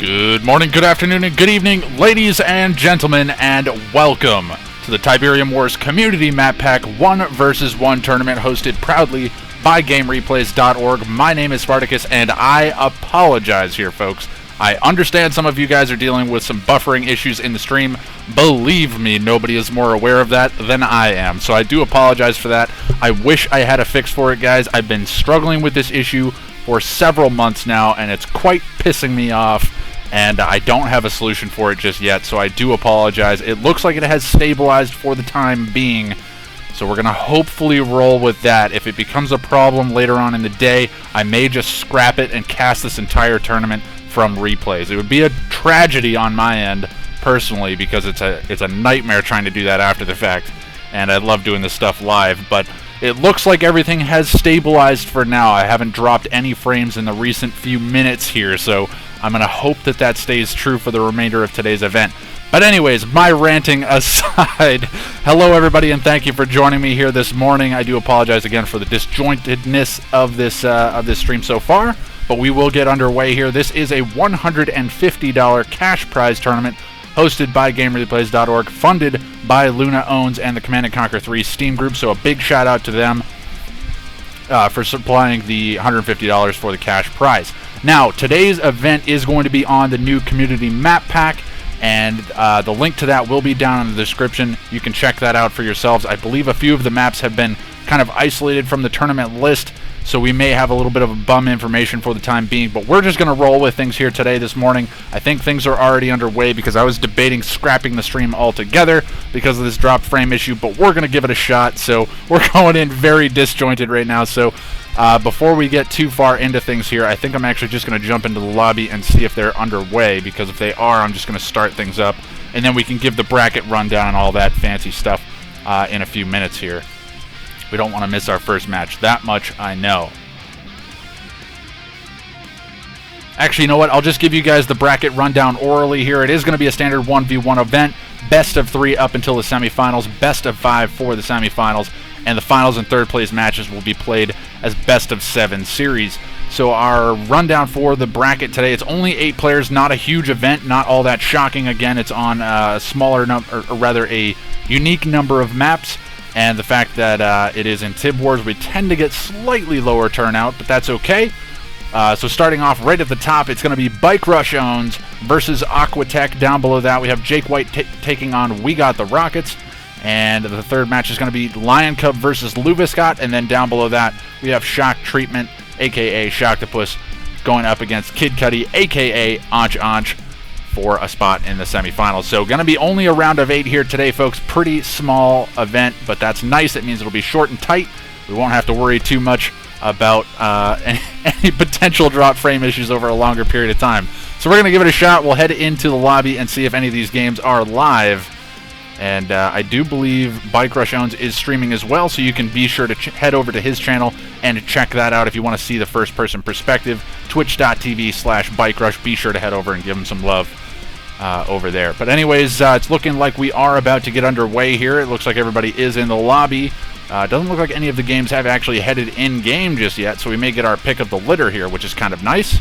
Good morning, good afternoon, and good evening, ladies and gentlemen, and welcome to the Tiberium Wars Community Map Pack 1 vs. 1 tournament hosted proudly by GameReplays.org. My name is Spartacus, and I apologize here, folks. I understand some of you guys are dealing with some buffering issues in the stream. Believe me, nobody is more aware of that than I am, so I do apologize for that. I wish I had a fix for it, guys. I've been struggling with this issue for several months now, and it's quite pissing me off, and I don't have a solution for it just yet, so I do apologize. It looks like it has stabilized for the time being, so we're going to hopefully roll with that. If it becomes a problem later on in the day, I may just scrap it and cast this entire tournament from replays. It would be a tragedy on my end, personally, because it's a nightmare trying to do that after the fact, and I love doing this stuff live, but it looks like everything has stabilized for now. I haven't dropped any frames in the recent few minutes here, so I'm going to hope that that stays true for the remainder of today's event. But anyways, my ranting aside, hello everybody, and thank you for joining me here this morning. I do apologize again for the disjointedness of this stream so far, but we will get underway here. This is a $150 cash prize tournament hosted by GameReplays.org, funded by Luna Owns and the Command & Conquer 3 Steam group, so a big shout out to them for supplying the $150 for the cash prize. Now, today's event is going to be on the new Community Map Pack, and the link to that will be down in the description. You can check that out for yourselves. I believe a few of the maps have been kind of isolated from the tournament list, so we may have a little bit of a bum information for the time being, but we're just going to roll with things here today, this morning. I think things are already underway because I was debating scrapping the stream altogether because of this dropped frame issue, but we're going to give it a shot, so we're going in very disjointed right now. So before we get too far into things here, I think I'm actually just going to jump into the lobby and see if they're underway, because if they are, I'm just going to start things up, and then we can give the bracket rundown and all that fancy stuff in a few minutes here. We don't want to miss our first match. That much I know. Actually, you know what? I'll just give you guys the bracket rundown orally here. It is going to be a standard 1v1 event. Best of 3 up until the semifinals. Best of 5 for the semifinals. And the finals and third place matches will be played as best of 7 series. So our rundown for the bracket today, it's only 8 players, not a huge event, not all that shocking. Again, it's on a smaller number, or rather a unique number of maps. And the fact that it is in Tib Wars, we tend to get slightly lower turnout, but that's okay. So starting off right at the top, it's going to be Bike Rush Owns versus Aquatech. Down below that, we have Jake White taking on We Got the Rockets. And the third match is going to be Lion Cub versus Luviscott. And then down below that, we have Shock Treatment, a.k.a. Shocktopus, going up against Kid Cudi, a.k.a. Anch Anch, for a spot in the semifinals. So going to be only a round of 8 here today, folks. Pretty small event, but that's nice. It means it'll be short and tight. We won't have to worry too much about any potential drop frame issues over a longer period of time. So we're going to give it a shot. We'll head into the lobby and see if any of these games are live. And I do believe Bike Rush Owns is streaming as well, so you can be sure to head over to his channel and check that out if you want to see the first-person perspective. Twitch.tv/BikeRush. Be sure to head over and give him some love over there. But anyways, it's looking like we are about to get underway here. It looks like everybody is in the lobby. Doesn't look like any of the games have actually headed in-game just yet, so we may get our pick of the litter here, which is kind of nice.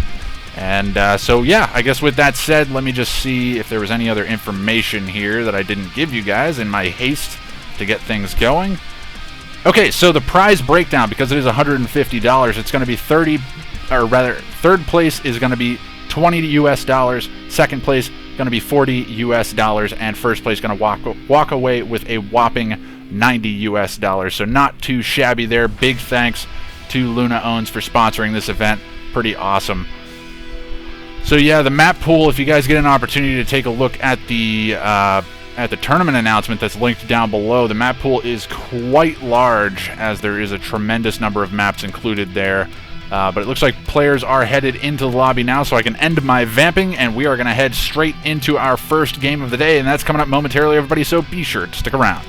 And so yeah, I guess with that said, let me just see if there was any other information here that I didn't give you guys in my haste to get things going. Okay, so the prize breakdown, because it is $150, it's going to be third place is going to be $20 US, second place going to be $40 US, and first place going to walk away with a whopping $90 US. So not too shabby there. Big thanks to Luna Owns for sponsoring this event. Pretty awesome. So yeah, the map pool, if you guys get an opportunity to take a look at the tournament announcement that's linked down below, the map pool is quite large, as there is a tremendous number of maps included there. But it looks like players are headed into the lobby now, so I can end my vamping, and we are going to head straight into our first game of the day, and that's coming up momentarily, everybody, so be sure to stick around.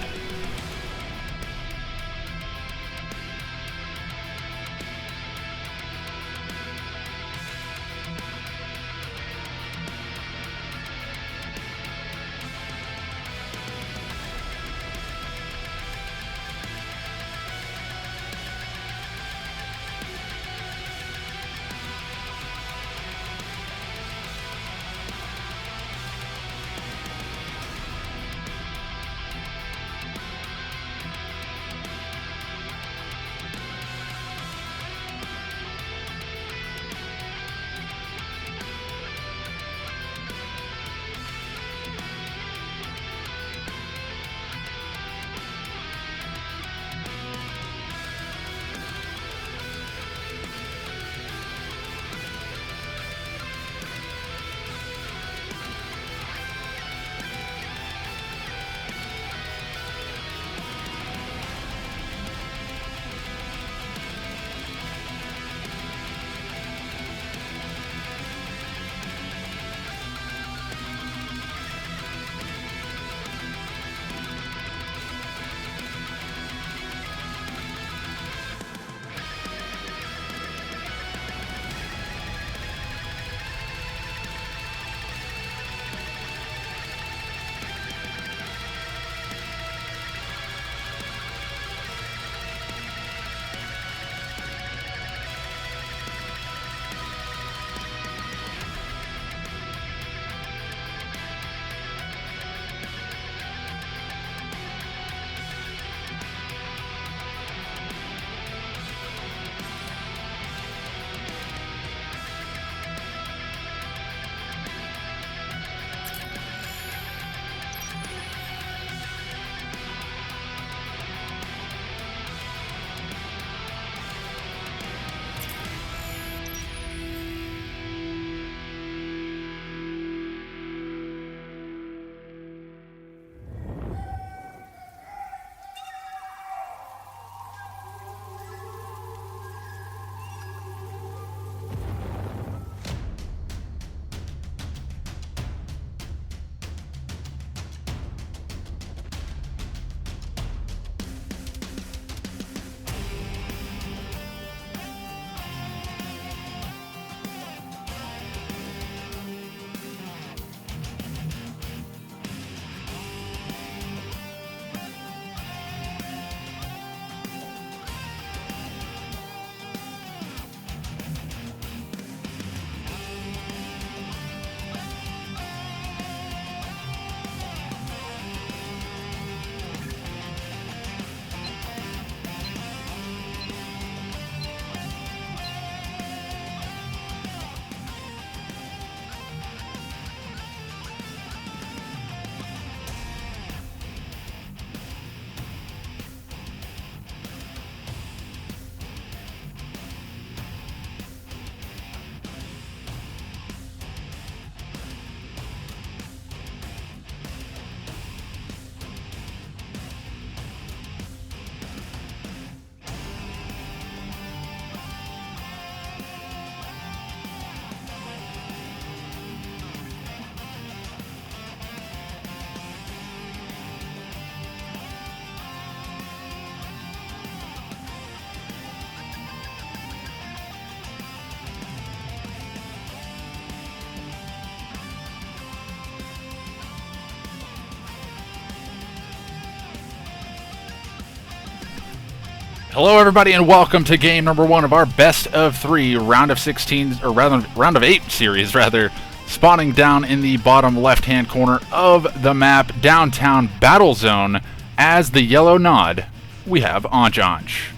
Hello everybody and welcome to game number 1 of our best of 3 round of 16, or rather round of 8 series rather, spawning down in the bottom left hand corner of the map, downtown battle zone. As the yellow nod, we have Anch.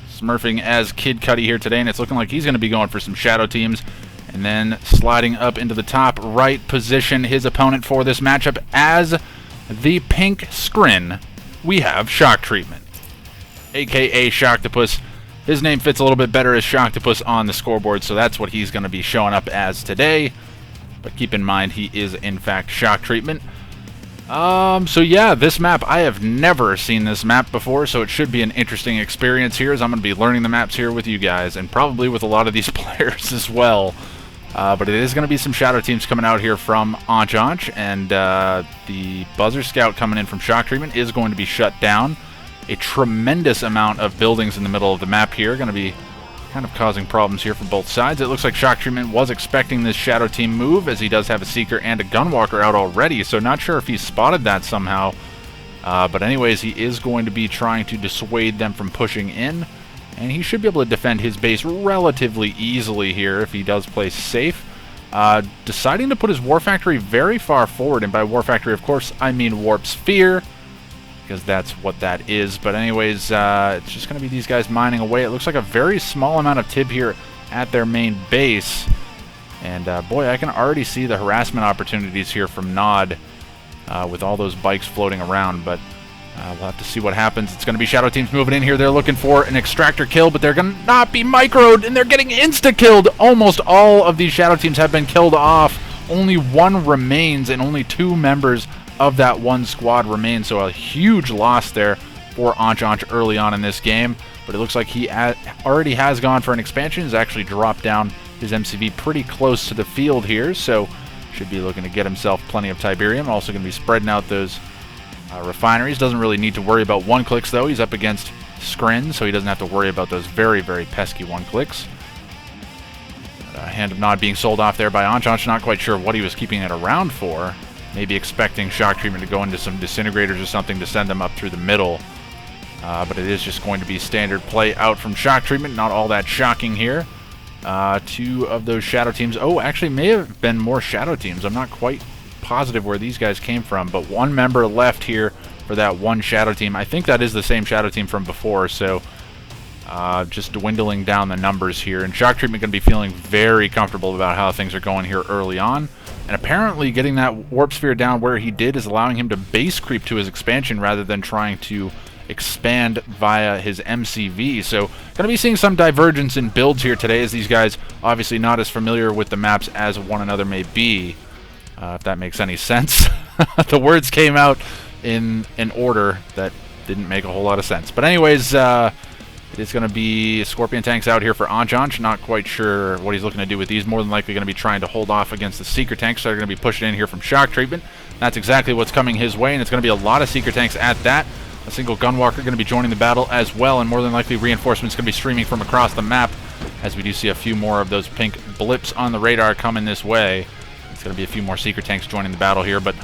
Smurfing as Kid Cudi here today, and it's looking like he's going to be going for some shadow teams. And then sliding up into the top right position, his opponent for this matchup as the pink scrin, we have Shock Treatment, aka Shocktopus. His name fits a little bit better as Shocktopus on the scoreboard, so that's what he's going to be showing up as today. But keep in mind, he is in fact Shock Treatment. So yeah, this map, I have never seen this map before, so it should be an interesting experience here, as I'm going to be learning the maps here with you guys, and probably with a lot of these players as well. But it is going to be some shadow teams coming out here from Anch, and the Buzzer Scout coming in from Shock Treatment is going to be shut down. A tremendous amount of buildings in the middle of the map here, going to be kind of causing problems here for both sides. It looks like Shock Treatment was expecting this shadow team move, as he does have a Seeker and a Gunwalker out already, so not sure if he spotted that somehow. But anyways, he is going to be trying to dissuade them from pushing in, and he should be able to defend his base relatively easily here if he does play safe. Deciding to put his War Factory very far forward, and by War Factory, of course, I mean Warp Sphere, because that's what that is. But anyways, it's just going to be these guys mining away. It looks like a very small amount of Tib here at their main base. And boy, I can already see the harassment opportunities here from Nod with all those bikes floating around. But we'll have to see what happens. It's going to be shadow teams moving in here. They're looking for an extractor kill, but they're going to not be microed, and they're getting insta-killed. Almost all of these shadow teams have been killed off. Only one remains, and only 2 members of that one squad remain, so a huge loss there for Anch early on in this game. But it looks like he already has gone for an expansion. He's actually dropped down his MCV pretty close to the field here, so should be looking to get himself plenty of Tiberium. Also going to be spreading out those refineries. Doesn't really need to worry about one-clicks though. He's up against Scrin, so he doesn't have to worry about those very, very pesky one-clicks. Hand of Nod being sold off there by Anch. Not quite sure what he was keeping it around for. Maybe expecting Shock Treatment to go into some disintegrators or something to send them up through the middle. But it is just going to be standard play out from Shock Treatment. Not all that shocking here. 2 of those shadow teams. Oh, actually may have been more shadow teams. I'm not quite positive where these guys came from. But 1 member left here for that 1 shadow team. I think that is the same shadow team from before. So just dwindling down the numbers here. And Shock Treatment going to be feeling very comfortable about how things are going here early on. And apparently getting that Warp Sphere down where he did is allowing him to base creep to his expansion rather than trying to expand via his MCV. So going to be seeing some divergence in builds here today, as these guys obviously not as familiar with the maps as one another may be. If that makes any sense. The words came out in an order that didn't make a whole lot of sense. But anyways, it is going to be Scorpion tanks out here for Anch. Not quite sure what he's looking to do with these. More than likely going to be trying to hold off against the Seeker tanks, so they're going to be pushing in here from Shock Treatment. That's exactly what's coming his way, and it's going to be a lot of Seeker tanks at that. A single Gunwalker going to be joining the battle as well, and more than likely reinforcements going to be streaming from across the map, as we do see a few more of those pink blips on the radar coming this way. It's going to be a few more Seeker tanks joining the battle here, but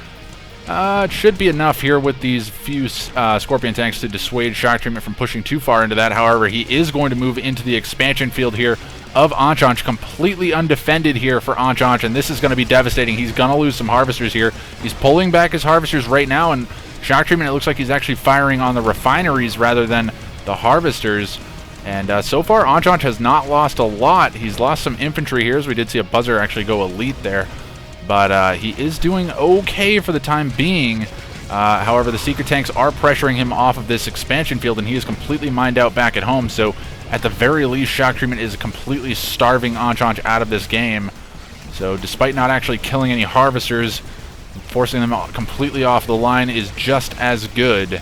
it should be enough here with these few Scorpion tanks to dissuade Shock Treatment from pushing too far into that. However, he is going to move into the expansion field here of Anch. Completely undefended here for Anch, and this is going to be devastating. He's going to lose some harvesters here. He's pulling back his harvesters right now, and Shock Treatment, it looks like he's actually firing on the refineries rather than the harvesters. And so far, Anch has not lost a lot. He's lost some infantry here, as we did see a Buzzer actually go elite there. But he is doing okay for the time being. However, the Seeker tanks are pressuring him off of this expansion field, and he is completely mined out back at home. So at the very least, Shock Treatment is completely starving Anch out of this game. So despite not actually killing any harvesters, forcing them completely off the line is just as good. It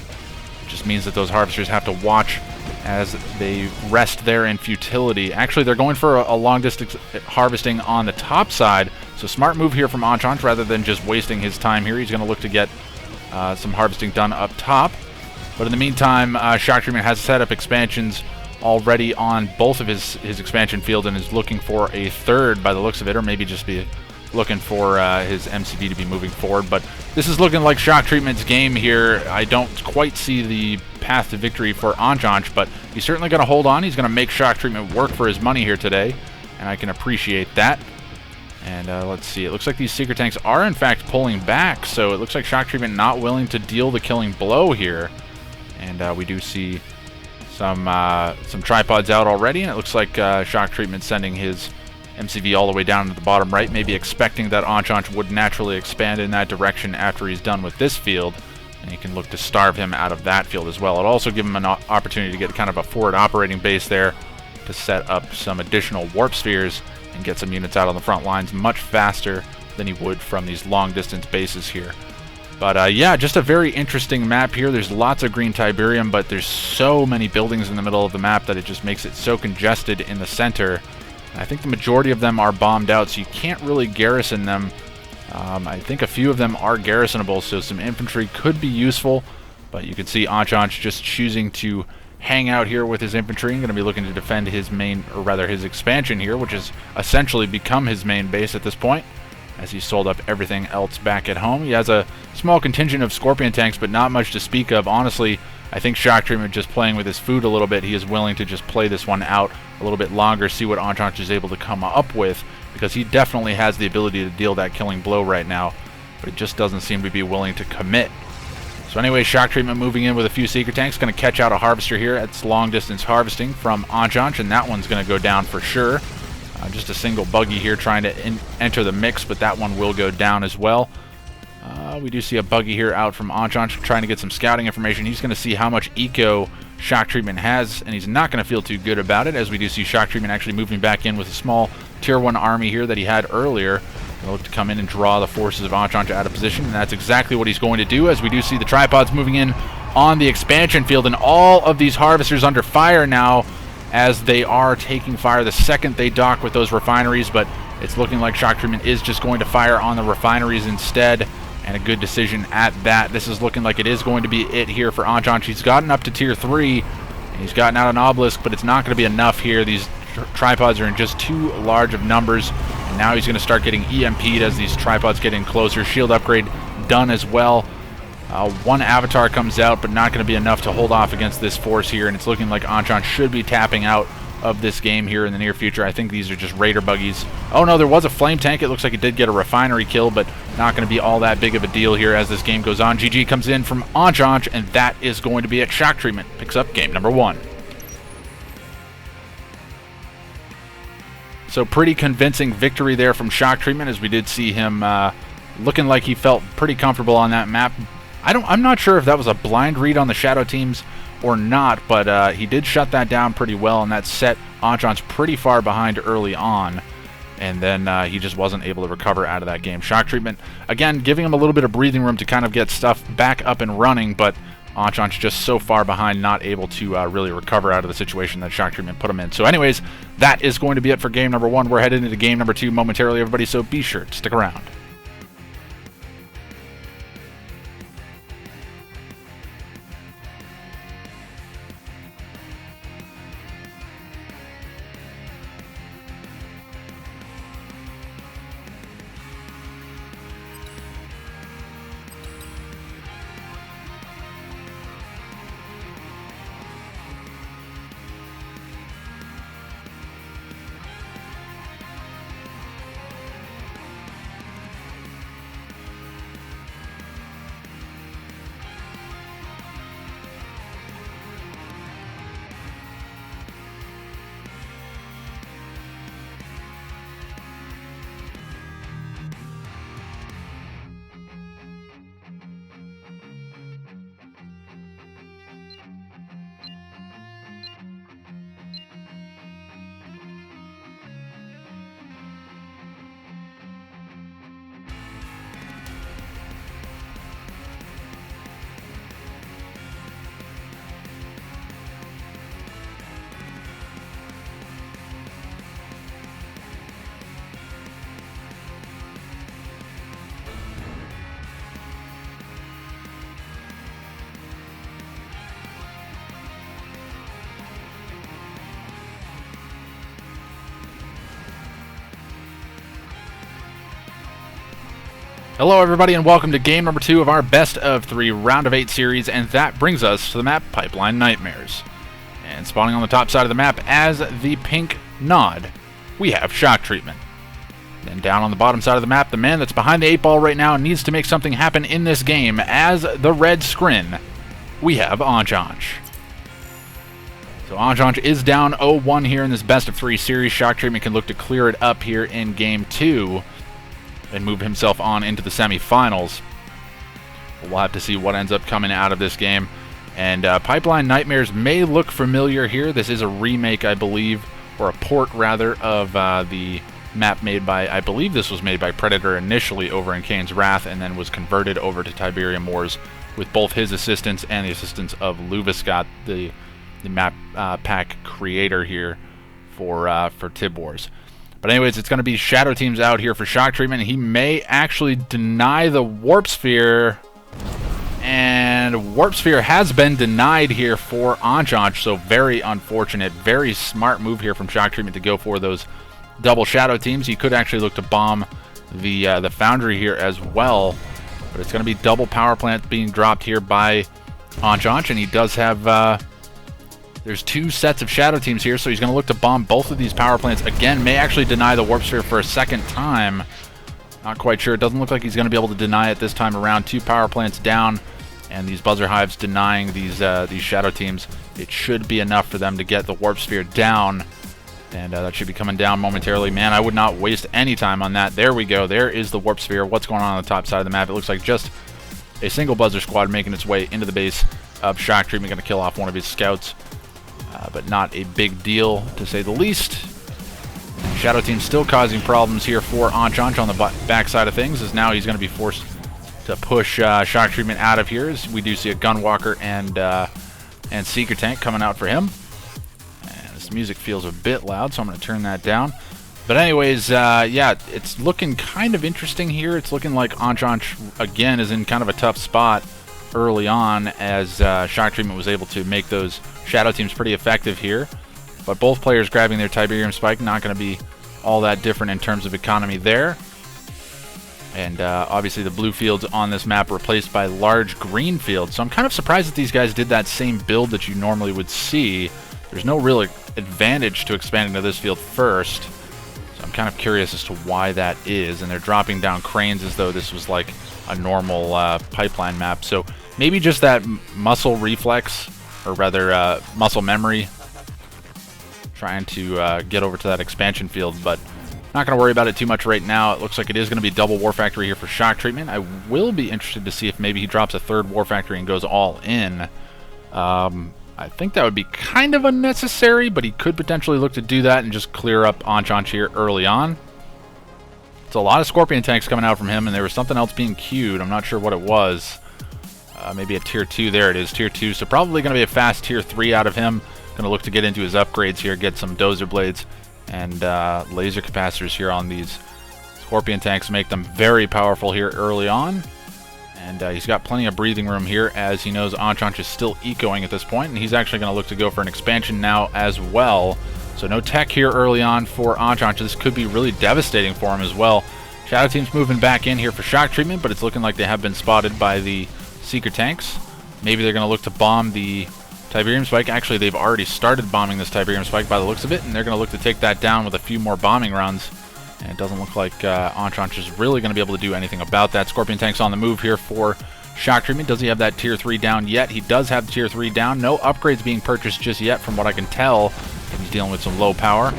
just means that those harvesters have to watch as they rest there in futility. Actually, they're going for a long distance harvesting on the top side. So smart move here from Anch rather than just wasting his time here. He's going to look to get some harvesting done up top. But in the meantime, Shock Treatment has set up expansions already on both of his expansion field and is looking for a third by the looks of it, or maybe just be looking for his MCV to be moving forward. But this is looking like Shock Treatment's game here. I don't quite see the path to victory for Anchanch, but he's certainly going to hold on. He's going to make Shock Treatment work for his money here today, and I can appreciate that. And let's see. It looks like these Secret Tanks are, in fact, pulling back, so it looks like Shock Treatment not willing to deal the killing blow here. And we do see some tripods out already, and it looks like Shock Treatment sending his MCV all the way down to the bottom right, maybe expecting that Anchanch would naturally expand in that direction after he's done with this field, and he can look to starve him out of that field as well. It'll also give him an opportunity to get kind of a forward operating base there to set up some additional warp spheres and get some units out on the front lines much faster than he would from these long distance bases here. But yeah, just a very interesting map here. There's lots of green Tiberium, but there's so many buildings in the middle of the map that it just makes it so congested in the center. I think the majority of them are bombed out, so you can't really garrison them. I think a few of them are garrisonable, so some infantry could be useful, but you can see Anchanch just choosing to hang out here with his infantry. Going to be looking to defend his main, or rather his expansion here, which has essentially become his main base at this point, as he sold up everything else back at home. He has a small contingent of Scorpion tanks, but not much to speak of. Honestly, I think Shock Treatment just playing with his food a little bit. He is willing to just play this one out a little bit longer, see what Anchanch is able to come up with, because he definitely has the ability to deal that killing blow right now, but it just doesn't seem to be willing to commit. So anyway, Shock Treatment moving in with a few Secret Tanks, going to catch out a Harvester here. It's long distance harvesting from Anchanch, and that one's going to go down for sure. Just a single buggy here trying to enter the mix, but that one will go down as well. We do see a buggy here out from Anchanch trying to get some scouting information. He's going to see how much eco Shock Treatment has, and he's not going to feel too good about it, as we do see Shock Treatment actually moving back in with a small Tier 1 army here that he had earlier. He'll look to come in and draw the forces of Anchanch out of position, and that's exactly what he's going to do, as we do see the tripods moving in on the expansion field, and all of these harvesters under fire now, as they are taking fire the second they dock with those refineries, but it's looking like Shock Treatment is just going to fire on the refineries instead, and a good decision at that. This is looking like it is going to be it here for Anchanch. He's gotten up to Tier 3, and he's gotten out an obelisk, but it's not going to be enough here. These tripods are in just too large of numbers, and now he's going to start getting EMP'd as these tripods get in closer. Shield upgrade done as well. One avatar comes out, but not going to be enough to hold off against this force here, and it's looking like Anchanch should be tapping out of this game here in the near future. I think these are just Raider buggies. Oh no, there was a flame tank. It looks like it did get a refinery kill, but not going to be all that big of a deal here as this game goes on. GG comes in from Anchanch, and that is going to be it. Shock Treatment picks up game number 1. So pretty convincing victory there from Shock Treatment, as we did see him looking like he felt pretty comfortable on that map. I'm not sure if that was a blind read on the Shadow teams or not, but he did shut that down pretty well, and that set Anchanch pretty far behind early on, and then he just wasn't able to recover out of that game. Shock Treatment, again, giving him a little bit of breathing room to kind of get stuff back up and running, but Anchanch just so far behind, not able to really recover out of the situation that Shock Treatment put him in. So anyways, that is going to be it for game number 1. We're headed into game number 2 momentarily, everybody, so be sure to stick around. Hello everybody and welcome to game number 2 of our best of 3 round of 8 series, and that brings us to the map Pipeline Nightmares. And spawning on the top side of the map as the pink nod, we have Shock Treatment. Then down on the bottom side of the map, the man that's behind the 8 ball right now needs to make something happen in this game as the red scrin, we have Anchanch. So Anchanch is down 0-1 here in this best of 3 series. Shock Treatment can look to clear it up here in game 2. And move himself on into the semifinals. We'll have to see what ends up coming out of this game. And Pipeline Nightmares may look familiar here. This is a remake, I believe, or a port, rather, of the map made by, I believe this was made by Predator initially over in Kane's Wrath, and then was converted over to Tiberium Wars with both his assistance and the assistance of Luviscott, the map pack creator here for Tib Wars. But anyways, it's going to be Shadow Teams out here for Shock Treatment. He may actually deny the Warp Sphere. And Warp Sphere has been denied here for Anchanch, so very unfortunate. Very smart move here from Shock Treatment to go for those double Shadow Teams. He could actually look to bomb the Foundry here as well. But it's going to be double power plant being dropped here by Anchanch, and he does have... There's 2 sets of Shadow Teams here, so he's going to look to bomb both of these power plants. Again, may actually deny the Warp Sphere for a second time. Not quite sure. It doesn't look like he's going to be able to deny it this time around. 2 power plants down, and these Buzzer Hives denying these Shadow Teams. It should be enough for them to get the Warp Sphere down, and that should be coming down momentarily. Man, I would not waste any time on that. There we go. There is the Warp Sphere. What's going on the top side of the map? It looks like just a single Buzzer Squad making its way into the base of Shock Treatment. Going to kill off one of his scouts. But not a big deal, to say the least. Shadow Team still causing problems here for Anchanch on the back side of things, as now he's going to be forced to push Shock Treatment out of here, as we do see a Gunwalker and Seeker Tank coming out for him. And this music feels a bit loud, so I'm going to turn that down. But anyways, yeah, it's looking kind of interesting here. It's looking like Anchanch, again, is in kind of a tough spot early on, as Shock Treatment was able to make those Shadow Teams pretty effective here. But both players grabbing their Tiberium Spike, not going to be all that different in terms of economy there. And obviously the blue fields on this map replaced by large green fields. So I'm kind of surprised that these guys did that same build that you normally would see. There's no real advantage to expanding to this field first. So I'm kind of curious as to why that is. And they're dropping down cranes as though this was like a normal pipeline map. So maybe just that muscle reflex, or rather muscle memory, trying to get over to that expansion field, but not going to worry about it too much right now. It looks like it is going to be double War Factory here for Shock Treatment. I will be interested to see if maybe he drops a 3rd War Factory and goes all in. I think that would be kind of unnecessary, but he could potentially look to do that and just clear up Anchanch here early on. It's a lot of Scorpion Tanks coming out from him, and there was something else being queued. I'm not sure what it was. Maybe a Tier 2. There it is, Tier 2. So probably going to be a fast Tier 3 out of him. Going to look to get into his upgrades here, get some Dozer Blades and laser capacitors here on these Scorpion Tanks, make them very powerful here early on. And he's got plenty of breathing room here, as he knows Anchanch is still ecoing at this point, and he's actually going to look to go for an expansion now as well. So no tech here early on for Anchanch. This could be really devastating for him as well. Shadow Team's moving back in here for Shock Treatment, but it's looking like they have been spotted by the Seeker Tanks. Maybe they're going to look to bomb the Tiberium Spike. Actually, they've already started bombing this Tiberium Spike by the looks of it, and they're going to look to take that down with a few more bombing runs. And it doesn't look like Anchanch is really going to be able to do anything about that. Scorpion Tank's on the move here for Shock Treatment. Does he have that Tier 3 down yet? He does have Tier 3 down. No upgrades being purchased just yet, from what I can tell. He's dealing with some low power.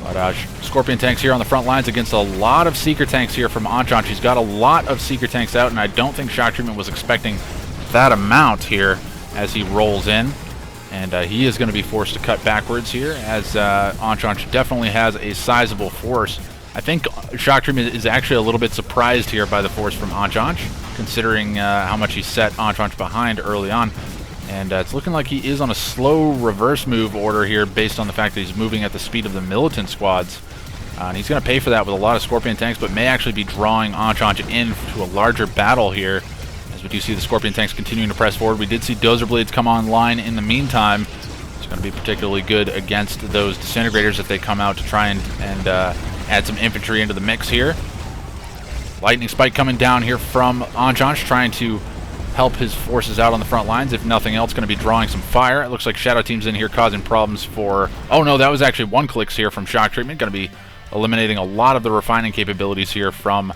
But Scorpion Tanks here on the front lines against a lot of Seeker Tanks here from Anchanch. He's got a lot of Seeker Tanks out, and I don't think Shock Treatment was expecting that amount here as he rolls in. And he is going to be forced to cut backwards here, as Anchanch definitely has a sizable force. I think Shock Treatment is actually a little bit surprised here by the force from Anchanch, considering how much he set Anchanch behind early on. And it's looking like he is on a slow reverse move order here, based on the fact that he's moving at the speed of the militant squads. And he's going to pay for that with a lot of Scorpion Tanks, but may actually be drawing Anchanch into a larger battle here. As we do see the Scorpion Tanks continuing to press forward. We did see Dozer Blades come online in the meantime. It's going to be particularly good against those Disintegrators if they come out to try and add some infantry into the mix here. Lightning Spike coming down here from Anjansh, trying to help his forces out on the front lines. If nothing else, going to be drawing some fire. It looks like Shadow Team's in here causing problems for... Oh no, that was actually one clicks here from Shock Treatment. Going to be eliminating a lot of the refining capabilities here from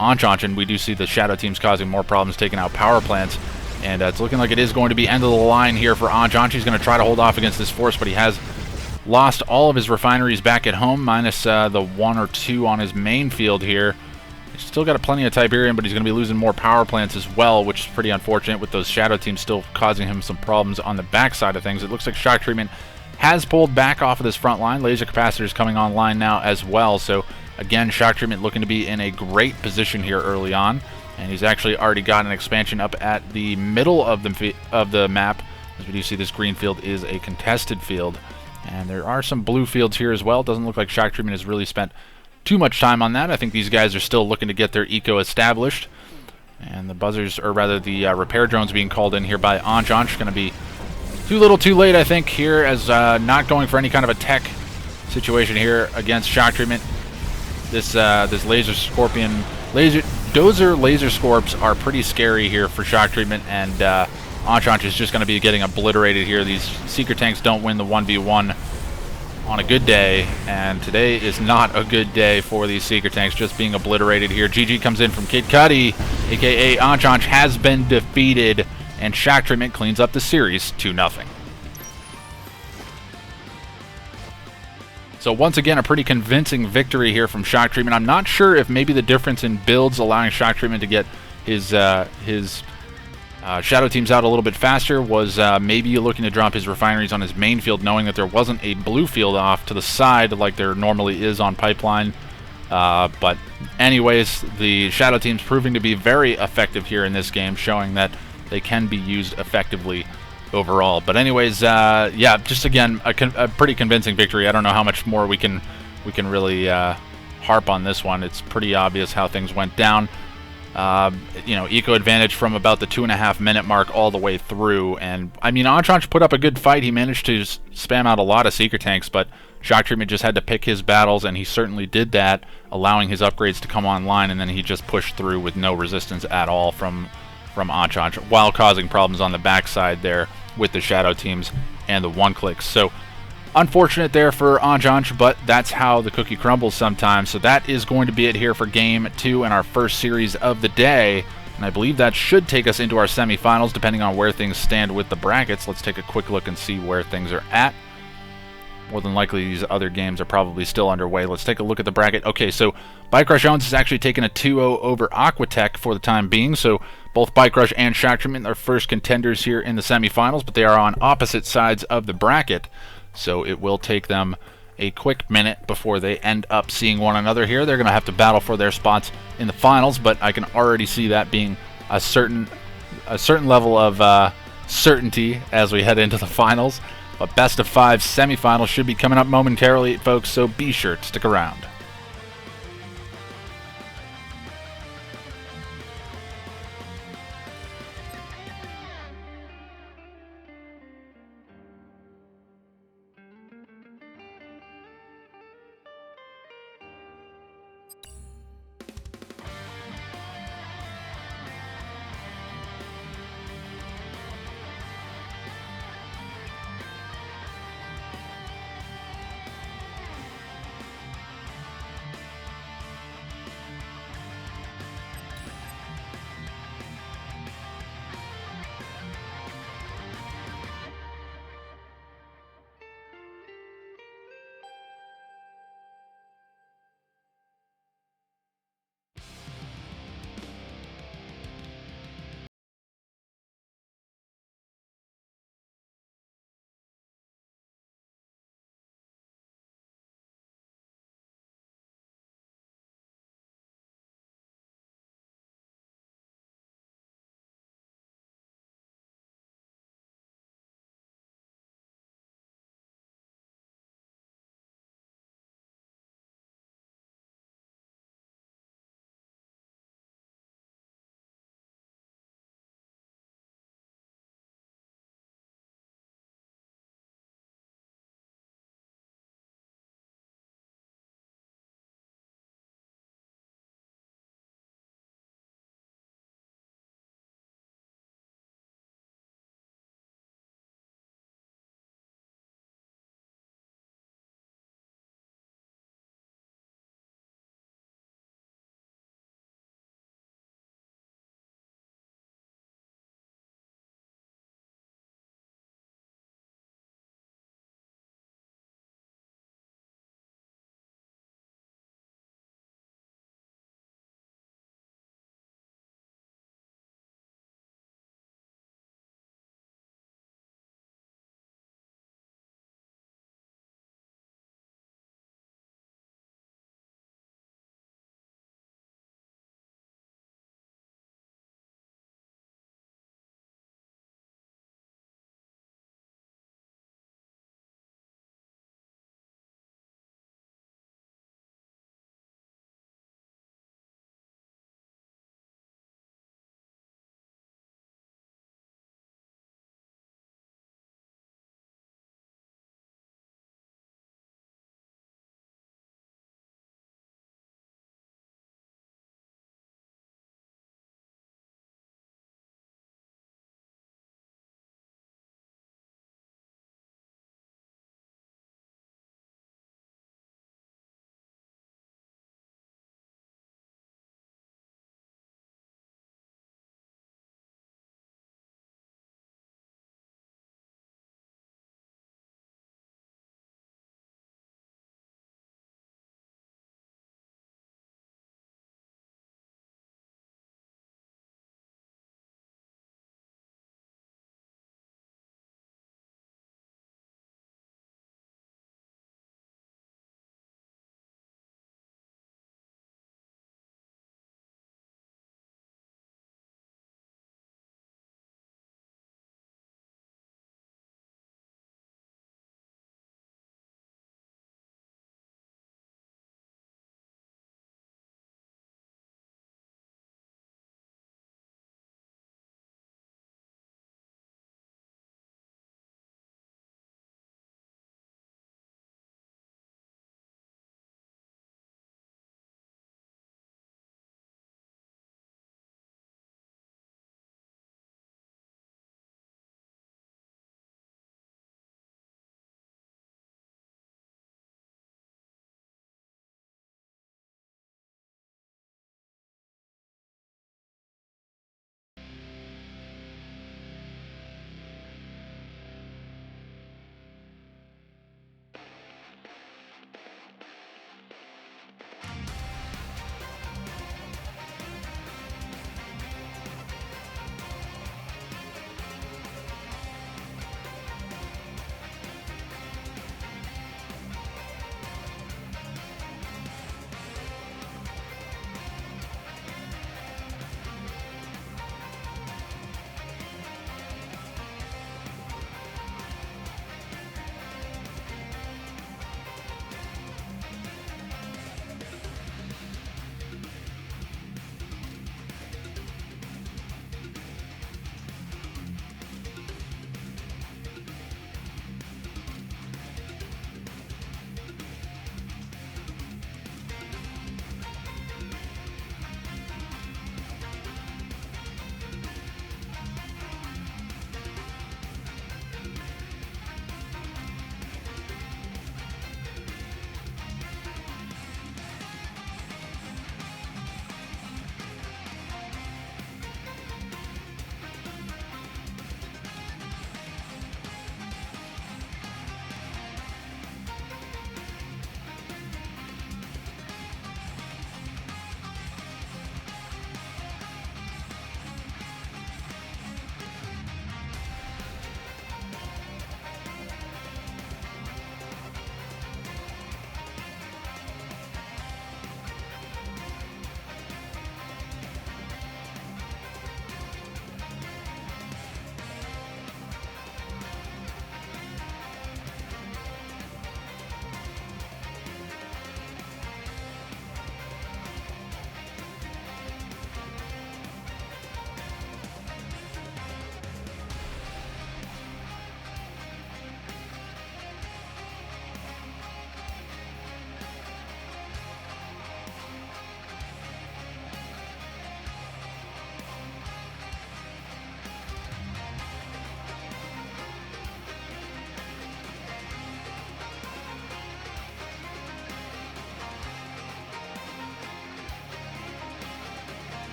Anjansh, and we do see the Shadow Team's causing more problems, taking out power plants. And it's looking like it is going to be end of the line here for Anjansh. He's going to try to hold off against this force, but he has lost all of his refineries back at home, minus the 1 or 2 on his main field here. He's still got plenty of Tiberium, but he's going to be losing more power plants as well, which is pretty unfortunate with those Shadow Teams still causing him some problems on the backside of things. It looks like Shock Treatment has pulled back off of this front line. Laser capacitors coming online now as well. So again, Shock Treatment looking to be in a great position here early on. And he's actually already got an expansion up at the middle of the map. As we do see, this green field is a contested field. And there are some blue fields here as well. It doesn't look like Shock Treatment has really spent too much time on that. I think these guys are still looking to get their eco established. And the buzzers, or rather the repair drones being called in here by Anjansh, going to be too little too late, I think, here, as not going for any kind of a tech situation here against Shock Treatment. This laser scorpion... Dozer laser scorps are pretty scary here for Shock Treatment, and Anjansh is just going to be getting obliterated here. These Seeker tanks don't win the 1v1 on a good day, and today is not a good day for these Seeker tanks, just being obliterated here. GG comes in from Kid Cudi, aka Anjansh has been defeated, and Shock Treatment cleans up the series 2-0. So once again, a pretty convincing victory here from Shock Treatment. I'm not sure if maybe the difference in builds allowing Shock Treatment to get his Shadow Teams out a little bit faster was maybe looking to drop his refineries on his main field, knowing that there wasn't a blue field off to the side like there normally is on Pipeline. But anyways, the Shadow Teams proving to be very effective here in this game, showing that they can be used effectively overall. But anyways, yeah, just again a pretty convincing victory. I don't know how much more we can really harp on this one. It's pretty obvious how things went down. You know, eco advantage from about the 2.5 minute mark all the way through, and I mean, Anjansh put up a good fight. He managed to spam out a lot of Seeker tanks, but Shock Treatment just had to pick his battles, and he certainly did that, allowing his upgrades to come online, and then he just pushed through with no resistance at all from Anjansh, while causing problems on the backside there with the Shadow Teams and the one-clicks. So unfortunate there for Anjansh, but that's how the cookie crumbles sometimes. So that is going to be it here for Game 2 in our first series of the day. And I believe that should take us into our semifinals, depending on where things stand with the brackets. Let's take a quick look and see where things are at. More than likely, these other games are probably still underway. Let's take a look at the bracket. Okay, so Bike Rush Owens has actually taken a 2-0 over Aquatech for the time being. So both Bike Rush and Shock Treatment are first contenders here in the semifinals, but they are on opposite sides of the bracket. So it will take them a quick minute before they end up seeing one another here. They're going to have to battle for their spots in the finals, but I can already see that being a certain level of certainty as we head into the finals. But best of 5 semifinals should be coming up momentarily, folks, so be sure to stick around.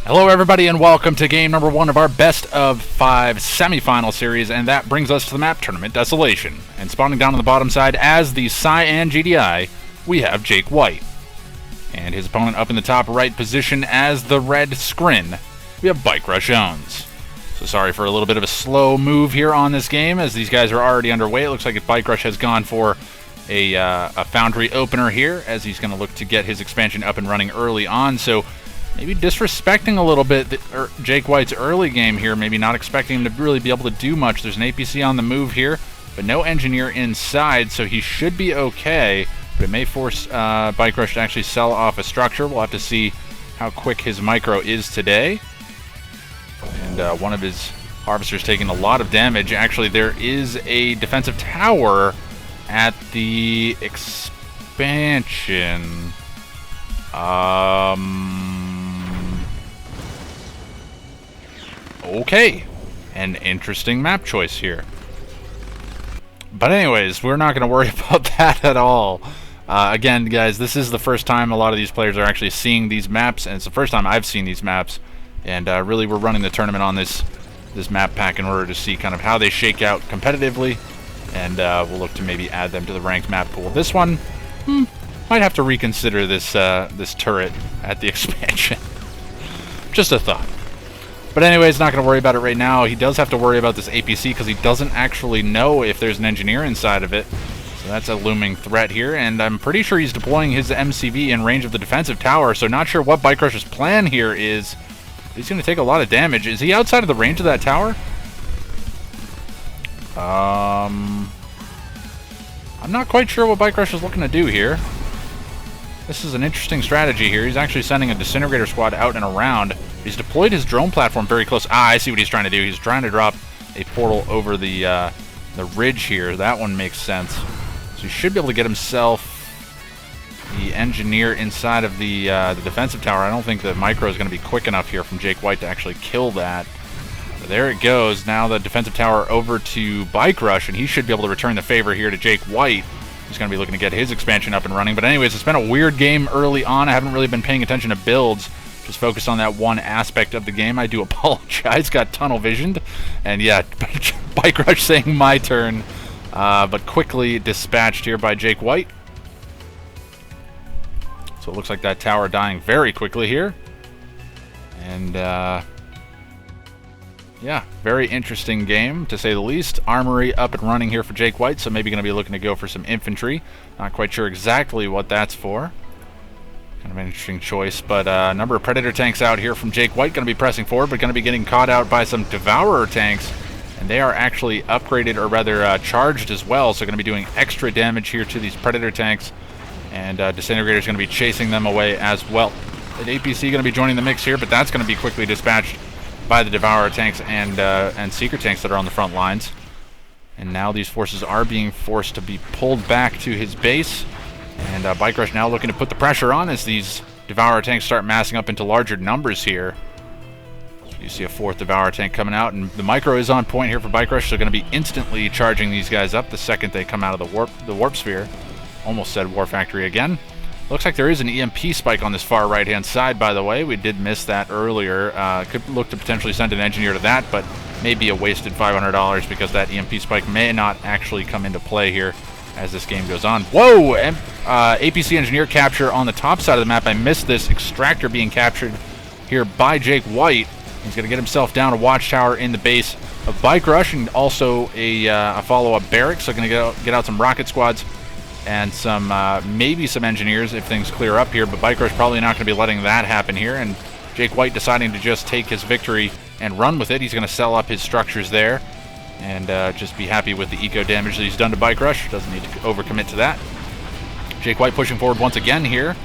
Hello everybody and welcome to game number 1 of our best of 5 semifinal series, and that brings us to the map Tournament Desolation. And spawning down on the bottom side as the Cyan GDI, we have Jake White. And his opponent up in the top right position as the red Scrin, we have Bike Rush Owns. So sorry for a little bit of a slow move here on this game as these guys are already underway. It looks like Bike Rush has gone for a Foundry opener here as he's going to look to get his expansion up and running early on. So maybe disrespecting a little bit Jake White's early game here, maybe not expecting him to really be able to do much. There's an APC on the move here, but no engineer inside, so he should be okay, but it may force Bike Rush to actually sell off a structure. We'll have to see how quick his micro is today. And one of his harvesters taking a lot of damage. Actually, there is a defensive tower at the expansion. Okay, an interesting map choice here. But anyways, we're not going to worry about that at all. Again, guys, this is the first time a lot of these players are actually seeing these maps, and it's the first time I've seen these maps. And really, we're running the tournament on this map pack in order to see kind of how they shake out competitively, and we'll look to maybe add them to the ranked map pool. This one, might have to reconsider this this turret at the expansion. Just a thought. But anyways, not going to worry about it right now. He does have to worry about this APC because he doesn't actually know if there's an engineer inside of it. So that's a looming threat here, and I'm pretty sure he's deploying his MCV in range of the defensive tower, so not sure what Bike Rush's plan here is. He's going to take a lot of damage. Is he outside of the range of that tower? I'm not quite sure what Bike Rush is looking to do here. This is an interesting strategy here. He's actually sending a disintegrator squad out and around. He's deployed his drone platform very close. I see what he's trying to do. He's trying to drop a portal over the ridge here. That one makes sense. So he should be able to get himself the engineer inside of the defensive tower. I don't think the micro is going to be quick enough here from Jake White to actually kill that. So there it goes. Now the defensive tower over to Bike Rush, and he should be able to return the favor here to Jake White. He's going to be looking to get his expansion up and running. But anyways, it's been a weird game early on. I haven't really been paying attention to builds. Just focused on that one aspect of the game. I do apologize. Got tunnel visioned. And yeah, Bike Rush saying my turn. But quickly dispatched here by Jake White. So it looks like that tower dying very quickly here. And yeah, very interesting game, to say the least. Armory up and running here for Jake White, so maybe going to be looking to go for some infantry. Not quite sure exactly what that's for. Kind of an interesting choice, but a number of Predator tanks out here from Jake White. Going to be pressing forward, but going to be getting caught out by some Devourer tanks. And they are actually upgraded, or rather charged as well, so going to be doing extra damage here to these Predator tanks. And Disintegrator is going to be chasing them away as well. An APC going to be joining the mix here, but that's going to be quickly dispatched by the Devourer tanks and Seeker tanks that are on the front lines. And now these forces are being forced to be pulled back to his base. And Bike Rush now looking to put the pressure on as these Devourer tanks start massing up into larger numbers here. So you see a fourth Devourer tank coming out, and the micro is on point here for Bike Rush. They're going to be instantly charging these guys up the second they come out of the warp sphere. Almost said War Factory again. Looks like there is an EMP spike on this far right-hand side, by the way. We did miss that earlier. Could look to potentially send an engineer to that, but may be a wasted $500 because that EMP spike may not actually come into play here as this game goes on. Whoa! APC Engineer capture on the top side of the map. I missed this extractor being captured here by Jake White. He's going to get himself down a watchtower in the base of Bike Rush, and also a follow-up barracks. So going to get out some rocket squads and some maybe some engineers if things clear up here. But Bike Rush probably not going to be letting that happen here. And Jake White deciding to just take his victory and run with it. He's going to sell up his structures there and just be happy with the eco damage that he's done to Bike Rush. Doesn't need to overcommit to that. Jake White pushing forward once again here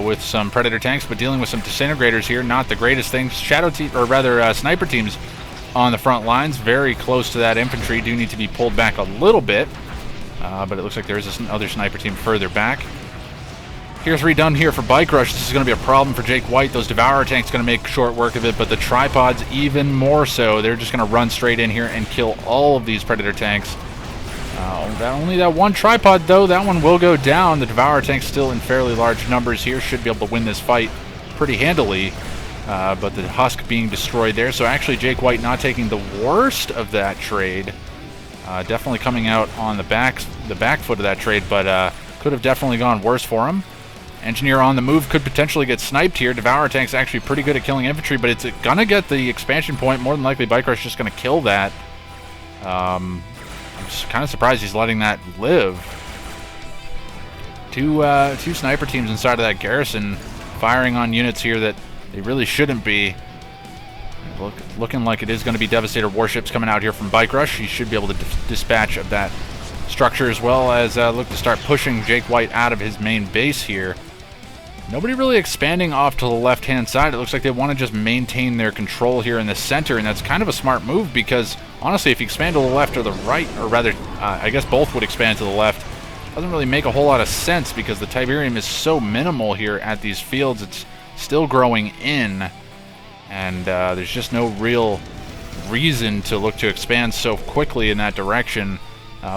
with some Predator tanks, but dealing with some disintegrators here. Not the greatest thing. Shadow team, or rather sniper teams on the front lines, very close to that infantry. Do need to be pulled back a little bit, but it looks like there is another sniper team further back. Here's redone here for Bike Rush. This is going to be a problem for Jake White. Those Devourer tanks going to make short work of it, but the tripods even more so. They're just going to run straight in here and kill all of these Predator tanks. Only that one tripod, though. That one will go down. The Devourer tanks still in fairly large numbers here. Should be able to win this fight pretty handily. But the husk being destroyed there. So actually Jake White not taking the worst of that trade. Definitely coming out on the back foot of that trade, but could have definitely gone worse for him. Engineer on the move could potentially get sniped here. Devourer tank's actually pretty good at killing infantry, but it's gonna get the expansion point. More than likely Bike Rush just gonna kill that. I'm just kind of surprised he's letting that live. Two sniper teams inside of that garrison firing on units here that they really shouldn't be. Looking like it is going to be Devastator warships coming out here from Bike Rush. He should be able to dispatch of that structure, as well as look to start pushing Jake White out of his main base here. Nobody really expanding off to the left-hand side. It looks like they want to just maintain their control here in the center, and that's kind of a smart move because, honestly, if you expand to the left or the right, or rather, I guess both would expand to the left, doesn't really make a whole lot of sense because the Tiberium is so minimal here at these fields. It's still growing in, and there's just no real reason to look to expand so quickly in that direction.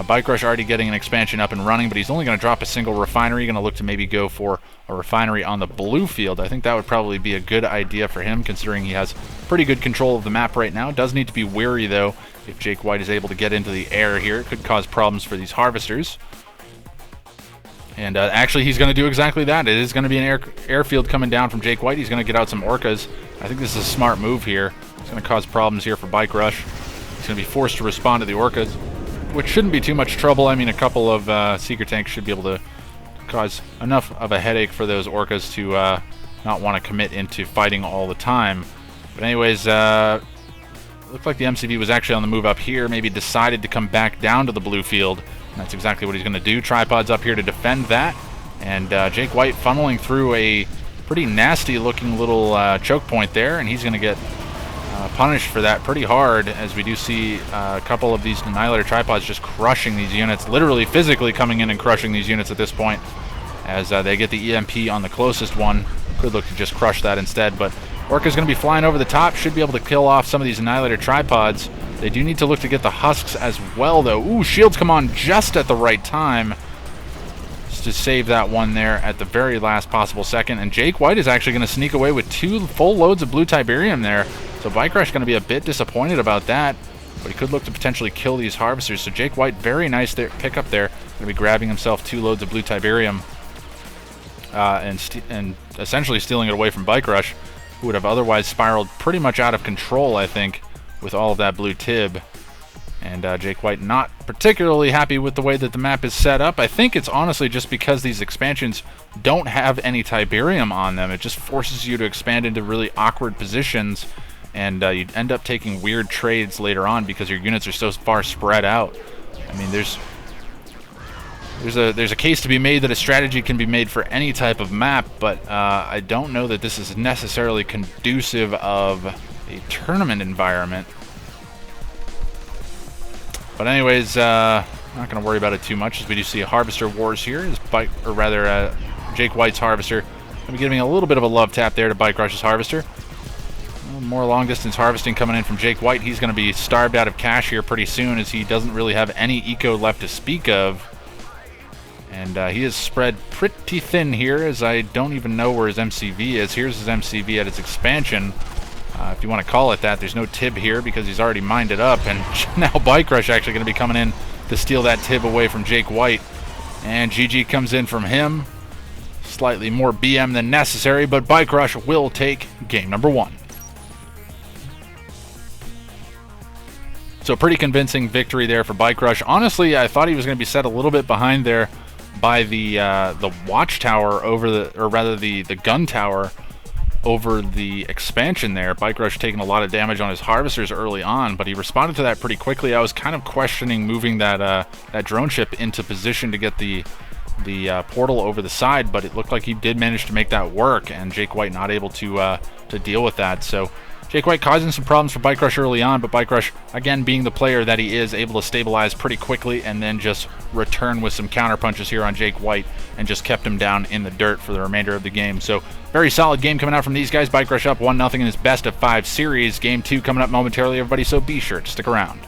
Bike Rush already getting an expansion up and running, but he's only going to drop a single refinery. Going to look to maybe go for a refinery on the blue field. I think that would probably be a good idea for him, considering he has pretty good control of the map right now. Does need to be wary, though, if Jake White is able to get into the air here. It could cause problems for these harvesters. And actually, he's going to do exactly that. It is going to be an airfield coming down from Jake White. He's going to get out some orcas. I think this is a smart move here. It's going to cause problems here for Bike Rush. He's going to be forced to respond to the orcas, which shouldn't be too much trouble. I mean, a couple of seeker tanks should be able to cause enough of a headache for those orcas to not want to commit into fighting all the time. But anyways, looked like the MCV was actually on the move up here, maybe decided to come back down to the blue field. And that's exactly what he's going to do. Tripods up here to defend that. And Jake White funneling through a pretty nasty looking little choke point there, and he's going to get punished for that pretty hard, as we do see a couple of these Annihilator tripods just crushing these units, literally physically coming in and crushing these units at this point, as they get the EMP on the closest one. Could look to just crush that instead, but Orca's going to be flying over the top, should be able to kill off some of these Annihilator tripods. They do need to look to get the husks as well, though. Ooh, shields come on just at the right time to save that one there at the very last possible second. And Jake White is actually going to sneak away with 2 full loads of blue Tiberium there. So Bike Rush going to be a bit disappointed about that, but he could look to potentially kill these harvesters. So Jake White, very nice there, pick up there. Going to be grabbing himself 2 loads of blue Tiberium and essentially stealing it away from Bike Rush, who would have otherwise spiraled pretty much out of control, I think, with all of that blue Tib. And Jake White not particularly happy with the way that the map is set up. I think it's honestly just because these expansions don't have any Tiberium on them. It just forces you to expand into really awkward positions, and you end up taking weird trades later on because your units are so far spread out. I mean, there's a case to be made that a strategy can be made for any type of map, but I don't know that this is necessarily conducive of a tournament environment. But anyways, not going to worry about it too much, as we do see a Harvester Wars here. Jake White's Harvester going to be giving a little bit of a love tap there to Bike Rush's Harvester. More long-distance harvesting coming in from Jake White. He's going to be starved out of cash here pretty soon, as he doesn't really have any eco left to speak of. And he is spread pretty thin here, as I don't even know where his MCV is. Here's his MCV at its expansion. If you want to call it that. There's no Tib here because he's already mined it up, and now Bike Rush actually going to be coming in to steal that tib away from Jake White. And GG comes in from him. Slightly more BM than necessary, but Bike Rush will take game number 1. So pretty convincing victory there for Bike Rush. Honestly, I thought he was going to be set a little bit behind there by the watchtower over the gun tower over the expansion there. Bike Rush taking a lot of damage on his harvesters early on, but he responded to that pretty quickly. I was kind of questioning moving that drone ship into position to get the portal over the side, but it looked like he did manage to make that work, and Jake White not able to deal with that. So Jake White causing some problems for Bike Rush early on, but Bike Rush, again, being the player that he is, able to stabilize pretty quickly and then just return with some counter punches here on Jake White and just kept him down in the dirt for the remainder of the game. So very solid game coming out from these guys. Bike Rush up 1-0 in his best of 5 series. Game 2 coming up momentarily, everybody, so be sure to stick around.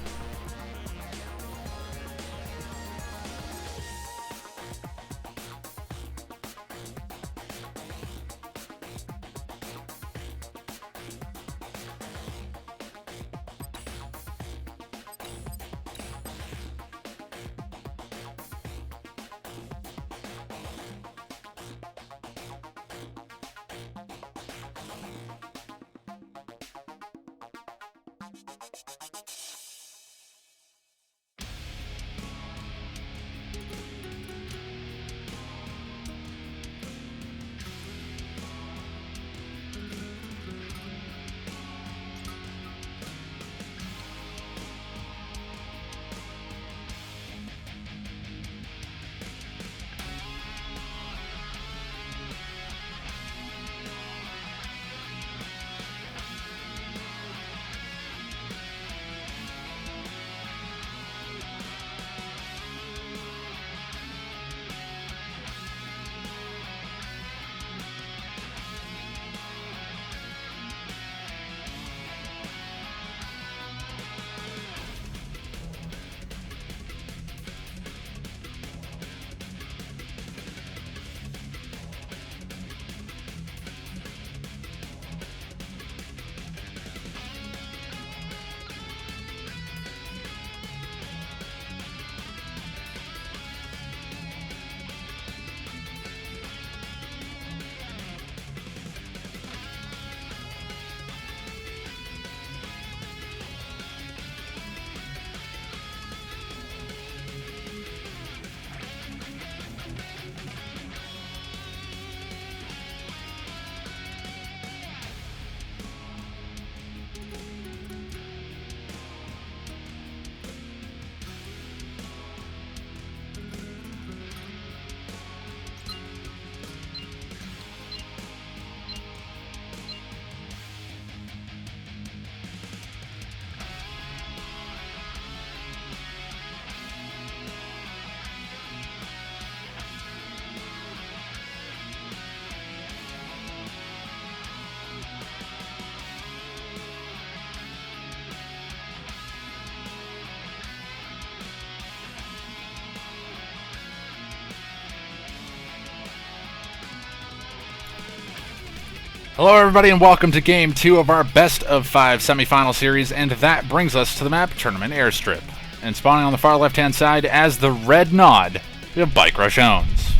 Hello everybody and welcome to Game 2 of our Best of 5 semifinal series, and that brings us to the map Tournament Airstrip. And spawning on the far left-hand side as the red nod, we have Bike Rush Owns.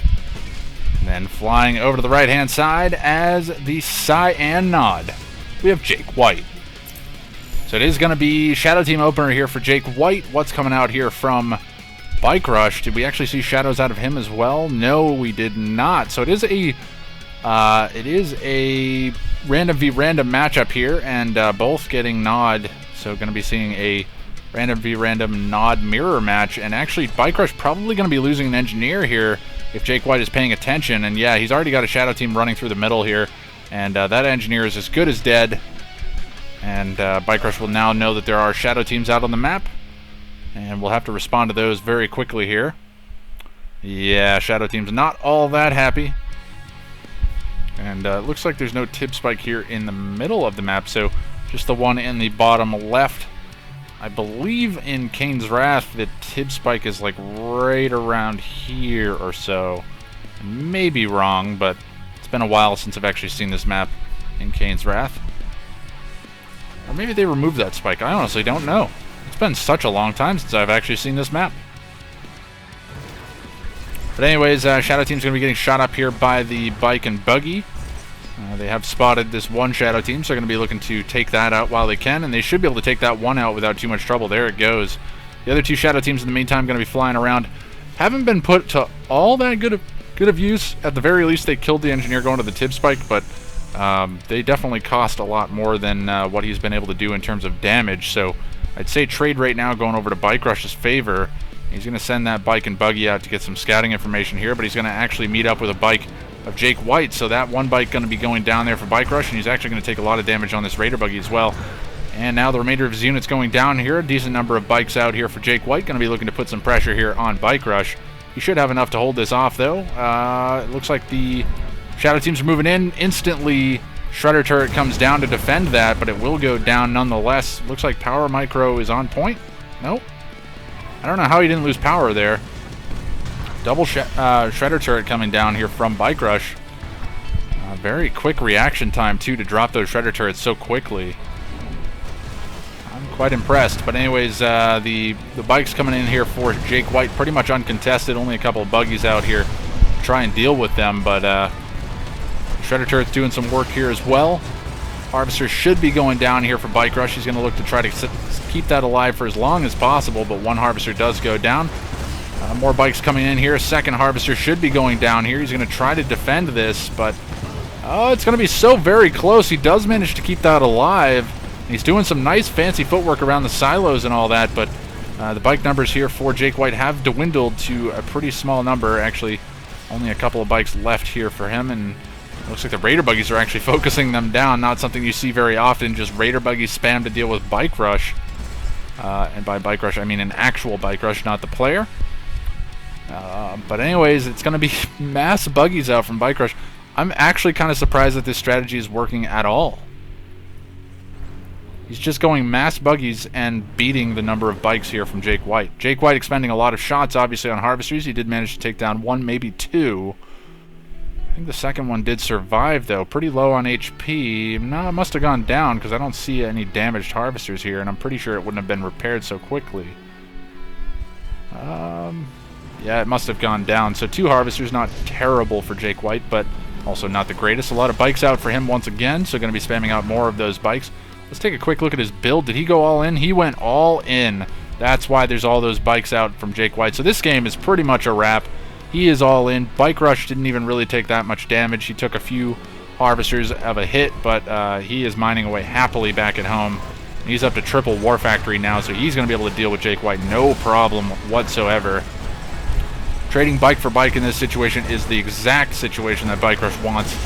And then flying over to the right-hand side as the cyan nod, we have Jake White. So it is going to be Shadow Team opener here for Jake White. What's coming out here from Bike Rush? Did we actually see shadows out of him as well? No, we did not. So it is a random v random matchup here, and both getting nod. So going to be seeing a random v random nod mirror match, and actually Bike Rush probably going to be losing an engineer here if Jake White is paying attention. And yeah, he's already got a Shadow Team running through the middle here, and that engineer is as good as dead. And Bike Rush will now know that there are Shadow Teams out on the map, and we'll have to respond to those very quickly here. Yeah, Shadow Team's not all that happy. And it looks like there's no tib spike here in the middle of the map, so just the one in the bottom left. I believe in Kane's Wrath the tib spike is like right around here or so. I may be wrong, but it's been a while since I've actually seen this map in Kane's Wrath. Or maybe they removed that spike. I honestly don't know. It's been such a long time since I've actually seen this map. But anyways, Shadow Team's going to be getting shot up here by the bike and buggy. They have spotted this one Shadow Team, so they're going to be looking to take that out while they can, and they should be able to take that one out without too much trouble. There it goes. The other two Shadow Teams in the meantime going to be flying around. Haven't been put to all that good of use. At the very least, they killed the engineer going to the Tib Spike, but they definitely cost a lot more than what he's been able to do in terms of damage. So I'd say trade right now going over to Bike Rush's favor. He's going to send that bike and buggy out to get some scouting information here, but he's going to actually meet up with a bike of Jake White, so that one bike going to be going down there for Bike Rush, and he's actually going to take a lot of damage on this Raider buggy as well. And now the remainder of his units going down here. A decent number of bikes out here for Jake White. Going to be looking to put some pressure here on Bike Rush. He should have enough to hold this off, though. It looks like the Shadow Teams are moving in. Instantly, Shredder Turret comes down to defend that, but it will go down nonetheless. Looks like Power Micro is on point. Nope. I don't know how he didn't lose power there. Double Shredder Turret coming down here from Bike Rush. Very quick reaction time, too, to drop those Shredder Turrets so quickly. I'm quite impressed. But anyways, the bikes coming in here for Jake White, pretty much uncontested. Only a couple of buggies out here to try and deal with them. But Shredder Turret's doing some work here as well. Harvester should be going down here for Bike Rush. He's going to look to try to keep that alive for as long as possible, but one Harvester does go down. More bikes coming in here. Second Harvester should be going down here. He's going to try to defend this, but it's going to be so very close. He does manage to keep that alive. He's doing some nice fancy footwork around the silos and all that, but the bike numbers here for Jake White have dwindled to a pretty small number. Actually, only a couple of bikes left here for him, and it looks like the Raider buggies are actually focusing them down. Not something you see very often, just Raider buggies spam to deal with Bike Rush. And by Bike Rush, I mean an actual Bike Rush, not the player. But anyways, it's going to be mass buggies out from Bike Rush. I'm actually kind of surprised that this strategy is working at all. He's just going mass buggies and beating the number of bikes here from Jake White. Jake White expending a lot of shots, obviously, on Harvesters. He did manage to take down one, maybe two. I think the second one did survive, though. Pretty low on HP. No, it must have gone down, because I don't see any damaged Harvesters here, and I'm pretty sure it wouldn't have been repaired so quickly. Yeah, it must have gone down. So 2 Harvesters, not terrible for Jake White, but also not the greatest. A lot of bikes out for him once again, so going to be spamming out more of those bikes. Let's take a quick look at his build. Did he go all in? He went all in. That's why there's all those bikes out from Jake White. So this game is pretty much a wrap. He is all in. Bike Rush didn't even really take that much damage. He took a few Harvesters of a hit, but he is mining away happily back at home. He's up to triple War Factory now, so he's going to be able to deal with Jake White no problem whatsoever. Trading bike for bike in this situation is the exact situation that Bike Rush wants,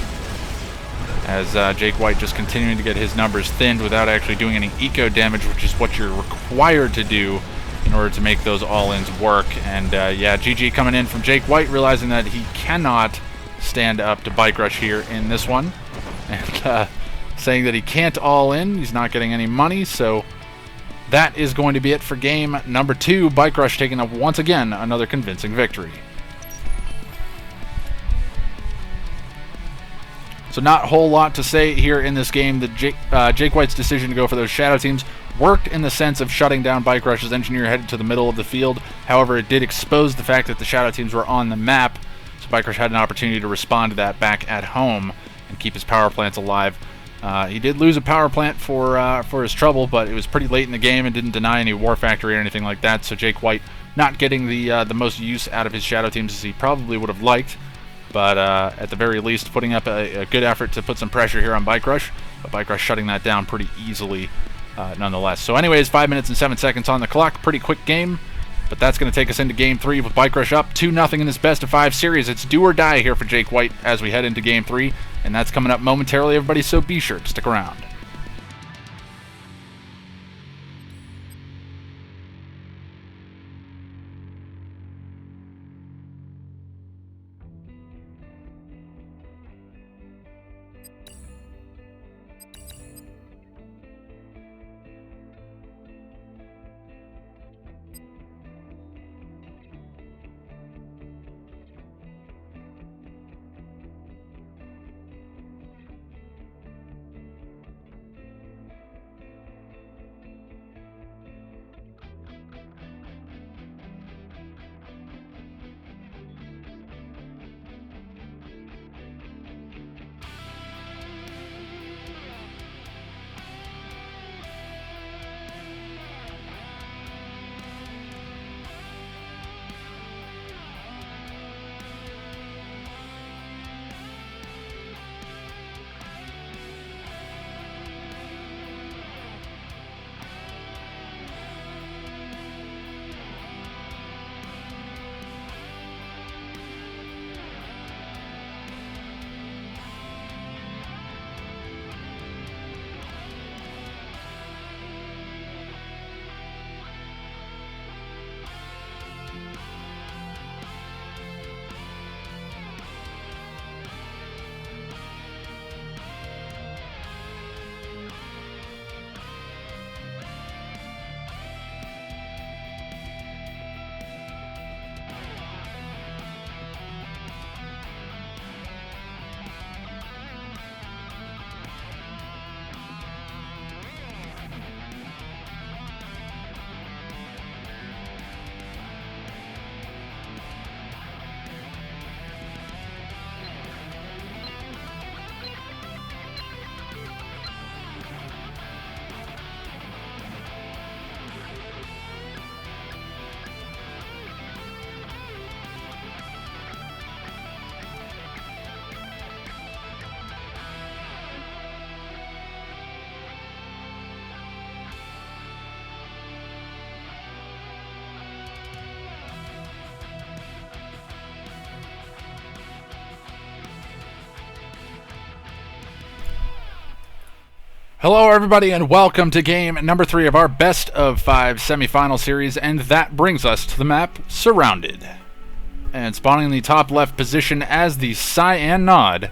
as Jake White just continuing to get his numbers thinned without actually doing any eco damage, which is what you're required to do in order to make those all-ins work. And yeah, GG coming in from Jake White, realizing that he cannot stand up to Bike Rush here in this one, and saying that he can't all-in. He's not getting any money, so that is going to be it for game number 2. Bike Rush taking up once again another convincing victory. So not a whole lot to say here in this game. Jake White's decision to go for those Shadow Teams worked in the sense of shutting down Bike Rush's engineer headed to the middle of the field. However, it did expose the fact that the Shadow Teams were on the map, so Bike Rush had an opportunity to respond to that back at home and keep his power plants alive. He did lose a power plant for his trouble, but it was pretty late in the game and didn't deny any War Factory or anything like that, so Jake White not getting the most use out of his Shadow Teams as he probably would have liked. But at the very least, putting up a good effort to put some pressure here on Bike Rush, but Bike Rush shutting that down pretty easily nonetheless. So anyways, 5 minutes and 7 seconds on the clock. Pretty quick game, but that's going to take us into Game 3 with Bike Rush up 2-0 in this best-of-5 series. It's do or die here for Jake White as we head into Game 3, and that's coming up momentarily, everybody, so be sure to stick around. Hello everybody and welcome to game number 3 of our best of 5 semifinal series, and that brings us to the map Surrounded. And spawning in the top left position as the cyan nod,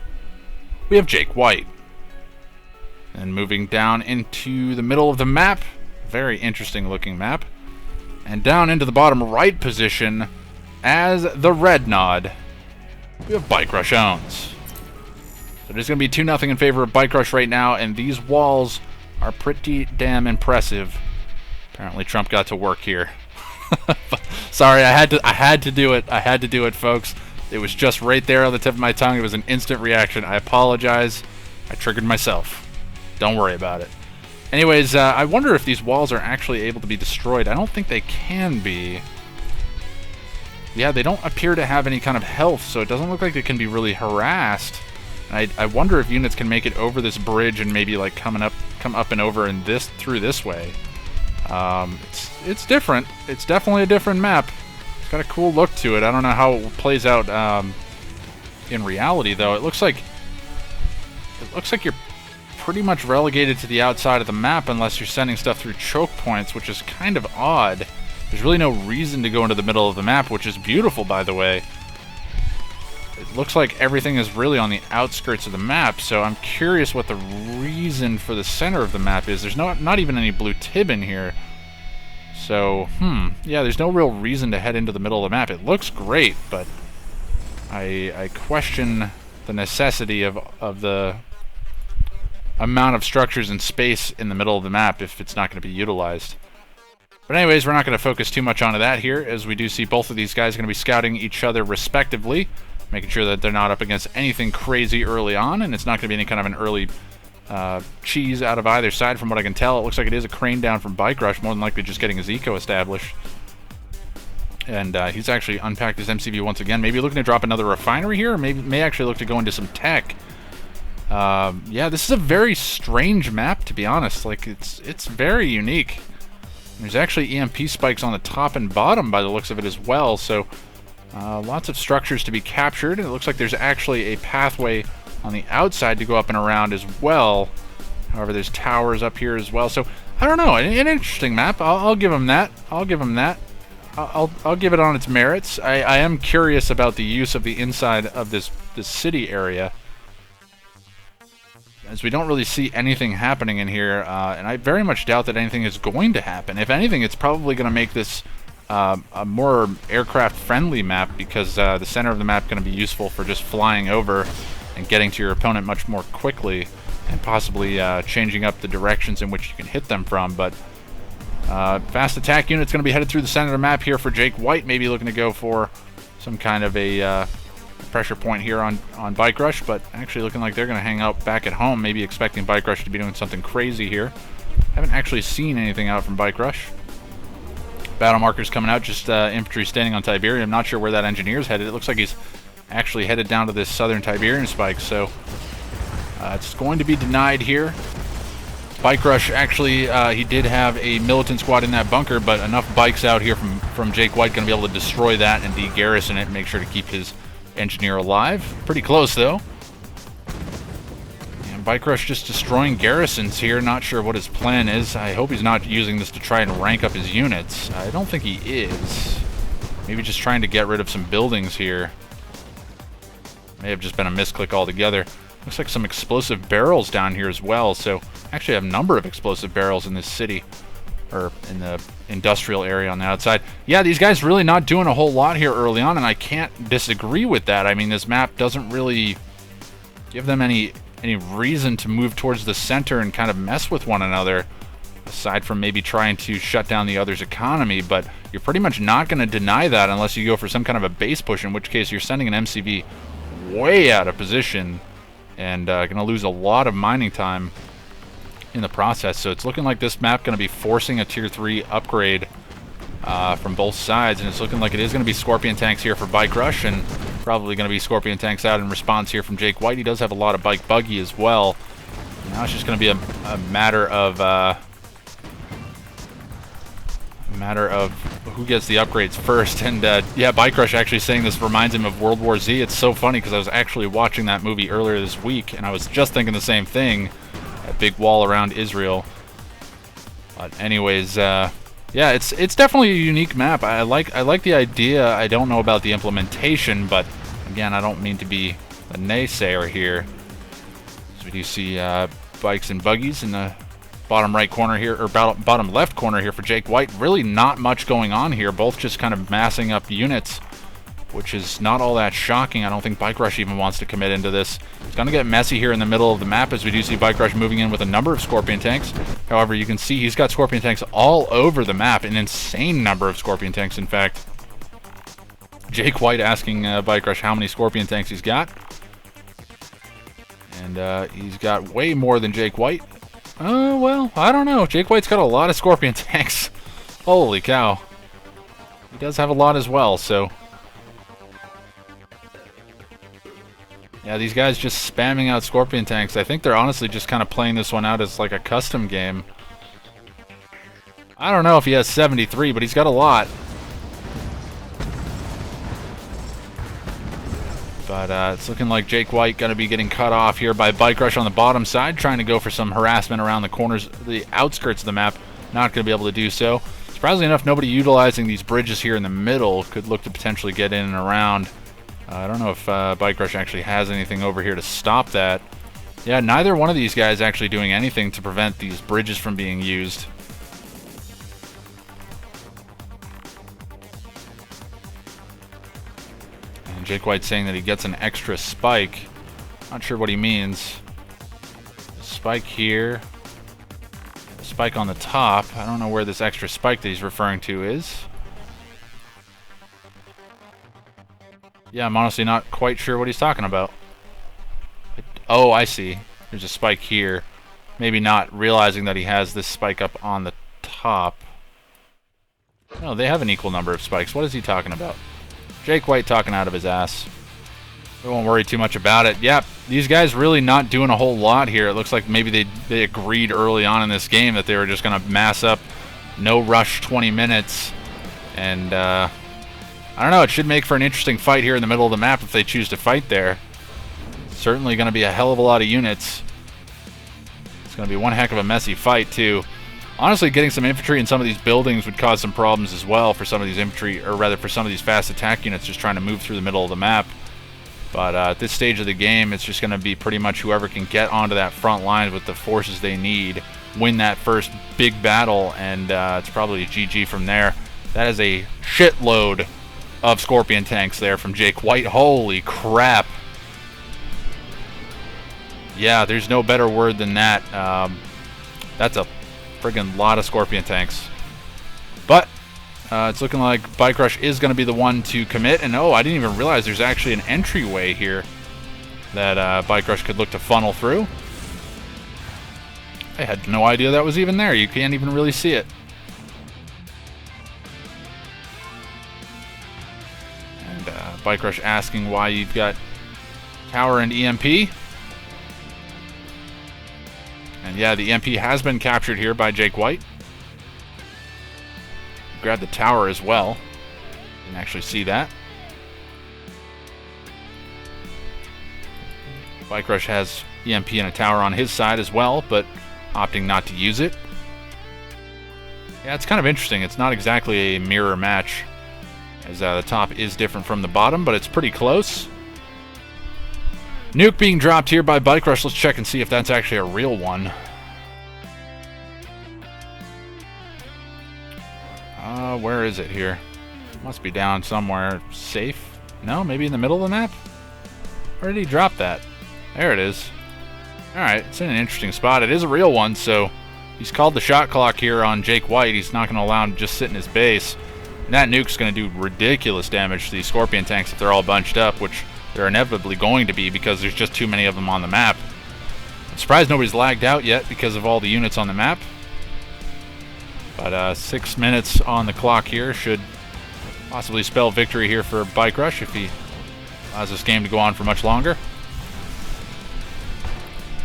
we have Jake White. And moving down into the middle of the map, very interesting looking map, and down into the bottom right position as the red nod, we have Bike Rush Owns. So there's going to be 2-0 in favor of Bike Rush right now, and these walls are pretty damn impressive. Apparently Trump got to work here. Sorry, I had to do it. I had to do it, folks. It was just right there on the tip of my tongue. It was an instant reaction. I apologize. I triggered myself. Don't worry about it. Anyways, I wonder if these walls are actually able to be destroyed. I don't think they can be. Yeah, they don't appear to have any kind of health, so it doesn't look like they can be really harassed. I wonder if units can make it over this bridge and maybe like come up and over in through this way. It's different. It's definitely a different map. It's got a cool look to it. I don't know how it plays out in reality though. It looks like you're pretty much relegated to the outside of the map unless you're sending stuff through choke points, which is kind of odd. There's really no reason to go into the middle of the map, which is beautiful, by the way. It looks like everything is really on the outskirts of the map, so I'm curious what the reason for the center of the map is. There's not even any blue tib in here. So, yeah, there's no real reason to head into the middle of the map. It looks great, but I question the necessity of the amount of structures and space in the middle of the map if it's not going to be utilized. But anyways, we're not going to focus too much onto that here, as we do see both of these guys going to be scouting each other respectively, making sure that they're not up against anything crazy early on, and it's not going to be any kind of an early cheese out of either side from what I can tell. It looks like it is a crane down from Bike Rush, more than likely just getting his eco established. And he's actually unpacked his MCV once again. Maybe looking to drop another refinery here, or may actually look to go into some tech. Yeah, this is a very strange map, to be honest. Like, it's very unique. There's actually EMP spikes on the top and bottom by the looks of it as well, so lots of structures to be captured. It looks like there's actually a pathway on the outside to go up and around as well. However, there's towers up here as well, so I don't know. An interesting map. I'll give him that. I'll give him that. I'll give it on its merits. I am curious about the use of the inside of this city area, as we don't really see anything happening in here, and I very much doubt that anything is going to happen. If anything, it's probably going to make this a more aircraft-friendly map, because the center of the map is going to be useful for just flying over and getting to your opponent much more quickly, and possibly changing up the directions in which you can hit them from. But fast attack unit's going to be headed through the center of the map here for Jake White, maybe looking to go for some kind of a pressure point here on Bike Rush, but actually looking like they're going to hang out back at home, maybe expecting Bike Rush to be doing something crazy here. Haven't actually seen anything out from Bike Rush. Battle markers coming out, just infantry standing on Tiberium. Not sure where that engineer's headed. It looks like he's actually headed down to this southern Tiberium spike, so it's going to be denied here. Bike Rush, actually, he did have a militant squad in that bunker, but enough bikes out here from Jake White going to be able to destroy that and de-garrison it and make sure to keep his engineer alive. Pretty close, though. And Bike Rush just destroying garrisons here. Not sure what his plan is. I hope he's not using this to try and rank up his units. I don't think he is. Maybe just trying to get rid of some buildings here. May have just been a misclick altogether. Looks like some explosive barrels down here as well. So actually I have a number of explosive barrels in this city, or in the industrial area on the outside. Yeah, these guys really not doing a whole lot here early on, and I can't disagree with that. I mean, this map doesn't really give them any reason to move towards the center and kind of mess with one another, aside from maybe trying to shut down the other's economy. But you're pretty much not going to deny that unless you go for some kind of a base push, in which case you're sending an MCV way out of position and going to lose a lot of mining time in the process. So it's looking like this map going to be forcing a tier 3 upgrade from both sides, and it's looking like it is going to be Scorpion tanks here for Bike Rush, and probably going to be Scorpion tanks out in response here from Jake White. He does have a lot of Bike Buggy as well. Now it's just going to be a matter of who gets the upgrades first. And yeah, Bike Rush actually saying this reminds him of World War Z. It's so funny because I was actually watching that movie earlier this week, and I was just thinking the same thing. big wall around Israel. But anyways, yeah, it's definitely a unique map. I like the idea. I don't know about the implementation, but again, I don't mean to be a naysayer here. So we do see bikes and buggies in the bottom right corner here, or bottom left corner here for Jake White. Really not much going on here. Both just kind of massing up units, which is not all that shocking. I don't think Bike Rush even wants to commit into this. It's going to get messy here in the middle of the map as we do see Bike Rush moving in with a number of Scorpion tanks. However, you can see he's got Scorpion tanks all over the map, an insane number of Scorpion tanks, in fact. Jake White asking Bike Rush how many Scorpion tanks he's got. And he's got way more than Jake White. Well, I don't know. Jake White's got a lot of Scorpion tanks. Holy cow. He does have a lot as well, so... yeah, these guys just spamming out Scorpion tanks. I think they're honestly just kind of playing this one out as like a custom game. I don't know if he has 73, but he's got a lot. But it's looking like Jake White going to be getting cut off here by Bike Rush on the bottom side, trying to go for some harassment around the corners, the outskirts of the map. Not going to be able to do so. Surprisingly enough, nobody utilizing these bridges here in the middle could look to potentially get in and around. I don't know if Bike Rush actually has anything over here to stop that. Yeah, neither one of these guys actually doing anything to prevent these bridges from being used. And Jake White saying that he gets an extra spike. Not sure what he means. Spike here. A spike on the top. I don't know where this extra spike that he's referring to is. Yeah, I'm honestly not quite sure what he's talking about. Oh, I see. There's a spike here. Maybe not realizing that he has this spike up on the top. No, they have an equal number of spikes. What is he talking about? Jake White talking out of his ass. We won't worry too much about it. Yep, these guys really not doing a whole lot here. It looks like maybe they agreed early on in this game that they were just going to mass up, no rush 20 minutes. And, I don't know, it should make for an interesting fight here in the middle of the map if they choose to fight there. Certainly going to be a hell of a lot of units. It's going to be one heck of a messy fight, too. Honestly, getting some infantry in some of these buildings would cause some problems as well for some of these infantry, or rather for some of these fast attack units just trying to move through the middle of the map. But at this stage of the game, it's just going to be pretty much whoever can get onto that front line with the forces they need, win that first big battle, and it's probably a GG from there. That is a shitload of Scorpion tanks there from Jake White. Holy crap. Yeah, there's no better word than that. That's a friggin' lot of Scorpion tanks. But it's looking like Bike Rush is going to be the one to commit. And oh, I didn't even realize there's actually an entryway here that Bike Rush could look to funnel through. I had no idea that was even there. You can't even really see it. And Bike Rush asking why you've got Tower and EMP. And yeah, the EMP has been captured here by Jake White. Grab the tower as well. You can actually see that. Bike Rush has EMP and a tower on his side as well, but opting not to use it. Yeah, it's kind of interesting. It's not exactly a mirror match, as the top is different from the bottom, but it's pretty close. Nuke being dropped here by Bike Rush. Let's check and see if that's actually a real one. Where is it here? Must be down somewhere safe. No, maybe in the middle of the map? Where did he drop that? There it is. Alright, it's in an interesting spot. It is a real one, so he's called the shot clock here on Jake White. He's not going to allow him to just sit in his base. And that nuke's going to do ridiculous damage to these Scorpion tanks if they're all bunched up, which they're inevitably going to be because there's just too many of them on the map. I'm surprised nobody's lagged out yet because of all the units on the map. But 6 minutes on the clock here should possibly spell victory here for Bike Rush if he allows this game to go on for much longer.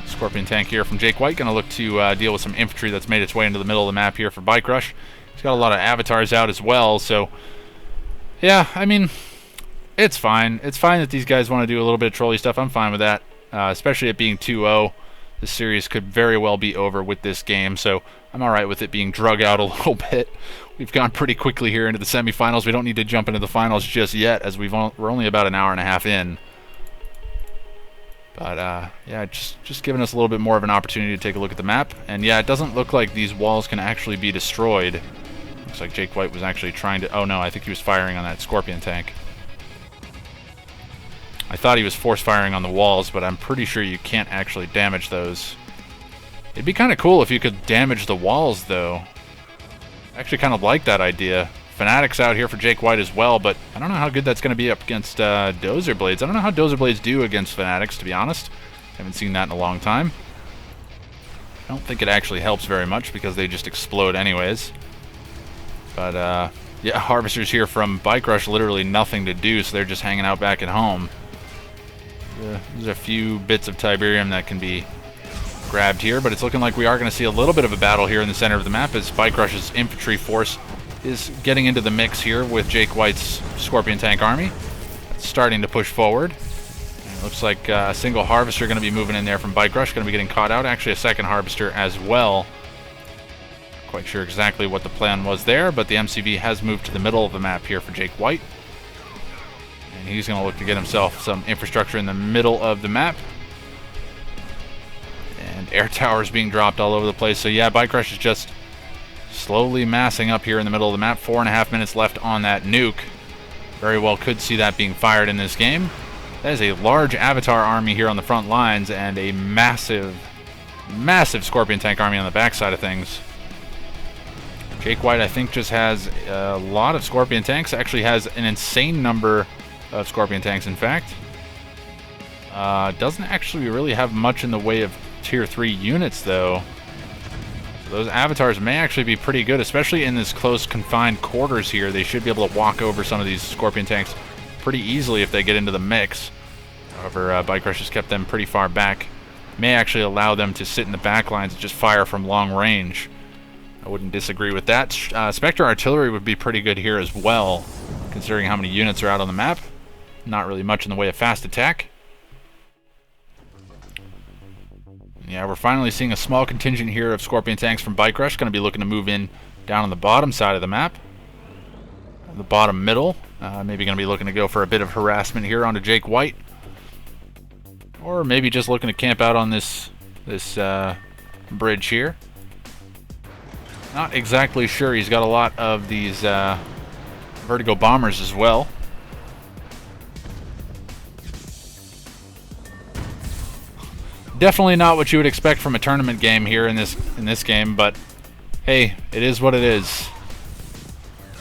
Scorpion tank here from Jake White, going to look to deal with some infantry that's made its way into the middle of the map here for Bike Rush. He's got a lot of avatars out as well, so yeah, I mean, it's fine. It's fine that these guys want to do a little bit of trolly stuff. I'm fine with that, especially it being 2-0. the series could very well be over with this game, so I'm alright with it being drug out a little bit. We've gone pretty quickly here into the semifinals. We don't need to jump into the finals just yet, as we're only about an hour and a half in. But, yeah, just giving us a little bit more of an opportunity to take a look at the map. And, yeah, it doesn't look like these walls can actually be destroyed. Looks like Jake White was actually trying to... Oh, no, I think he was firing on that Scorpion tank. I thought he was force firing on the walls, but I'm pretty sure you can't actually damage those. It'd be kind of cool if you could damage the walls, though. I actually kind of like that idea. Fanatics out here for Jake White as well, but I don't know how good that's going to be up against Dozer Blades. I don't know how Dozer Blades do against Fanatics, to be honest. Haven't seen that in a long time. I don't think it actually helps very much because they just explode anyways. But, yeah, Harvesters here from Bike Rush, literally nothing to do, so they're just hanging out back at home. There's a few bits of Tiberium that can be grabbed here, but it's looking like we are going to see a little bit of a battle here in the center of the map as Bike Rush's infantry force is getting into the mix here with Jake White's Scorpion tank army. It's starting to push forward. And it looks like a single Harvester going to be moving in there from Bike Rush, going to be getting caught out. Actually, a second Harvester as well. Not quite sure exactly what the plan was there, but the MCV has moved to the middle of the map here for Jake White. And he's going to look to get himself some infrastructure in the middle of the map. And air towers being dropped all over the place. So yeah, Bike Rush is just slowly massing up here in the middle of the map. 4.5 minutes left on that nuke. Very well could see that being fired in this game. That is a large Avatar army here on the front lines and a massive, massive Scorpion tank army on the backside of things. Jake White, I think, just has a lot of Scorpion tanks. Actually has an insane number of Scorpion tanks, in fact. Doesn't actually really have much in the way of Tier 3 units, though. So those Avatars may actually be pretty good, especially in this close, confined quarters here. They should be able to walk over some of these Scorpion tanks pretty easily if they get into the mix. However, Bike Rush has kept them pretty far back. May actually allow them to sit in the back lines and just fire from long range. I wouldn't disagree with that. Spectral Artillery would be pretty good here as well, considering how many units are out on the map. Not really much in the way of fast attack. Yeah, we're finally seeing a small contingent here of Scorpion tanks from Bike Rush. Going to be looking to move in down on the bottom side of the map. The bottom middle. Maybe going to be looking to go for a bit of harassment here onto Jake White. Or maybe just looking to camp out on this bridge here. Not exactly sure. He's got a lot of these Vertigo bombers as well. Definitely not what you would expect from a tournament game here in this game, but hey, it is what it is.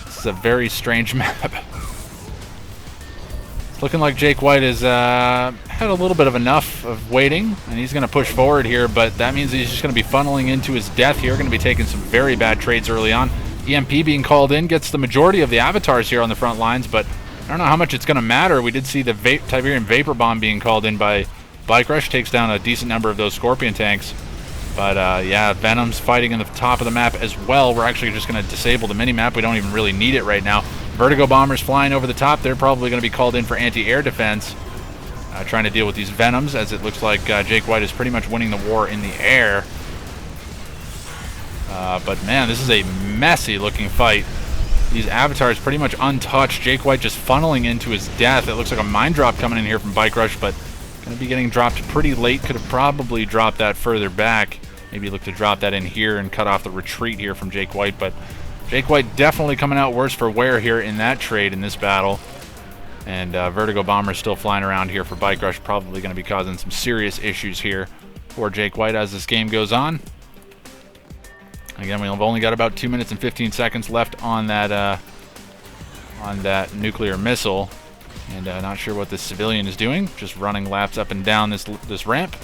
This is a very strange map. It's looking like Jake White has had a little bit of enough of waiting, and he's going to push forward here, but that means he's just going to be funneling into his death here. Going to be taking some very bad trades early on. EMP being called in gets the majority of the Avatars here on the front lines, but I don't know how much it's going to matter. We did see the Tiberium Vapor Bomb being called in by Bike Rush, takes down a decent number of those Scorpion tanks. But yeah, Venom's fighting in the top of the map as well. We're actually just going to disable the mini-map. We don't even really need it right now. Vertigo bombers flying over the top. They're probably going to be called in for anti-air defense. Trying to deal with these Venoms, as it looks like Jake White is pretty much winning the war in the air. But man, this is a messy looking fight. These Avatars pretty much untouched. Jake White just funneling into his death. It looks like a mine drop coming in here from Bike Rush, but going to be getting dropped pretty late. Could have probably dropped that further back. Maybe look to drop that in here and cut off the retreat here from Jake White. But Jake White definitely coming out worse for wear here in that trade in this battle. And Vertigo Bombers still flying around here for Bike Rush. Probably going to be causing some serious issues here for Jake White as this game goes on. Again, we've only got about 2 minutes and 15 seconds left on that nuclear missile. And not sure what this civilian is doing. Just running laps up and down this ramp.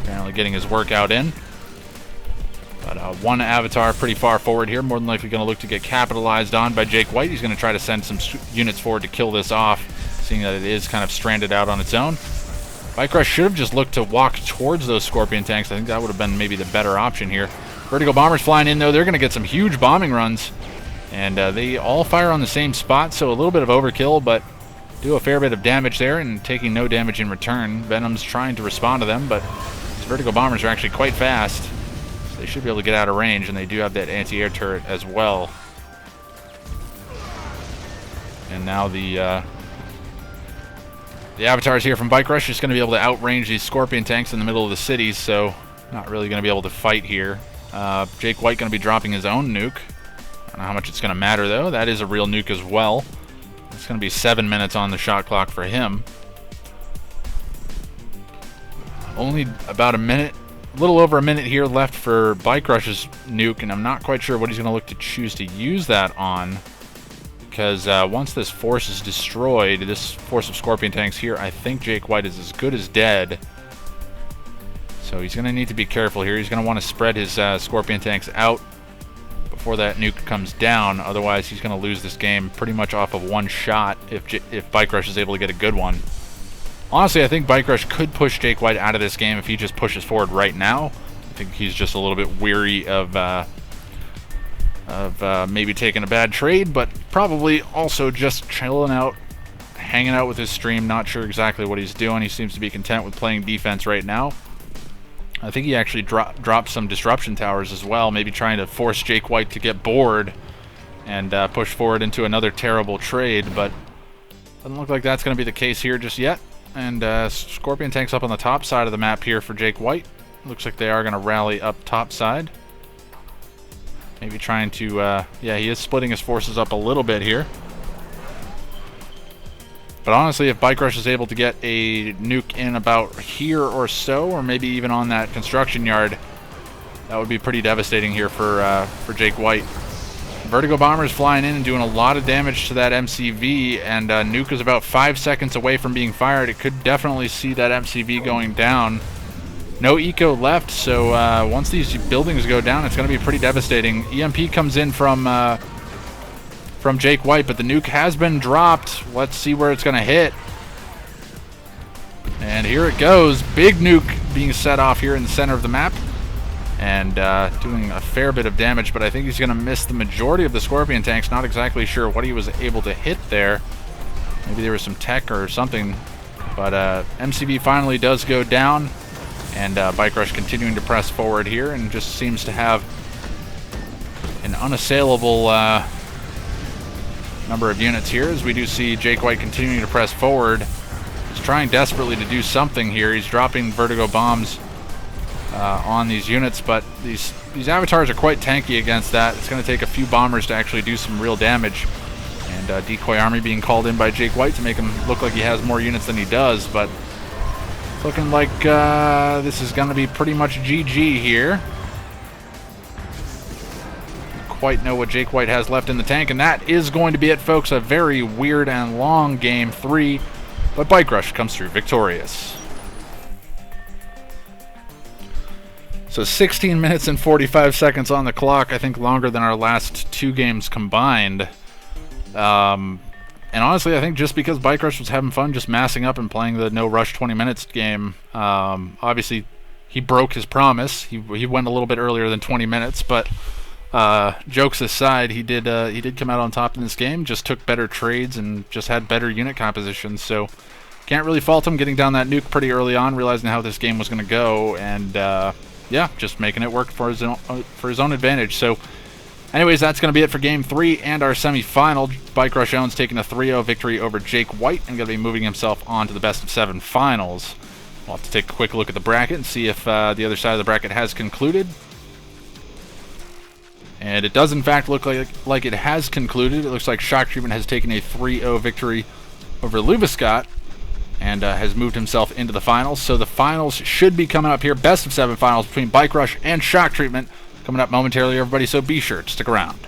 Apparently getting his workout in. But one Avatar pretty far forward here. More than likely going to look to get capitalized on by Jake White. He's going to try to send some units forward to kill this off, seeing that it is kind of stranded out on its own. Bike Rush should have just looked to walk towards those Scorpion tanks. I think that would have been maybe the better option here. Vertigo Bombers flying in, though. They're going to get some huge bombing runs. And they all fire on the same spot, so a little bit of overkill, but do a fair bit of damage there and taking no damage in return. Venom's trying to respond to them, but These Vertigo bombers are actually quite fast, so they should be able to get out of range, and they do have that anti-air turret as well. And now the avatars here from Bike Rush is going to be able to outrange these Scorpion tanks in the middle of the city, so not really going to be able to fight here. Jake White going to be dropping his own nuke. I don't know how much it's going to matter, though. That is a real nuke as well. It's going to be 7 minutes on the shot clock for him. Only about a minute, a little over a minute here left for Bike Rush's nuke, and I'm not quite sure what he's going to look to choose to use that on. Because once this force is destroyed, this force of Scorpion tanks here, I think Jake White is as good as dead. So he's going to need to be careful here. He's going to want to spread his Scorpion tanks out before that nuke comes down. Otherwise, he's going to lose this game pretty much off of one shot if Bike Rush is able to get a good one. Honestly, I think Bike Rush could push Jake White out of this game if he just pushes forward right now. I think he's just a little bit weary of maybe taking a bad trade, but probably also just chilling out, hanging out with his stream, not sure exactly what he's doing. He seems to be content with playing defense right now. I think he actually dropped some disruption towers as well, maybe trying to force Jake White to get bored and push forward into another terrible trade, but doesn't look like that's going to be the case here just yet. And Scorpion tanks up on the top side of the map here for Jake White. Looks like they are going to rally up top side. Maybe trying to, yeah, he is splitting his forces up a little bit here. But honestly, if Bike Rush is able to get a nuke in about here or so, or maybe even on that construction yard, that would be pretty devastating here for Jake White. Vertigo bombers flying in and doing a lot of damage to that MCV, and nuke is about 5 seconds away from being fired. It could definitely see that MCV going down. No eco left, so once these buildings go down, it's going to be pretty devastating. EMP comes in from Jake White, but the nuke has been dropped. Let's see where it's going to hit. And here it goes. Big nuke being set off here in the center of the map, and doing a fair bit of damage, but I think he's going to miss the majority of the Scorpion tanks. Not exactly sure what he was able to hit there. Maybe there was some tech or something, but MCV finally does go down. And Bike Rush continuing to press forward here, and just seems to have an unassailable number of units here, as we do see Jake White continuing to press forward. He's trying desperately to do something here. He's dropping Vertigo bombs on these units, but these avatars are quite tanky against that. It's going to take a few bombers to actually do some real damage. And decoy army being called in by Jake White to make him look like he has more units than he does, but looking like this is going to be pretty much GG here. Quite know what Jake White has left in the tank, and that is going to be it, folks. A very weird and long game 3, but Bike Rush comes through victorious. So 16 minutes and 45 seconds on the clock. I think longer than our last 2 games combined. And honestly, I think just because Bike Rush was having fun just massing up and playing the no rush 20 minutes game, obviously he broke his promise. He went a little bit earlier than 20 minutes, but jokes aside, he did come out on top in this game. Just took better trades and just had better unit compositions. So can't really fault him getting down that nuke pretty early on, realizing how this game was going to go, and yeah, just making it work for his own advantage. So anyways, that's going to be it for Game 3 and our semi-final. Bike Rush owns taking a 3-0 victory over Jake White and going to be moving himself on to the best-of-7 finals. We'll have to take a quick look at the bracket and see if the other side of the bracket has concluded. And it does, in fact, look like it has concluded. It looks like Shock Treatment has taken a 3-0 victory over Luviscott and has moved himself into the finals. So the finals should be coming up here. Best-of-7 finals between Bike Rush and Shock Treatment coming up momentarily, everybody, so be sure to stick around.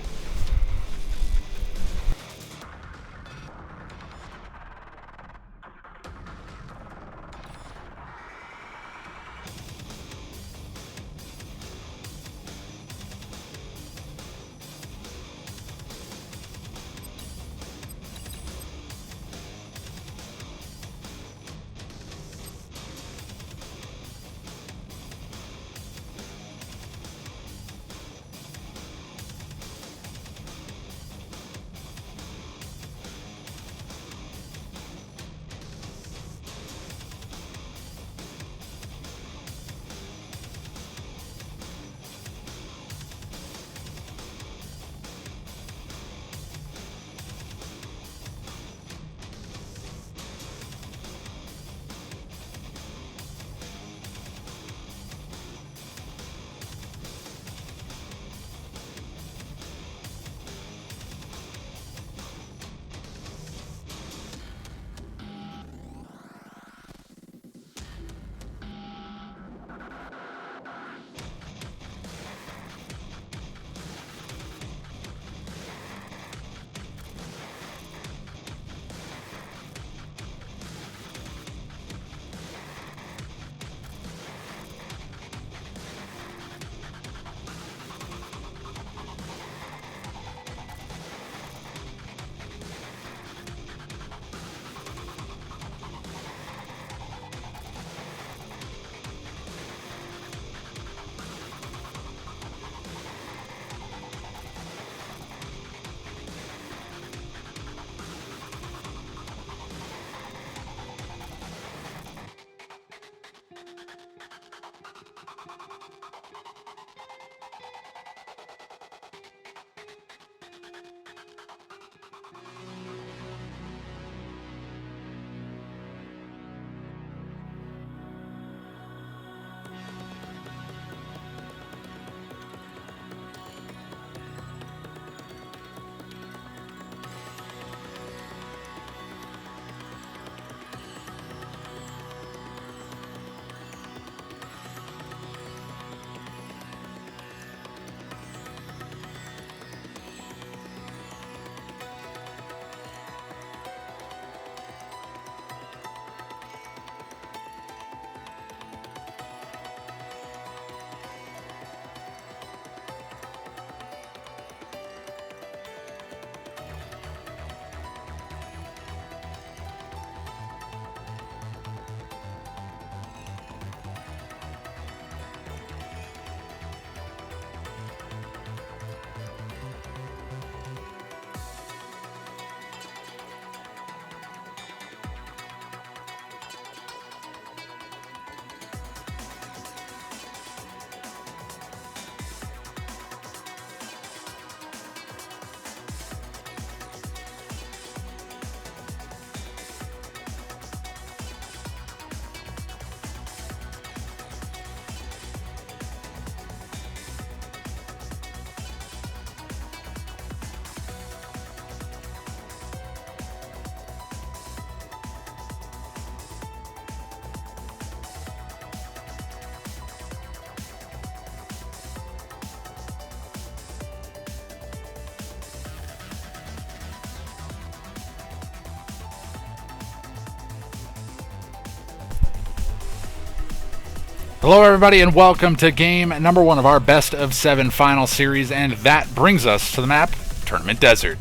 Hello everybody and welcome to game number 1 of our best of 7 final series, and that brings us to the map Tournament Desert.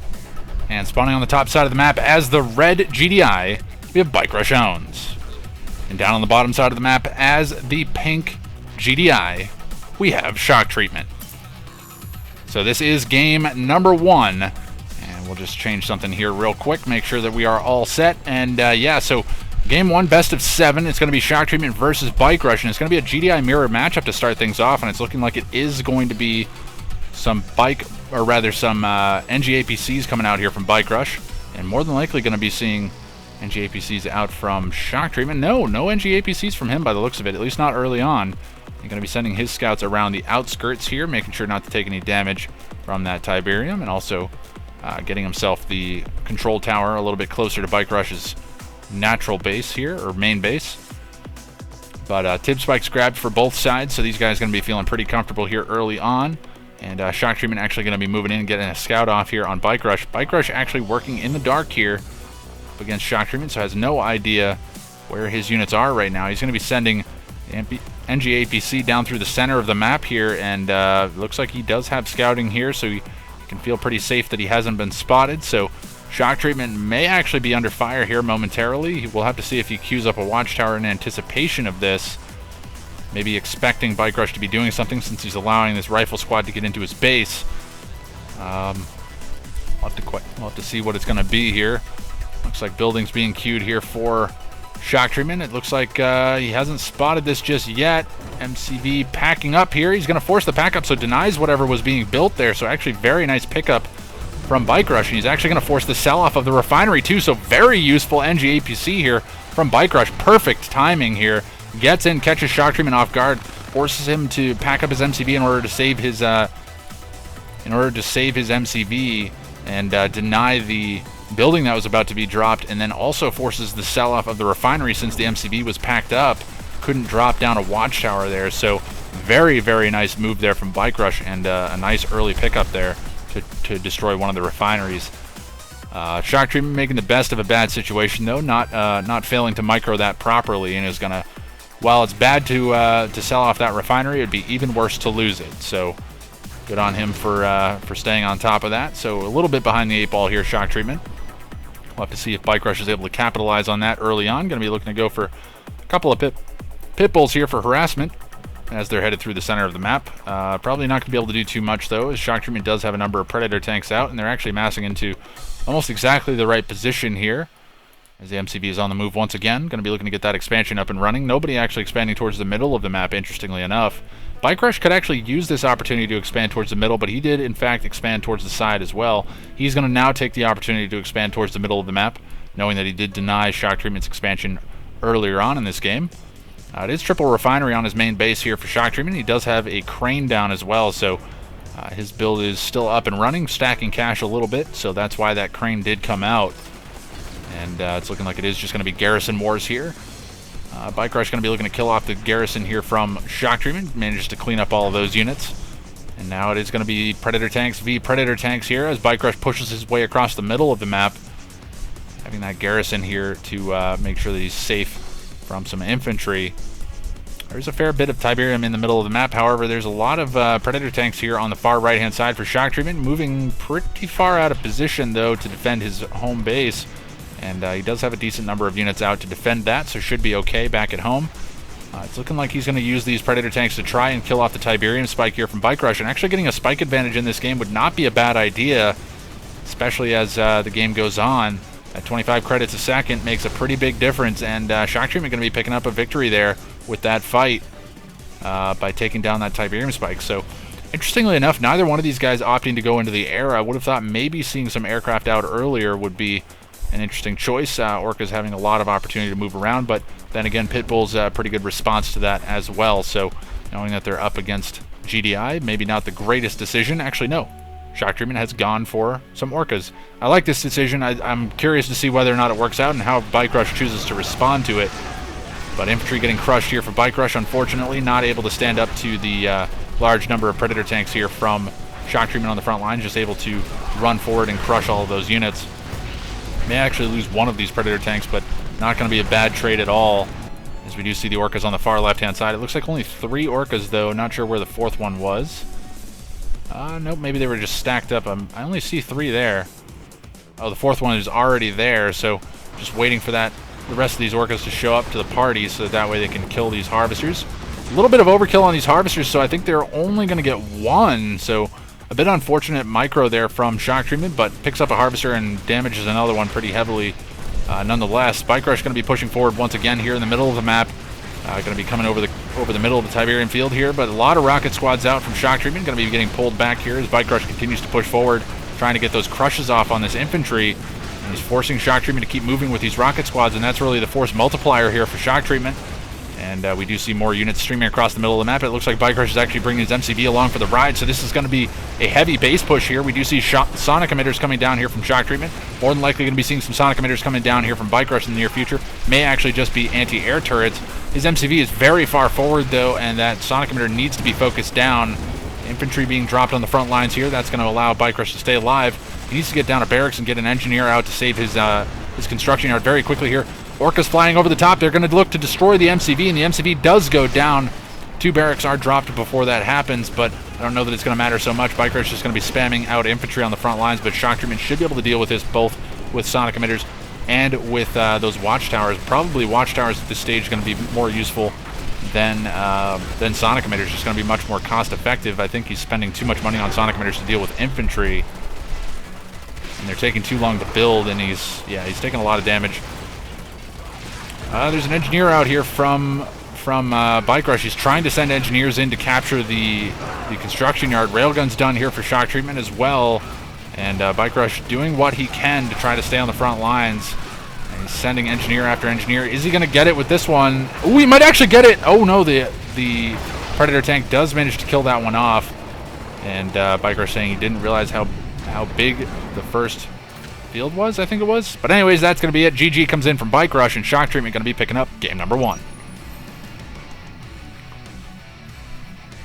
And spawning on the top side of the map as the red GDI, we have Bike Rush Owns. And down on the bottom side of the map as the pink GDI, we have Shock Treatment. So this is game number 1, and we'll just change something here real quick, make sure that we are all set. And yeah, so game 1, best of 7. It's going to be Shock Treatment versus Bike Rush, and it's going to be a GDI mirror matchup to start things off, and it's looking like it is going to be some NG APCs coming out here from Bike Rush, and more than likely going to be seeing NG APCs out from Shock Treatment. No NG APCs from him by the looks of it, at least not early on. He's going to be sending his scouts around the outskirts here, making sure not to take any damage from that Tiberium, and also getting himself the control tower a little bit closer to Bike Rush's natural base here, or main base. But Tib Spikes grabbed for both sides, so these guys are going to be feeling pretty comfortable here early on. And Shock Treatment actually going to be moving in and getting a scout off here on Bike Rush. Bike Rush actually working in the dark here against Shock Treatment, so has no idea where his units are right now. He's going to be sending NG APC down through the center of the map here, and looks like he does have scouting here, so he can feel pretty safe that he hasn't been spotted. So Shock Treatment may actually be under fire here momentarily. We'll have to see if he queues up a watchtower in anticipation of this. Maybe expecting Bike Rush to be doing something since he's allowing this rifle squad to get into his base. We'll have to see what it's going to be here. Looks like buildings being queued here for Shock Treatment. It looks like he hasn't spotted this just yet. MCV packing up here. He's going to force the pack up, so denies whatever was being built there. So actually very nice pickup from Bike Rush, and he's actually going to force the sell-off of the refinery too, so very useful NG APC here from Bike Rush. Perfect timing here. Gets in, catches Shock Treatment off guard, forces him to pack up his MCV in order to save his MCV and deny the building that was about to be dropped, and then also forces the sell-off of the refinery since the MCV was packed up. Couldn't drop down a watchtower there, so very, very nice move there from Bike Rush, and a nice early pickup there to destroy one of the refineries. Shock Treatment making the best of a bad situation though, not failing to micro that properly, and is gonna, while it's bad to sell off that refinery, it'd be even worse to lose it. So good on him for staying on top of that. So a little bit behind the 8 ball here, Shock Treatment. We'll have to see if Bike Rush is able to capitalize on that early on. Going to be looking to go for a couple of pit bulls here for harassment as they're headed through the center of the map. Probably not going to be able to do too much though, as Shock Treatment does have a number of Predator tanks out, and they're actually massing into almost exactly the right position here. As the MCV is on the move once again, going to be looking to get that expansion up and running. Nobody actually expanding towards the middle of the map, interestingly enough. Bike Rush could actually use this opportunity to expand towards the middle, but he did in fact expand towards the side as well. He's going to now take the opportunity to expand towards the middle of the map, knowing that he did deny Shock Treatment's expansion earlier on in this game. It is triple refinery on his main base here for Shock Treatment. He does have a crane down as well, so his build is still up and running, stacking cash a little bit, so that's why that crane did come out. And it's looking like it is just going to be garrison wars here. Bike Rush going to be looking to kill off the garrison here from Shock Treatment. Manages to clean up all of those units. And now it is going to be Predator tanks v Predator tanks here as Bike Rush pushes his way across the middle of the map. Having that garrison here to make sure that he's safe from some infantry. There's a fair bit of Tiberium in the middle of the map. However, there's a lot of Predator tanks here on the far right-hand side for Shock Treatment. Moving pretty far out of position, though, to defend his home base. And he does have a decent number of units out to defend that, so should be okay back at home. It's looking like he's going to use these Predator tanks to try and kill off the Tiberium spike here from Bike Rush. And actually getting a spike advantage in this game would not be a bad idea, especially as the game goes on. At 25 credits a second makes a pretty big difference, and Shock Treatment going to be picking up a victory there with that fight by taking down that Tiberium spike. So interestingly enough, neither one of these guys opting to go into the air. I would have thought maybe seeing some aircraft out earlier would be an interesting choice. Orca's having a lot of opportunity to move around, but then again, Pitbull's a pretty good response to that as well. So knowing that they're up against GDI, maybe not the greatest decision. Actually, no. Shock Treatment has gone for some Orcas. I like this decision. I'm curious to see whether or not it works out and how Bike Rush chooses to respond to it. But infantry getting crushed here for Bike Rush, unfortunately, not able to stand up to the large number of Predator tanks here from Shock Treatment on the front line, just able to run forward and crush all of those units. May actually lose one of these Predator tanks, but not going to be a bad trade at all. as we do see the orcas on the far left-hand side. It looks like only 3 orcas, though. Not sure where the 4th one was. Nope, maybe they were just stacked up. I only see 3 there. Oh, the 4th one is already there, so just waiting for the rest of these orcas to show up to the party so that way they can kill these harvesters. A little bit of overkill on these harvesters, so I think they're only going to get 1, so a bit unfortunate micro there from Shock Treatment, but picks up a harvester and damages another one pretty heavily. Nonetheless, Spike Rush going to be pushing forward once again here in the middle of the map. Going to be coming over the middle of the Tiberium field here, but a lot of rocket squads out from Shock Treatment. Going to be getting pulled back here as Spike Rush continues to push forward, trying to get those crushes off on this infantry. And he's forcing Shock Treatment to keep moving with these rocket squads, and that's really the force multiplier here for Shock Treatment. And we do see more units streaming across the middle of the map. It looks like Bike Rush is actually bringing his MCV along for the ride, so this is going to be a heavy base push here. We do see sonic emitters coming down here from Shock Treatment. More than likely going to be seeing some sonic emitters coming down here from Bike Rush in the near future. May actually just be anti-air turrets. His MCV is very far forward, though, and that sonic emitter needs to be focused down. Infantry being dropped on the front lines here. That's going to allow Bike Rush to stay alive. He needs to get down to barracks and get an engineer out to save his construction yard very quickly here. Orcas flying over the top. They're going to look to destroy the MCV, and the MCV does go down. 2 barracks are dropped before that happens, but I don't know that it's going to matter so much. Bike Rush is going to be spamming out infantry on the front lines, but Shock Treatment should be able to deal with this both with sonic emitters and with those watchtowers. Probably watchtowers at this stage are going to be more useful than sonic emitters. Just going to be much more cost effective. I think he's spending too much money on sonic emitters to deal with infantry, and they're taking too long to build, and he's taking a lot of damage. There's an engineer out here from Bike Rush. He's trying to send engineers in to capture the construction yard. Railgun's done here for Shock Treatment as well. And Bike Rush doing what he can to try to stay on the front lines. And he's sending engineer after engineer. Is he going to get it with this one? Oh, he might actually get it. Oh, no, the Predator tank does manage to kill that one off. And Bike Rush saying he didn't realize how big the first field was, I think it was. But anyways, that's going to be it. GG comes in from Bike Rush, and Shock Treatment going to be picking up game number 1.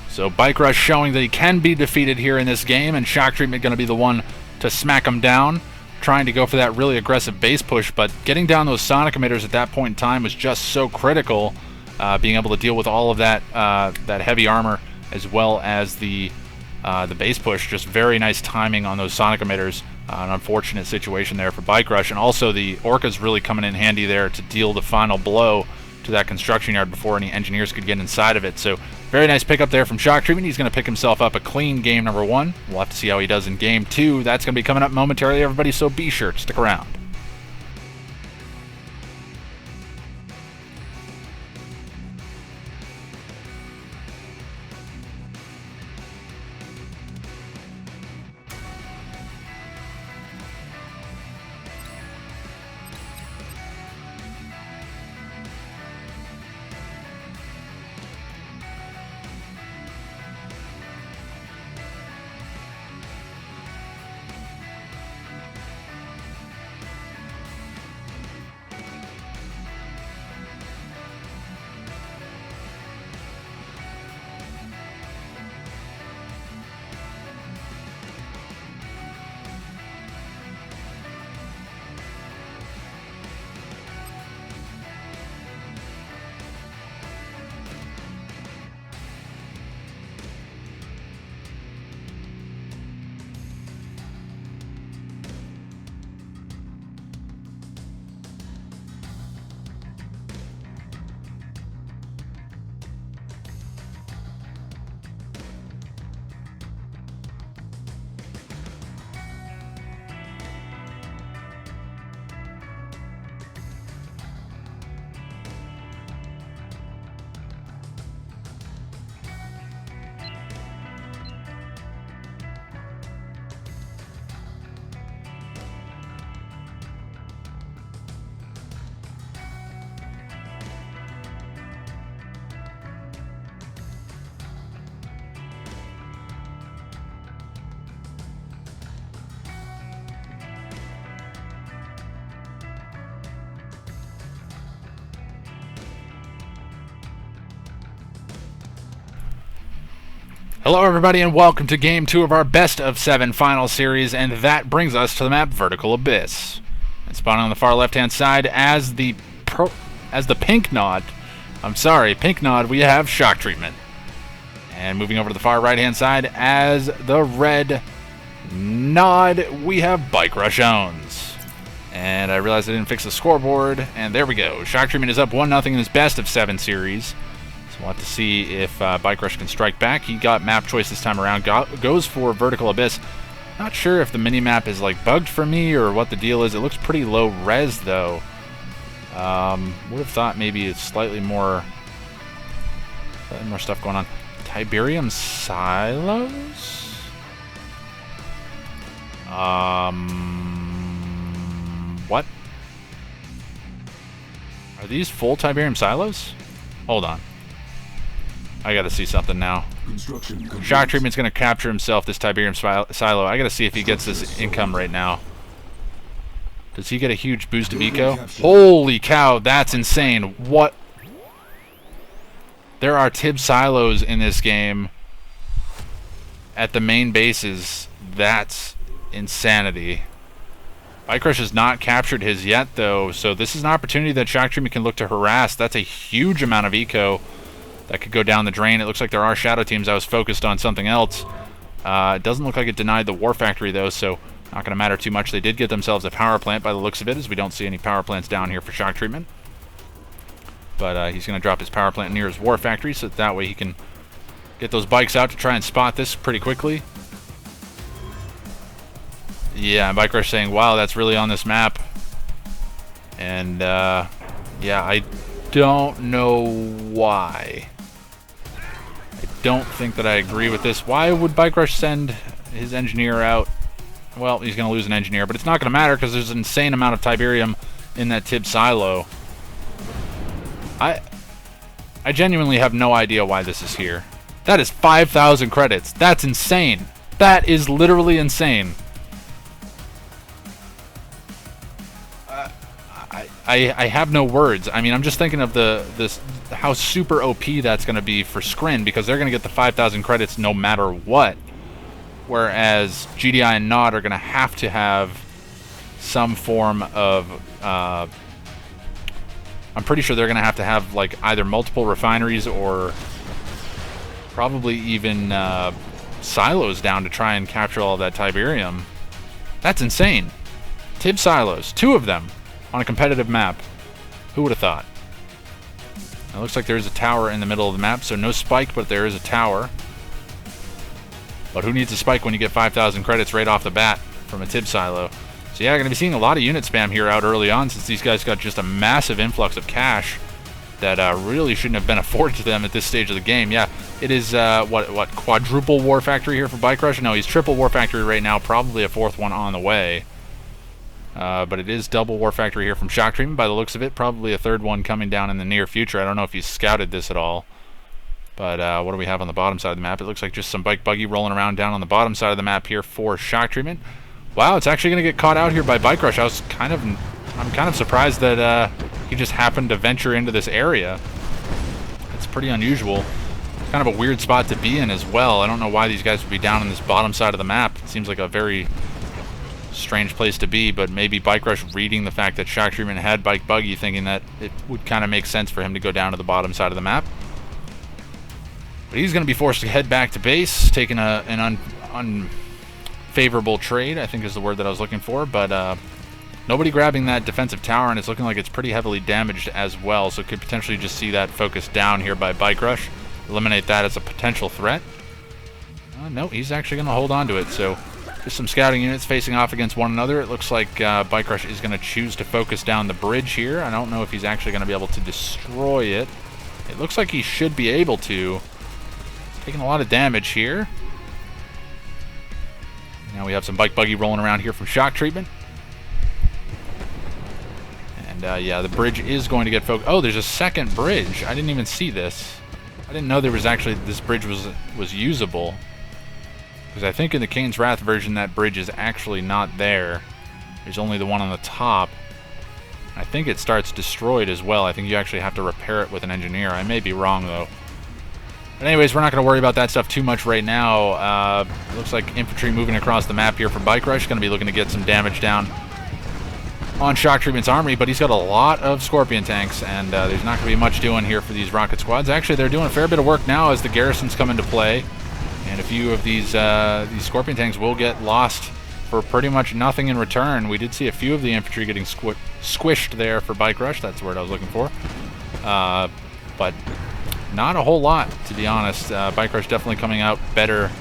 So Bike Rush showing that he can be defeated here in this game, and Shock Treatment going to be the one to smack him down, trying to go for that really aggressive base push, but getting down those sonic emitters at that point in time was just so critical, being able to deal with all of that heavy armor as well as the base push. Just very nice timing on those sonic emitters. An unfortunate situation there for Bike Rush, and also the Orcas really coming in handy there to deal the final blow to that construction yard before any engineers could get inside of it. So very nice pickup there from Shock Treatment. He's going to pick himself up a clean game number 1. We'll have to see how he does in game 2. That's going to be coming up momentarily, everybody, so be sure to stick around. Hello everybody and welcome to Game 2 of our Best of 7 final series, and that brings us to the map Vertical Abyss. And spawning on the far left hand side as the pink nod I'm sorry, Pink Nod, we have shock treatment. And moving over to the far right-hand side, as the red Nod, we have Bike Rush owns. And I realized I didn't fix the scoreboard, and there we go. Shock treatment is up 1-0 in his best of 7 series. So we'll have to see if Bike Rush can strike back. He got map choice this time around, goes for Vertical Abyss. Not sure if the mini-map is like bugged for me or what the deal is. It looks pretty low res though. Would have thought maybe it's slightly more stuff going on. Tiberium silos? What? Are these full Tiberium silos? Hold on. I gotta see something now. Shock treatment's gonna capture himself this Tiberium silo. I gotta see if he gets this income right now. Does he get a huge boost of eco? Holy cow, that's insane. What? There are Tib silos in this game at the main bases. That's insanity. Bike Rush has not captured his yet, though, so this is an opportunity that Shock Treatment can look to harass. That's a huge amount of eco that could go down the drain. It looks like there are shadow teams. I was focused on something else. It doesn't look like it denied the War Factory, though, so not going to matter too much. They did get themselves a power plant by the looks of it, as we don't see any power plants down here for Shock Treatment. But he's going to drop his power plant near his War Factory, so that way he can get those bikes out to try and spot this pretty quickly. Yeah, Bike Rush saying, wow, that's really on this map. And, yeah, I don't know why. I don't think that I agree with this. Why would Bike Rush send his engineer out? Well, he's going to lose an engineer, but it's not going to matter because there's an insane amount of Tiberium in that Tib silo. I genuinely have no idea why this is here. That is 5,000 credits. That's insane. That is literally insane. I have no words. I mean, I'm just thinking of how super OP that's going to be for Scrin, because they're going to get the 5,000 credits no matter what. Whereas GDI and Nod are going to have some form of... I'm pretty sure they're going to have like either multiple refineries or probably even silos down to try and capture all of that Tiberium. That's insane. Tib silos, 2 of them on a competitive map. Who would have thought? It looks like there is a tower in the middle of the map, so no spike, but there is a tower. But who needs a spike when you get 5,000 credits right off the bat from a Tib silo? So yeah, going to be seeing a lot of unit spam here out early on, since these guys got just a massive influx of cash that really shouldn't have been afforded to them at this stage of the game. Yeah, it is, what, quadruple War Factory here for Bike Rush? No, he's triple War Factory right now, probably a 4th one on the way. But it is double War Factory here from Shock Treatment by the looks of it. Probably a 3rd one coming down in the near future. I don't know if he's scouted this at all. But what do we have on the bottom side of the map? It looks like just some bike buggy rolling around down on the bottom side of the map here for Shock Treatment. Wow, it's actually going to get caught out here by Bike Rush. I'm kind of surprised that he just happened to venture into this area. It's pretty unusual. Kind of a weird spot to be in as well. I don't know why these guys would be down on this bottom side of the map. It seems like a very strange place to be, but maybe Bike Rush reading the fact that Shock Treatment had Bike Buggy, thinking that it would kind of make sense for him to go down to the bottom side of the map. But he's going to be forced to head back to base, taking an unfavorable trade, I think is the word that I was looking for, but nobody grabbing that defensive tower, and it's looking like it's pretty heavily damaged as well, so could potentially just see that focused down here by Bike Rush, eliminate that as a potential threat. No, he's actually going to hold on to it, so just some scouting units facing off against one another. It looks like Bike Rush is going to choose to focus down the bridge here. I don't know if he's actually going to be able to destroy it. It looks like he should be able to. He's taking a lot of damage here. Now we have some Bike Buggy rolling around here from Shock Treatment. And yeah, the bridge is going to get focused. Oh, there's a second bridge. I didn't even see this. I didn't know there was actually, this bridge was usable. Because I think in the Kane's Wrath version, that bridge is actually not there. There's only the one on the top. I think it starts destroyed as well. I think you actually have to repair it with an engineer. I may be wrong, though. But anyways, we're not going to worry about that stuff too much right now. It looks like infantry moving across the map here for Bike Rush. Going to be looking to get some damage down on Shock Treatment's army, but he's got a lot of Scorpion tanks, and there's not going to be much doing here for these rocket squads. Actually, they're doing a fair bit of work now as the garrisons come into play, and a few of these Scorpion tanks will get lost for pretty much nothing in return. We did see a few of the infantry getting squished there for Bike Rush. That's the word I was looking for. But not a whole lot, to be honest. Bike Rush definitely coming out better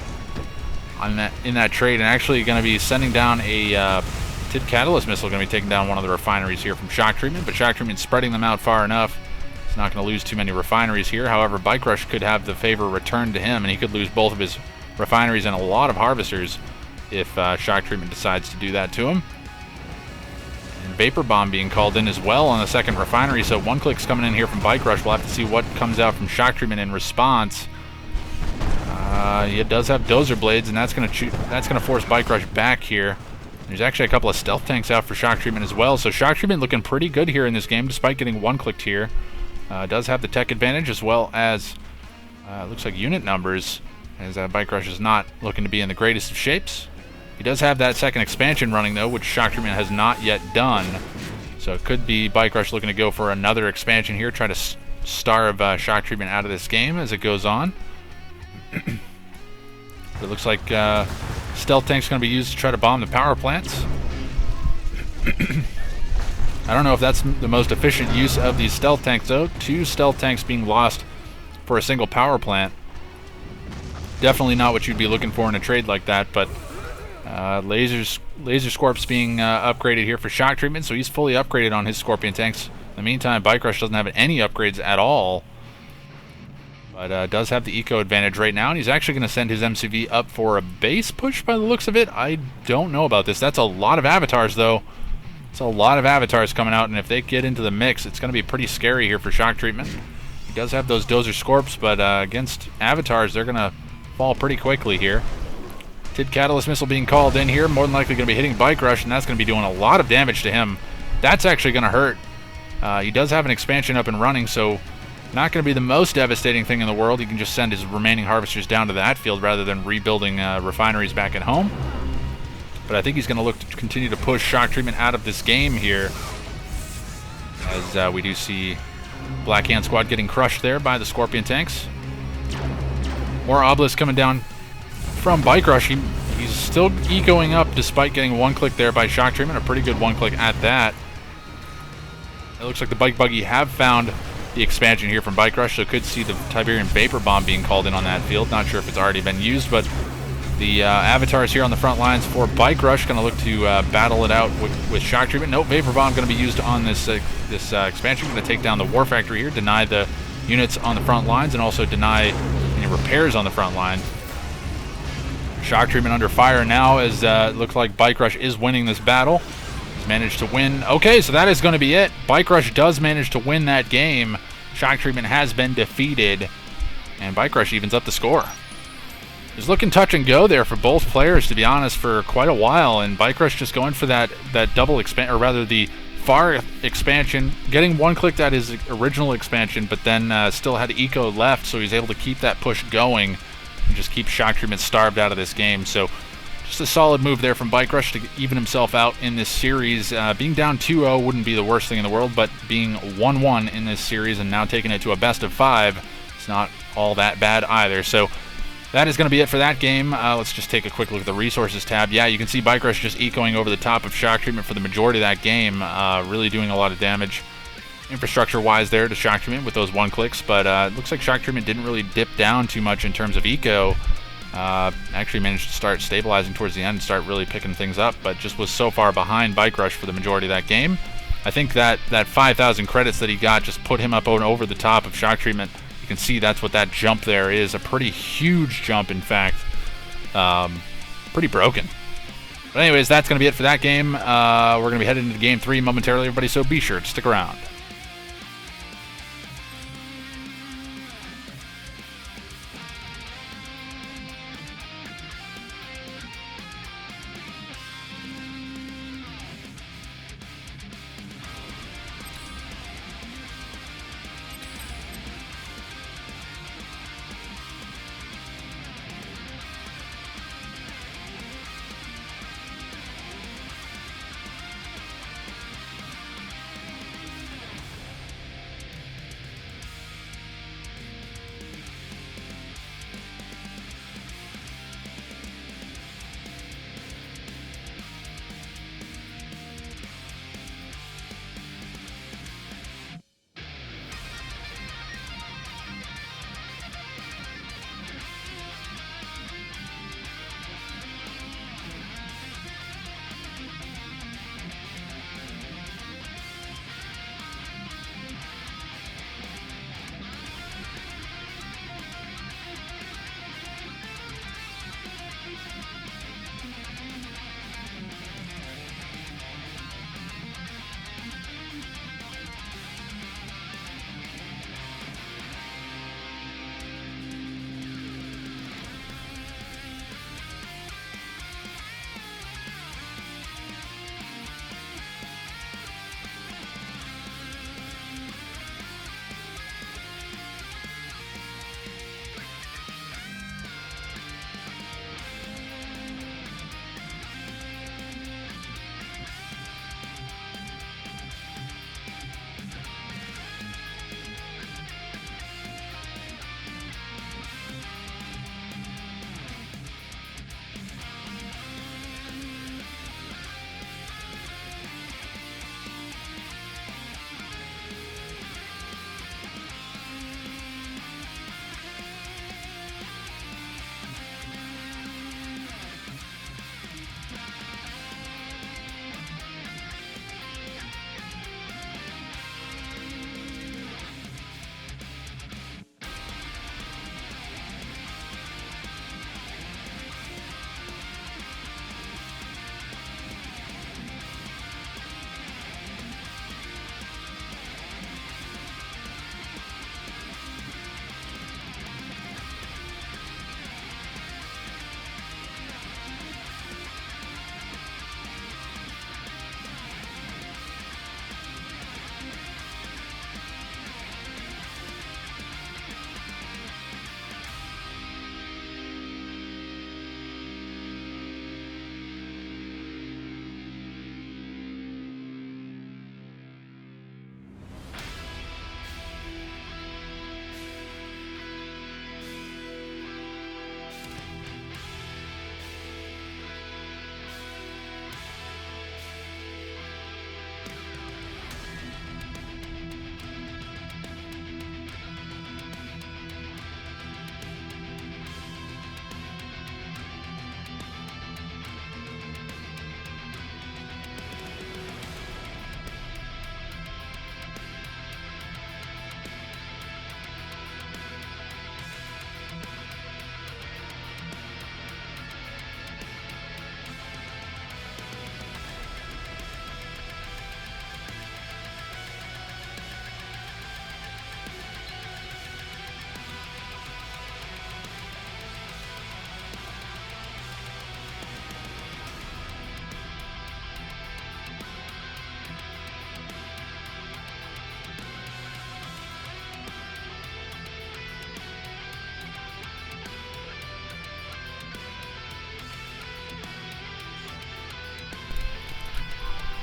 on in that trade, and actually going to be sending down a Tid Catalyst missile, going to be taking down one of the refineries here from Shock Treatment, but Shock Treatment spreading them out far enough. He's not going to lose too many refineries here. However, Bike Rush could have the favor returned to him, and he could lose both of his refineries and a lot of harvesters if Shock Treatment decides to do that to him. And Vapor Bomb being called in as well on the second refinery, so one click's coming in here from Bike Rush. We'll have to see what comes out from Shock Treatment in response. It does have Dozer Blades, and that's going to force Bike Rush back here. There's actually a couple of stealth tanks out for Shock Treatment as well, so Shock Treatment looking pretty good here in this game despite getting one clicked here. Does have the tech advantage as well as looks like unit numbers, as Bike Rush is not looking to be in the greatest of shapes. He does have that second expansion running though, which Shock Treatment has not yet done. So it could be Bike Rush looking to go for another expansion here, try to starve Shock Treatment out of this game as it goes on. It looks like stealth tank's going to be used to try to bomb the power plants. I don't know if that's the most efficient use of these stealth tanks though. 2 stealth tanks being lost for a single power plant. Definitely not what you'd be looking for in a trade like that, but Laser Scorp's being upgraded here for Shock Treatment, so he's fully upgraded on his Scorpion tanks. In the meantime, Bike Rush doesn't have any upgrades at all, but does have the eco advantage right now, and he's actually going to send his MCV up for a base push by the looks of it. I don't know about this. That's a lot of avatars, though. It's a lot of avatars coming out, and if they get into the mix, it's going to be pretty scary here for Shock Treatment. He does have those Dozer Scorps, but against avatars, they're going to fall pretty quickly here. Tid Catalyst missile being called in here, more than likely going to be hitting Bike Rush, and that's going to be doing a lot of damage to him. That's actually going to hurt. He does have an expansion up and running, so not going to be the most devastating thing in the world. He can just send his remaining harvesters down to that field rather than rebuilding refineries back at home. But I think he's going to look to continue to push Shock Treatment out of this game here, as we do see Black Hand Squad getting crushed there by the Scorpion tanks. More Obelisks coming down from Bike Rush. He's still ecoing up despite getting one click there by Shock Treatment, a pretty good one click at that. It looks like the Bike Buggy have found the expansion here from Bike Rush, so could see the Tiberium Vapor Bomb being called in on that field. Not sure if it's already been used, but the avatars here on the front lines for Bike Rush going to look to battle it out with Shock Treatment. Nope, Vapor Bomb going to be used on this expansion. Going to take down the War Factory here, deny the units on the front lines, and also deny any repairs on the front line. Shock Treatment under fire now, as it looks like Bike Rush is winning this battle. He's managed to win. Okay, so that is going to be it. Bike Rush does manage to win that game. Shock Treatment has been defeated, and Bike Rush evens up the score. It was looking touch and go there for both players, to be honest, for quite a while, and Bike Rush just going for that double expansion, or rather the far expansion, getting one clicked at his original expansion, but then still had eco left, so he's able to keep that push going and just keep Shock Treatment starved out of this game. So just a solid move there from Bike Rush to even himself out in this series. Being down 2-0 wouldn't be the worst thing in the world, but being 1-1 in this series and now taking it to a best of 5, it's not all that bad either. So that is going to be it for that game. Let's just take a quick look at the resources tab. Yeah, you can see Bike Rush just ecoing over the top of Shock Treatment for the majority of that game, really doing a lot of damage infrastructure-wise there to Shock Treatment with those one clicks, but it looks like Shock Treatment didn't really dip down too much in terms of eco. Actually managed to start stabilizing towards the end and start really picking things up, but just was so far behind Bike Rush for the majority of that game. I think that 5,000 credits that he got just put him up over the top of Shock Treatment. You can see that's what that jump there is, a pretty huge jump, in fact. Pretty broken. But anyways, that's going to be it for that game. We're going to be heading into Game 3 momentarily, everybody, so be sure to stick around.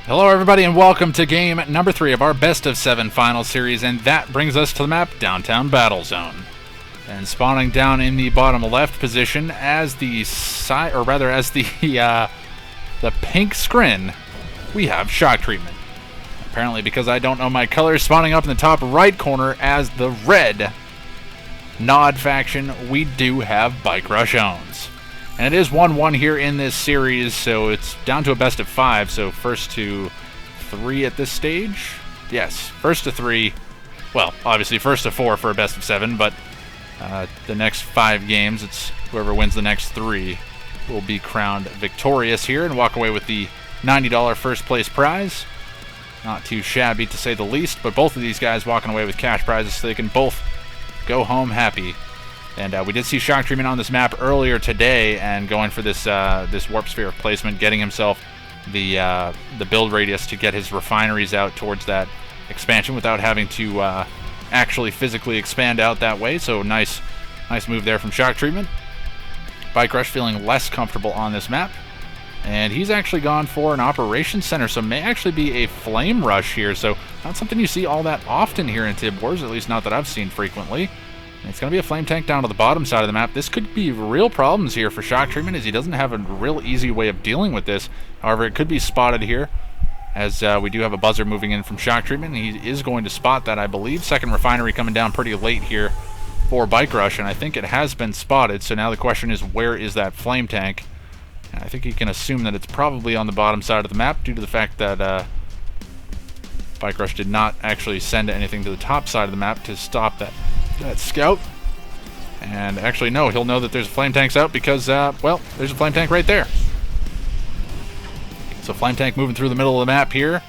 Hello everybody and welcome to game number 3 of our best of 7 final series, and that brings us to the map Downtown Battle Zone. And spawning down in the bottom left position as the the pink screen, we have Shock Treatment. Apparently because I don't know my colors, spawning up in the top right corner as the red Nod faction, we do have Bike Rush Owns. And it is 1-1 here in this series, so it's down to a best of 5, so first to 3 at this stage. Yes, first to 3. Well, obviously first to 4 for a best of 7, but the next 5 games, it's whoever wins the next 3 will be crowned victorious here and walk away with the $90 first place prize. Not too shabby to say the least, but both of these guys walking away with cash prizes so they can both go home happy. And we did see Shock Treatment on this map earlier today, and going for this this Warp Sphere placement, getting himself the build radius to get his refineries out towards that expansion without having to actually physically expand out that way. So nice move there from Shock Treatment. Bike Rush feeling less comfortable on this map, and he's actually gone for an Operations Center, so may actually be a Flame Rush here. So not something you see all that often here in Tib Wars, at least not that I've seen frequently. It's going to be a flame tank down to the bottom side of the map. This could be real problems here for Shock Treatment, as he doesn't have a real easy way of dealing with this. However, it could be spotted here, as we do have a buzzer moving in from Shock Treatment. He is going to spot that, I believe. Second refinery coming down pretty late here for Bike Rush, and I think it has been spotted. So now the question is, where is that flame tank? And I think you can assume that it's probably on the bottom side of the map, due to the fact that Bike Rush did not actually send anything to the top side of the map to stop that scout. And actually, no, he'll know that there's flame tanks out because, well, there's a flame tank right there. So flame tank moving through the middle of the map here.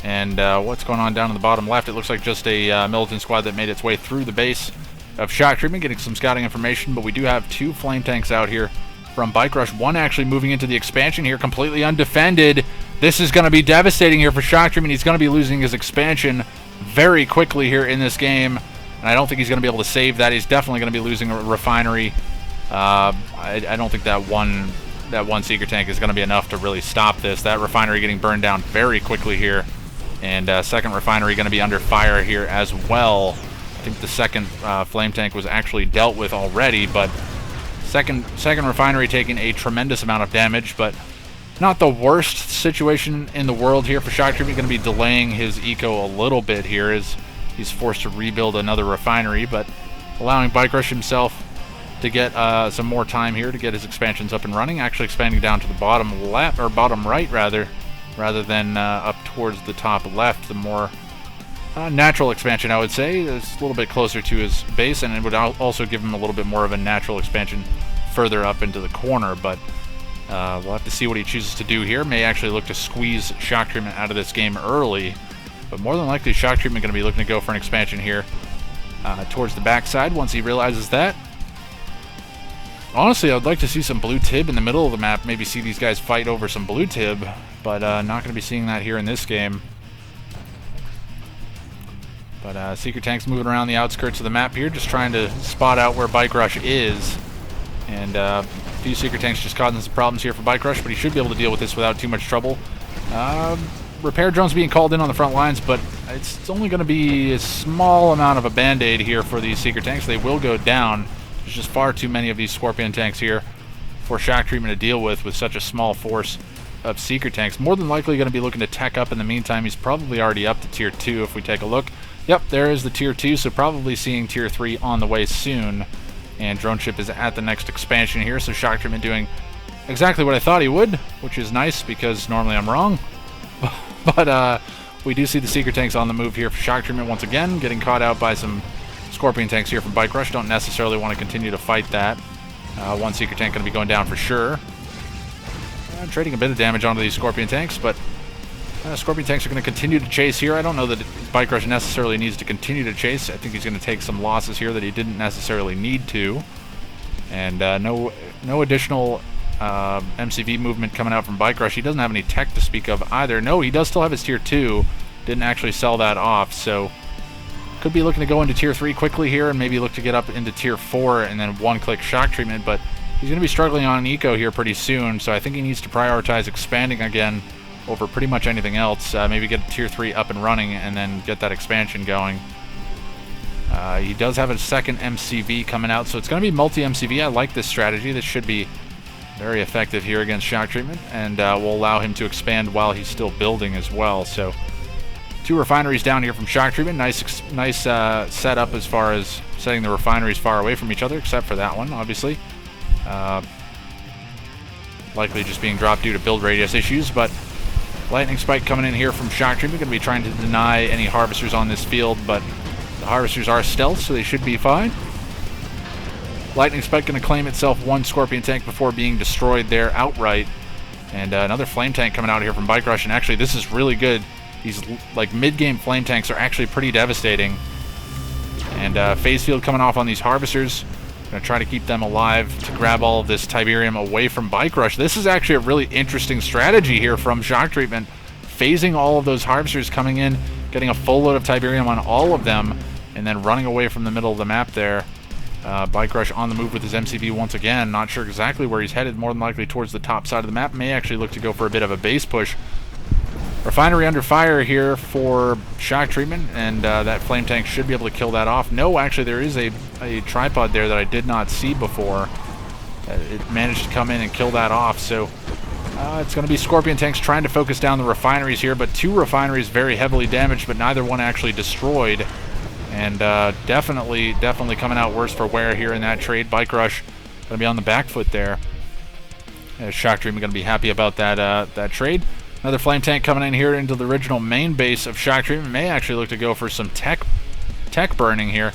And what's going on down in the bottom left? It looks like just a militant squad that made its way through the base of Shock Treatment, getting some scouting information. But we do have 2 flame tanks out here from Bike Rush. One actually moving into the expansion here, completely undefended. This is going to be devastating here for Shock Treatment. He's going to be losing his expansion very quickly here in this game. And I don't think he's going to be able to save that. He's definitely going to be losing a refinery. I don't think that one Seeker tank is going to be enough to really stop this. That refinery getting burned down very quickly here. And second refinery going to be under fire here as well. I think the second flame tank was actually dealt with already, but second refinery taking a tremendous amount of damage, but not the worst situation in the world here for Shock Treatment. Going to be delaying his eco a little bit here as he's forced to rebuild another refinery, but allowing Bike Rush himself to get some more time here to get his expansions up and running. Actually expanding down to the bottom left, or bottom right rather than up towards the top left. The more natural expansion, I would say. It's a little bit closer to his base, and it would also give him a little bit more of a natural expansion further up into the corner. But we'll have to see what he chooses to do here. May actually look to squeeze Shock Treatment out of this game early. But more than likely, Shock Treatment going to be looking to go for an expansion here towards the backside once he realizes that. Honestly, I'd like to see some blue Tib in the middle of the map. Maybe see these guys fight over some blue Tib, but not going to be seeing that here in this game. But Seeker Tank's moving around the outskirts of the map here, just trying to spot out where Bike Rush is. And a few Seeker Tanks just causing some problems here for Bike Rush, but he should be able to deal with this without too much trouble. Repair drones being called in on the front lines, but it's only going to be a small amount of a band-aid here for these Seeker Tanks. They will go down. There's just far too many of these Scorpion Tanks here for Shock Treatment to deal with such a small force of Seeker Tanks. More than likely going to be looking to tech up in the meantime. He's probably already up to Tier 2 if we take a look. Yep, there is the Tier 2, so probably seeing Tier 3 on the way soon. And Drone Ship is at the next expansion here, so Shock Treatment doing exactly what I thought he would, which is nice because normally I'm wrong. But we do see the Seeker Tanks on the move here for Shock Treatment once again, getting caught out by some Scorpion Tanks here from Bike Rush. Don't necessarily want to continue to fight that. One Seeker Tank going to be going down for sure. Trading a bit of damage onto these Scorpion Tanks, but Scorpion Tanks are going to continue to chase here. I don't know that Bike Rush necessarily needs to continue to chase. I think he's going to take some losses here that he didn't necessarily need to. And no additional MCV movement coming out from Bike Rush. He doesn't have any tech to speak of either. No, he does still have his Tier 2. Didn't actually sell that off, so could be looking to go into Tier 3 quickly here and maybe look to get up into Tier 4 and then one-click Shock Treatment, but he's going to be struggling on an eco here pretty soon, so I think he needs to prioritize expanding again over pretty much anything else. Maybe get Tier 3 up and running and then get that expansion going. He does have a second MCV coming out, so it's going to be multi-MCV. I like this strategy. This should be very effective here against shock treatment, and will allow him to expand while he's still building as well. So 2 refineries down here from shock treatment. Nice setup as far as setting the refineries far away from each other, except for that one, obviously. Likely just being dropped due to build radius issues, but lightning spike coming in here from shock treatment. Going to be trying to deny any harvesters on this field, but the harvesters are stealth, so they should be fine. Lightning spike going to claim itself 1 scorpion tank before being destroyed there outright. And another flame tank coming out here from Bike Rush, and actually this is really good. These like mid-game flame tanks are actually pretty devastating. And phase field coming off on these harvesters. Going to try to keep them alive to grab all of this Tiberium away from Bike Rush. This is actually a really interesting strategy here from shock treatment. Phasing all of those harvesters coming in, getting a full load of Tiberium on all of them, and then running away from the middle of the map there. Bike Rush on the move with his MCV once again. Not sure exactly where he's headed. More than likely towards the top side of the map. May actually look to go for a bit of a base push. Refinery under fire here for shock treatment, and that flame tank should be able to kill that off. No, actually there is a tripod there that I did not see before. It managed to come in and kill that off, so it's going to be Scorpion tanks trying to focus down the refineries here, but 2 refineries very heavily damaged, but neither one actually destroyed. And definitely coming out worse for wear here in that trade. Bike Rush going to be on the back foot there. Shock treatment going to be happy about that trade. Another flame tank coming in here into the original main base of shock treatment. May actually look to go for some tech burning here.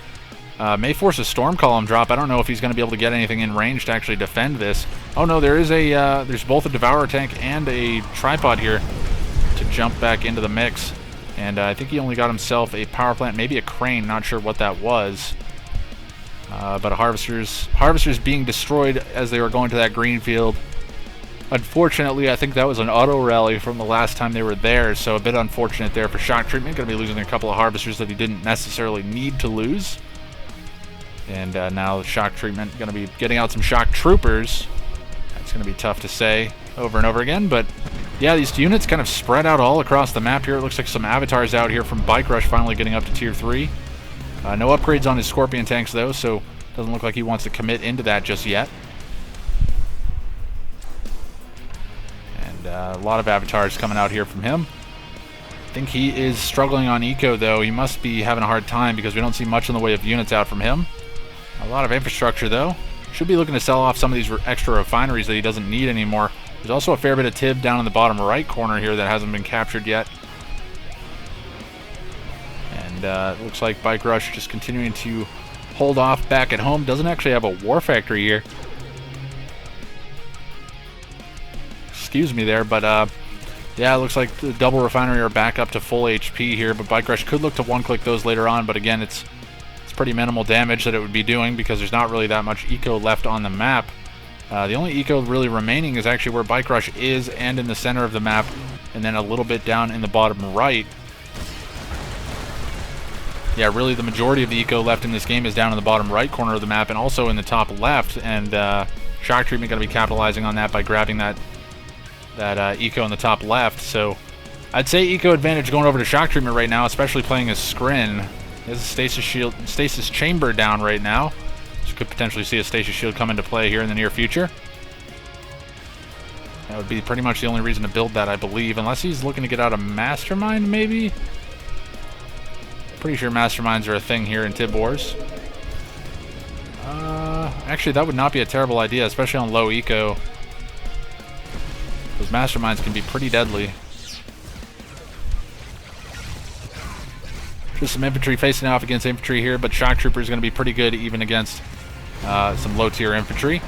May force a storm column drop. I don't know if he's going to be able to get anything in range to actually defend this. Oh no, there is there's both a Devourer tank and a tripod here to jump back into the mix. And I think he only got himself a power plant, maybe a crane, not sure what that was. But harvesters being destroyed as they were going to that green field. Unfortunately, I think that was an auto rally from the last time they were there, so a bit unfortunate there for shock treatment. Going to be losing a couple of harvesters that he didn't necessarily need to lose. And now shock treatment going to be getting out some shock troopers. That's going to be tough to say over and over again, but yeah, these units kind of spread out all across the map here. It looks like some avatars out here from Bike Rush finally getting up to tier 3. No upgrades on his Scorpion tanks though, so doesn't look like he wants to commit into that just yet. And a lot of avatars coming out here from him. I think he is struggling on eco though. He must be having a hard time because we don't see much in the way of units out from him. A lot of infrastructure though. Should be looking to sell off some of these extra refineries that he doesn't need anymore. There's also a fair bit of Tib down in the bottom right corner here that hasn't been captured yet. And it looks like Bike Rush just continuing to hold off back at home. Doesn't actually have a war factory here. Excuse me there, but yeah, it looks like the double refinery are back up to full HP here, but Bike Rush could look to one-click those later on, but again, it's pretty minimal damage that it would be doing because there's not really that much eco left on the map. The only eco really remaining is actually where Bike Rush is and in the center of the map, and then a little bit down in the bottom right. Yeah, really the majority of the eco left in this game is down in the bottom right corner of the map and also in the top left, and shock treatment going to be capitalizing on that by grabbing that eco in the top left. So I'd say eco advantage going over to shock treatment right now, especially playing as Skrin. He has a stasis chamber down right now. So could potentially see a stasis shield come into play here in the near future. That would be pretty much the only reason to build that, I believe, unless he's looking to get out a mastermind, maybe? Pretty sure masterminds are a thing here in Tib Wars. Actually, that would not be a terrible idea, especially on low eco. Those masterminds can be pretty deadly. Just some infantry facing off against infantry here, but shock trooper is going to be pretty good even against some low tier infantry.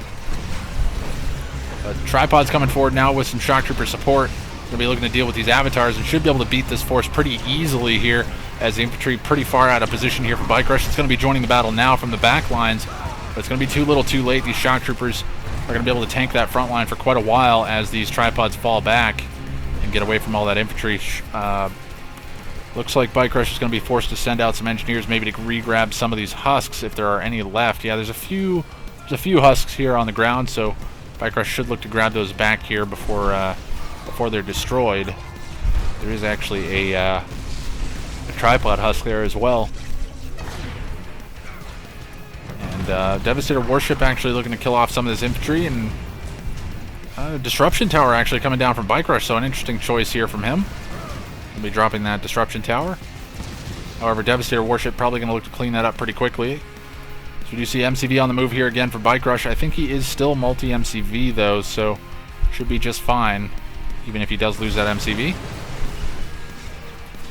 Tripod's coming forward now with some shock trooper support. Going to be looking to deal with these avatars and should be able to beat this force pretty easily here as the infantry pretty far out of position here for Bike Rush. It's going to be joining the battle now from the back lines, but it's going to be too little too late. These shock troopers are going to be able to tank that front line for quite a while as these tripods fall back and get away from all that infantry. Looks like Bike Rush is going to be forced to send out some engineers maybe to re-grab some of these husks if there are any left. Yeah, there's a few husks here on the ground, so Bike Rush should look to grab those back here before they're destroyed. There is actually a tripod husk there as well. And Devastator Warship actually looking to kill off some of this infantry, and Disruption Tower actually coming down from Bike Rush, so an interesting choice here from him. He'll be dropping that Disruption Tower. However, Devastator Warship probably going to look to clean that up pretty quickly. So we do see MCV on the move here again for Bike Rush. I think he is still multi-MCV though, so should be just fine, even if he does lose that MCV.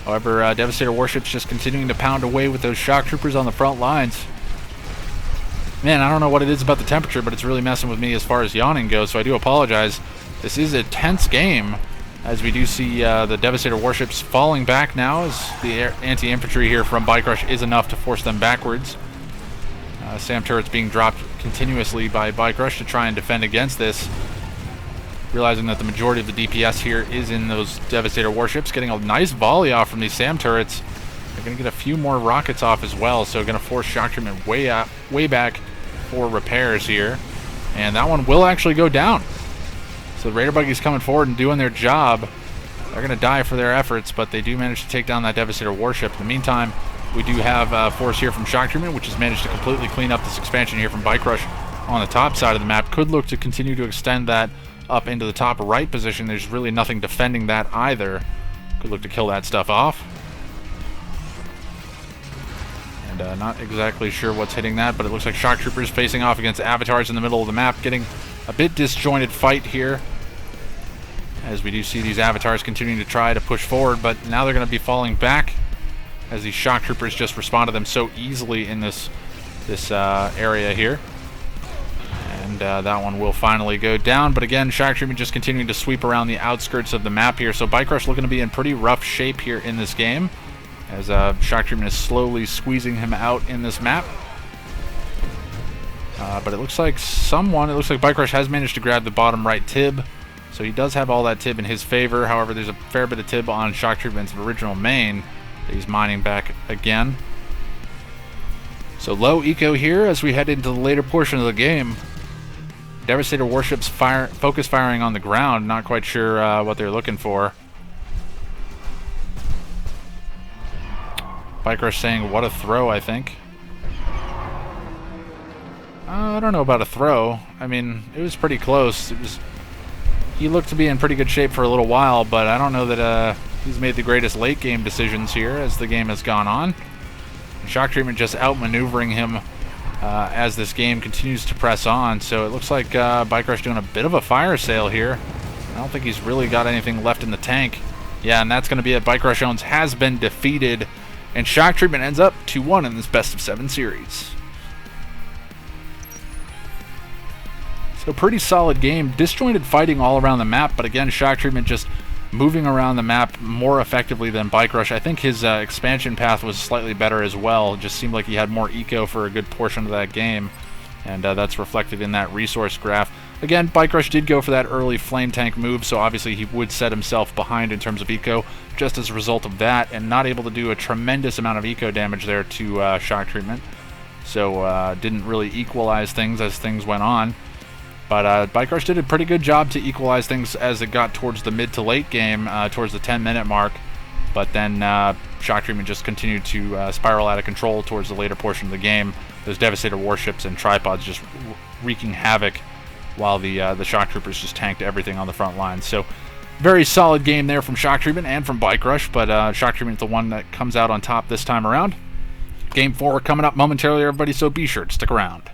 However, Devastator Warship's just continuing to pound away with those shock troopers on the front lines. Man, I don't know what it is about the temperature, but it's really messing with me as far as yawning goes, so I do apologize. This is a tense game, as we do see the Devastator Warships falling back now, as the anti-infantry here from Bike Rush is enough to force them backwards. SAM turrets being dropped continuously by Bike Rush to try and defend against this, realizing that the majority of the DPS here is in those Devastator Warships. Getting a nice volley off from these SAM turrets. They're going to get a few more rockets off as well, so going to force shock treatment way back for repairs here. And that one will actually go down. So the Raider Buggy's coming forward and doing their job. They're going to die for their efforts, but they do manage to take down that Devastator Warship. In the meantime, we do have force here from shock treatment, which has managed to completely clean up this expansion here from Bike Rush on the top side of the map. Could look to continue to extend that up into the top right position. There's really nothing defending that either. Could look to kill that stuff off. And not exactly sure what's hitting that, but it looks like shock troopers facing off against avatars in the middle of the map, getting a bit disjointed fight here, as we do see these avatars continuing to try to push forward, but now they're going to be falling back as these shock troopers just respond to them so easily in this area here. And that one will finally go down, but again, shock treatment just continuing to sweep around the outskirts of the map here, so Bike Rush looking to be in pretty rough shape here in this game, as shock treatment is slowly squeezing him out in this map. But it looks like Bike Rush has managed to grab the bottom right tib, so he does have all that tib in his favor. However, there's a fair bit of tib on shock treatment's original main that he's mining back again. So low eco here as we head into the later portion of the game. Devastator Warships focus firing on the ground, not quite sure what they're looking for. Bike Rush saying, what a throw, I think. I don't know about a throw. I mean, it was pretty close. He looked to be in pretty good shape for a little while, but I don't know that he's made the greatest late game decisions here as the game has gone on. Shock treatment just outmaneuvering him as this game continues to press on. So it looks like Bike Rush doing a bit of a fire sale here. I don't think he's really got anything left in the tank. Yeah, and that's going to be it. Bike Rush owns has been defeated, and shock treatment ends up 2-1 in this best of 7 series. So pretty solid game. Disjointed fighting all around the map, but again, shock treatment just moving around the map more effectively than Bike Rush. I think his expansion path was slightly better as well. It just seemed like he had more eco for a good portion of that game, and that's reflected in that resource graph. Again, Bike Rush did go for that early flame tank move, so obviously he would set himself behind in terms of eco just as a result of that, and not able to do a tremendous amount of eco damage there to shock treatment. So didn't really equalize things as things went on. But Bike Rush did a pretty good job to equalize things as it got towards the mid to late game, towards the 10-minute mark. But then shock treatment just continued to spiral out of control towards the later portion of the game. Those Devastator Warships and tripods just wreaking havoc, while the shock troopers just tanked everything on the front line. So very solid game there from shock treatment and from Bike Rush, but shock treatment is the one that comes out on top this time around. Game 4 coming up momentarily, everybody, so be sure to stick around.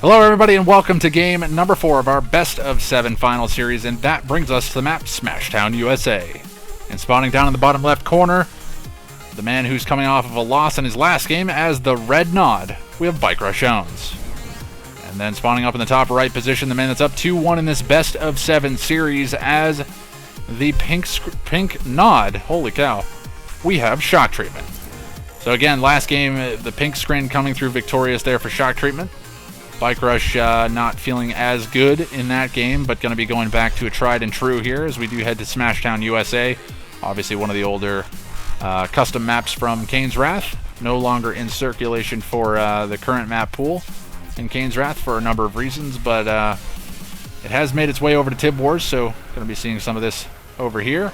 Hello everybody and welcome to game number 4 of our best of 7 final series, and that brings us to the map Smashtown, USA. And spawning down in the bottom left corner, the man who's coming off of a loss in his last game as the Red Nod, we have Bike Rush Owns. And then spawning up in the top right position, the man that's up 2-1 in this best of 7 series as the pink Nod, holy cow, we have Shock Treatment. So again, last game, the pink screen coming through victorious there for Shock Treatment. Bike Rush not feeling as good in that game, but going to be going back to a tried and true here as we do head to Smashtown, USA. Obviously one of the older custom maps from Kane's Wrath. No longer in circulation for the current map pool in Kane's Wrath for a number of reasons, but it has made its way over to Tib Wars, so going to be seeing some of this over here.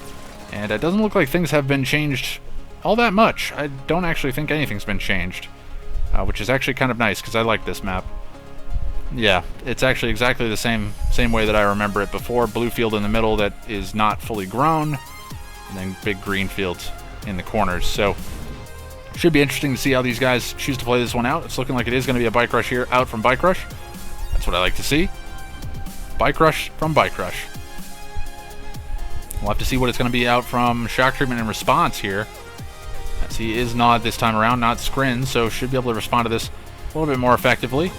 And it doesn't look like things have been changed all that much. I don't actually think anything's been changed, which is actually kind of nice because I like this map. Yeah, it's actually exactly the same way that I remember it before. Blue field in the middle that is not fully grown, and then big green fields in the corners. So, should be interesting to see how these guys choose to play this one out. It's looking like it is going to be a Bike Rush here, out from Bike Rush. That's what I like to see. Bike Rush from Bike Rush. We'll have to see what it's going to be out from Shock Treatment in response here. As he is Nod this time around, not Scrin, so should be able to respond to this a little bit more effectively.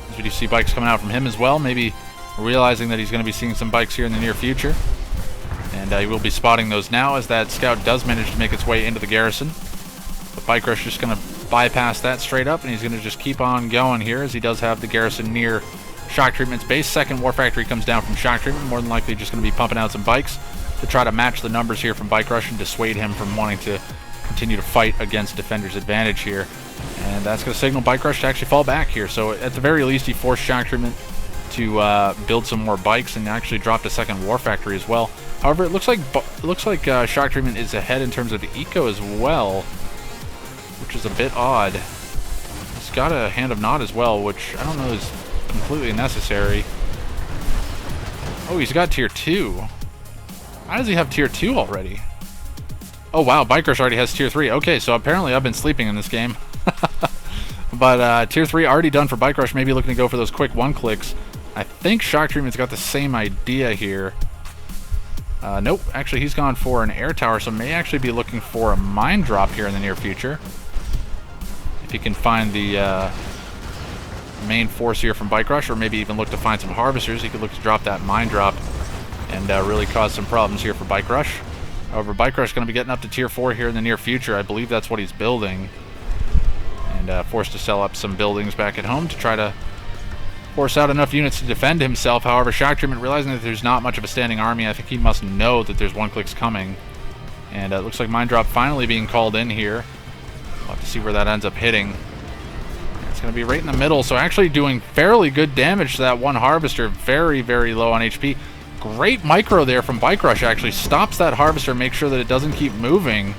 As we do see bikes coming out from him as well, maybe realizing that he's going to be seeing some bikes here in the near future. And he will be spotting those now as that scout does manage to make its way into the garrison. But Bike Rush just going to bypass that straight up, and he's going to just keep on going here as he does have the garrison near Shock Treatment's base. Second War Factory comes down from Shock Treatment, more than likely just going to be pumping out some bikes to try to match the numbers here from Bike Rush and dissuade him from wanting to continue to fight against Defender's advantage here. And that's going to signal Bike Rush to actually fall back here. So at the very least, he forced Shock Treatment to build some more bikes and actually dropped a second War Factory as well. However, it looks like Shock Treatment is ahead in terms of eco as well, which is a bit odd. He's got a Hand of Nod as well, which I don't know is completely necessary. Oh, he's got tier 2. How does he have tier 2 already? Oh wow, Bike Rush already has tier 3. Okay, so apparently I've been sleeping in this game. But tier 3 already done for Bike Rush, maybe looking to go for those quick one-clicks. I think Shock Treatment's got the same idea here. Nope, actually he's gone for an air tower, so may actually be looking for a mine drop here in the near future. If he can find the main force here from Bike Rush, or maybe even look to find some harvesters, he could look to drop that mine drop and really cause some problems here for Bike Rush. However, Bike Rush is going to be getting up to tier 4 here in the near future. I believe that's what he's building. And forced to sell up some buildings back at home to try to force out enough units to defend himself. However, Shock Treatment, realizing that there's not much of a standing army, I think he must know that there's one-clicks coming. And it looks like mine drop finally being called in here. We'll have to see where that ends up hitting. It's going to be right in the middle, so actually doing fairly good damage to that one harvester. Very, very low on HP. Great micro there from Bike Rush, actually stops that harvester, make sure that it doesn't keep moving.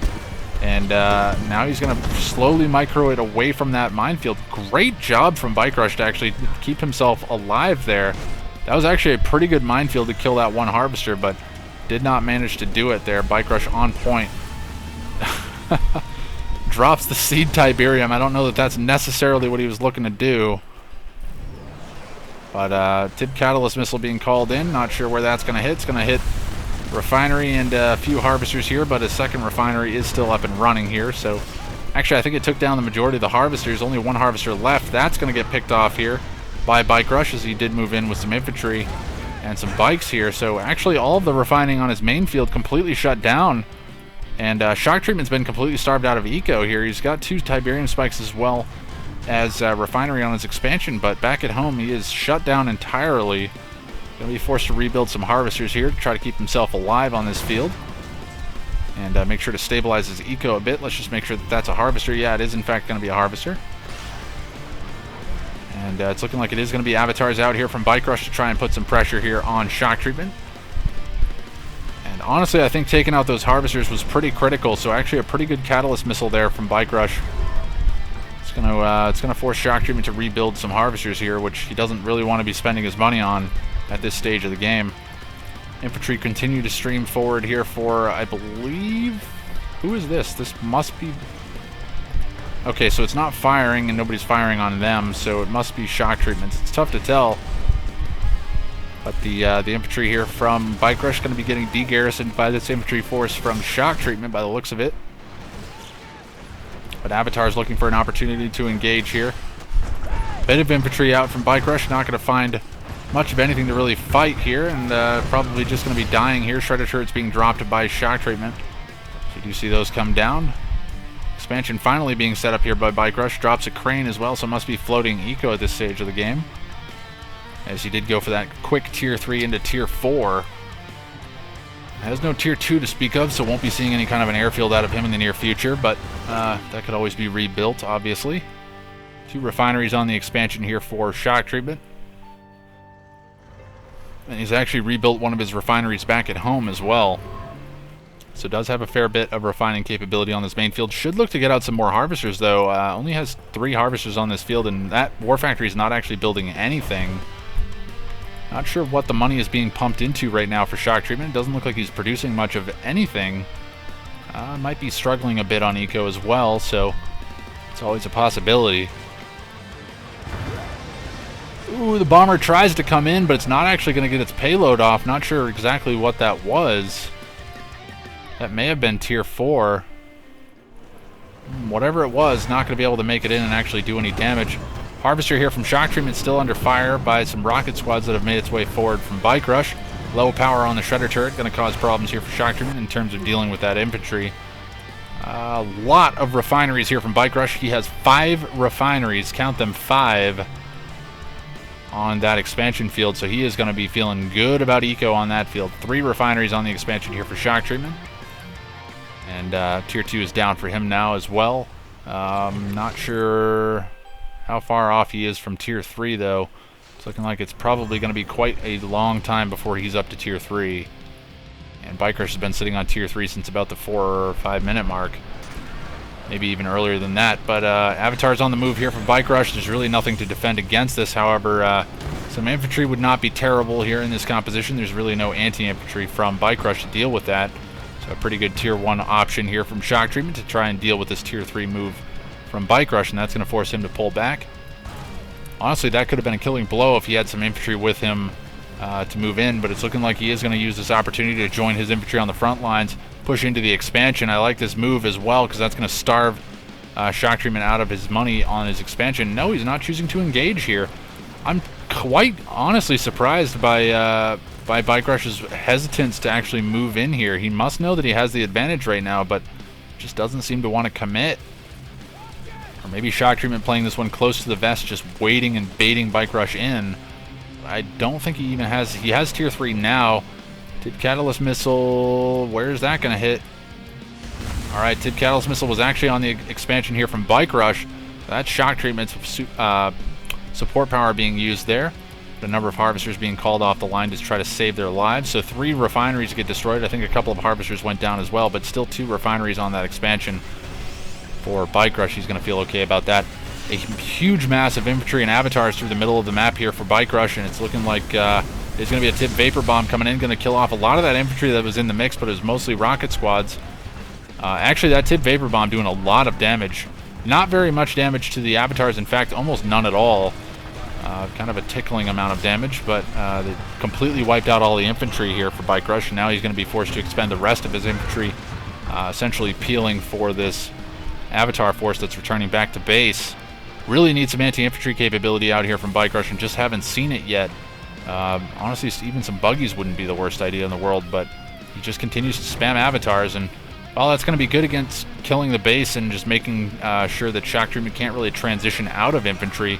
And now he's going to slowly micro it away from that minefield. Great job from Bike Rush to actually keep himself alive there. That was actually a pretty good minefield to kill that one harvester, but did not manage to do it there. Bike Rush on point. Drops the seed Tiberium. I don't know that that's necessarily what he was looking to do. But Tib Catalyst Missile being called in. Not sure where that's going to hit. It's going to hit Refinery and a few harvesters here, but his second refinery is still up and running here. So actually I think it took down the majority of the harvesters. Only one harvester left. That's going to get picked off here by Bike Rush as he did move in with some infantry and some bikes here. So actually all of the refining on his main field completely shut down. And Shock Treatment's been completely starved out of eco here. He's got 2 Tiberium spikes as well as refinery on his expansion, but back at home he is shut down entirely. Going to be forced to rebuild some harvesters here to try to keep himself alive on this field. And make sure to stabilize his eco a bit. Let's just make sure that that's a harvester. Yeah, it is in fact going to be a harvester. And it's looking like it is going to be avatars out here from Bike Rush to try and put some pressure here on Shock Treatment. And honestly, I think taking out those harvesters was pretty critical. So actually a pretty good catalyst missile there from Bike Rush. It's going to force Shock Treatment to rebuild some harvesters here, which he doesn't really want to be spending his money on at this stage of the game. Infantry continue to stream forward here for, I believe, who is this? This must be Okay, so it's not firing and nobody's firing on them, so it must be shock treatments. It's tough to tell. But the infantry here from Bike Rush going to be getting de-garrisoned by this infantry force from shock treatment by the looks of it. But Avatar's looking for an opportunity to engage here. Bit of infantry out from Bike Rush, not going to find much of anything to really fight here, and probably just going to be dying here. Shredder turrets being dropped by shock treatment. So you do see those come down. Expansion finally being set up here by Bike Rush. Drops a crane as well, so must be floating eco at this stage of the game. As he did go for that quick tier 3 into tier 4. Has no tier 2 to speak of, so won't be seeing any kind of an airfield out of him in the near future, but that could always be rebuilt, obviously. 2 refineries on the expansion here for shock treatment. And he's actually rebuilt one of his refineries back at home as well. So does have a fair bit of refining capability on this main field. Should look to get out some more harvesters, though. Only has 3 harvesters on this field, and that war factory is not actually building anything. Not sure what the money is being pumped into right now for shock treatment. It doesn't look like he's producing much of anything. Might be struggling a bit on eco as well, so it's always a possibility. Ooh, the bomber tries to come in, but it's not actually going to get its payload off. Not sure exactly what that was. That may have been tier 4. Whatever it was, not going to be able to make it in and actually do any damage. Harvester here from shock treatment still under fire by some rocket squads that have made its way forward from Bike Rush. Low power on the shredder turret, going to cause problems here for shock treatment in terms of dealing with that infantry. A lot of refineries here from Bike Rush. He has 5 refineries, count them 5, on that expansion field, so he is going to be feeling good about eco on that field. 3 refineries on the expansion here for shock treatment. And tier 2 is down for him now as well. Not sure how far off he is from tier 3, though. It's looking like it's probably going to be quite a long time before he's up to tier 3. And Bike Rush has been sitting on tier 3 since about the 4 or 5 minute mark. Maybe even earlier than that. But Avatar's on the move here for Bike Rush. There's really nothing to defend against this. However, some infantry would not be terrible here in this composition. There's really no anti-infantry from Bike Rush to deal with that. So a pretty good tier 1 option here from shock treatment to try and deal with this tier 3 move from Bike Rush, and that's going to force him to pull back. Honestly, that could have been a killing blow if he had some infantry with him to move in, but it's looking like he is going to use this opportunity to join his infantry on the front lines, push into the expansion. I like this move as well because that's going to starve shock treatment out of his money on his expansion. No, he's not choosing to engage here. I'm quite honestly surprised by Bike Rush's hesitance to actually move in here. He must know that he has the advantage right now, but just doesn't seem to want to commit. Or maybe shock treatment playing this one close to the vest, just waiting and baiting Bike Rush in. I don't think he even has... He has tier 3 now. Tib Catalyst Missile... Where's that going to hit? Alright, Tib Catalyst Missile was actually on the expansion here from Bike Rush. That's shock treatment's support power being used there. A number of harvesters being called off the line to try to save their lives. So 3 refineries get destroyed. I think a couple of harvesters went down as well, but still 2 refineries on that expansion for Bike Rush. He's going to feel okay about that. A huge mass of infantry and avatars through the middle of the map here for Bike Rush, and it's looking like there's going to be a Tib Vapor Bomb coming in, going to kill off a lot of that infantry that was in the mix, but it was mostly rocket squads. Actually, that Tib Vapor Bomb doing a lot of damage. Not very much damage to the avatars, in fact, almost none at all. Kind of a tickling amount of damage, but they completely wiped out all the infantry here for Bike Rush, and now he's going to be forced to expend the rest of his infantry, essentially peeling for this Avatar force that's returning back to base. Really need some anti-infantry capability out here from Bike Rush, and just haven't seen it yet. Honestly, even some buggies wouldn't be the worst idea in the world, but he just continues to spam avatars, and while that's going to be good against killing the base and just making sure that shock treatment can't really transition out of infantry.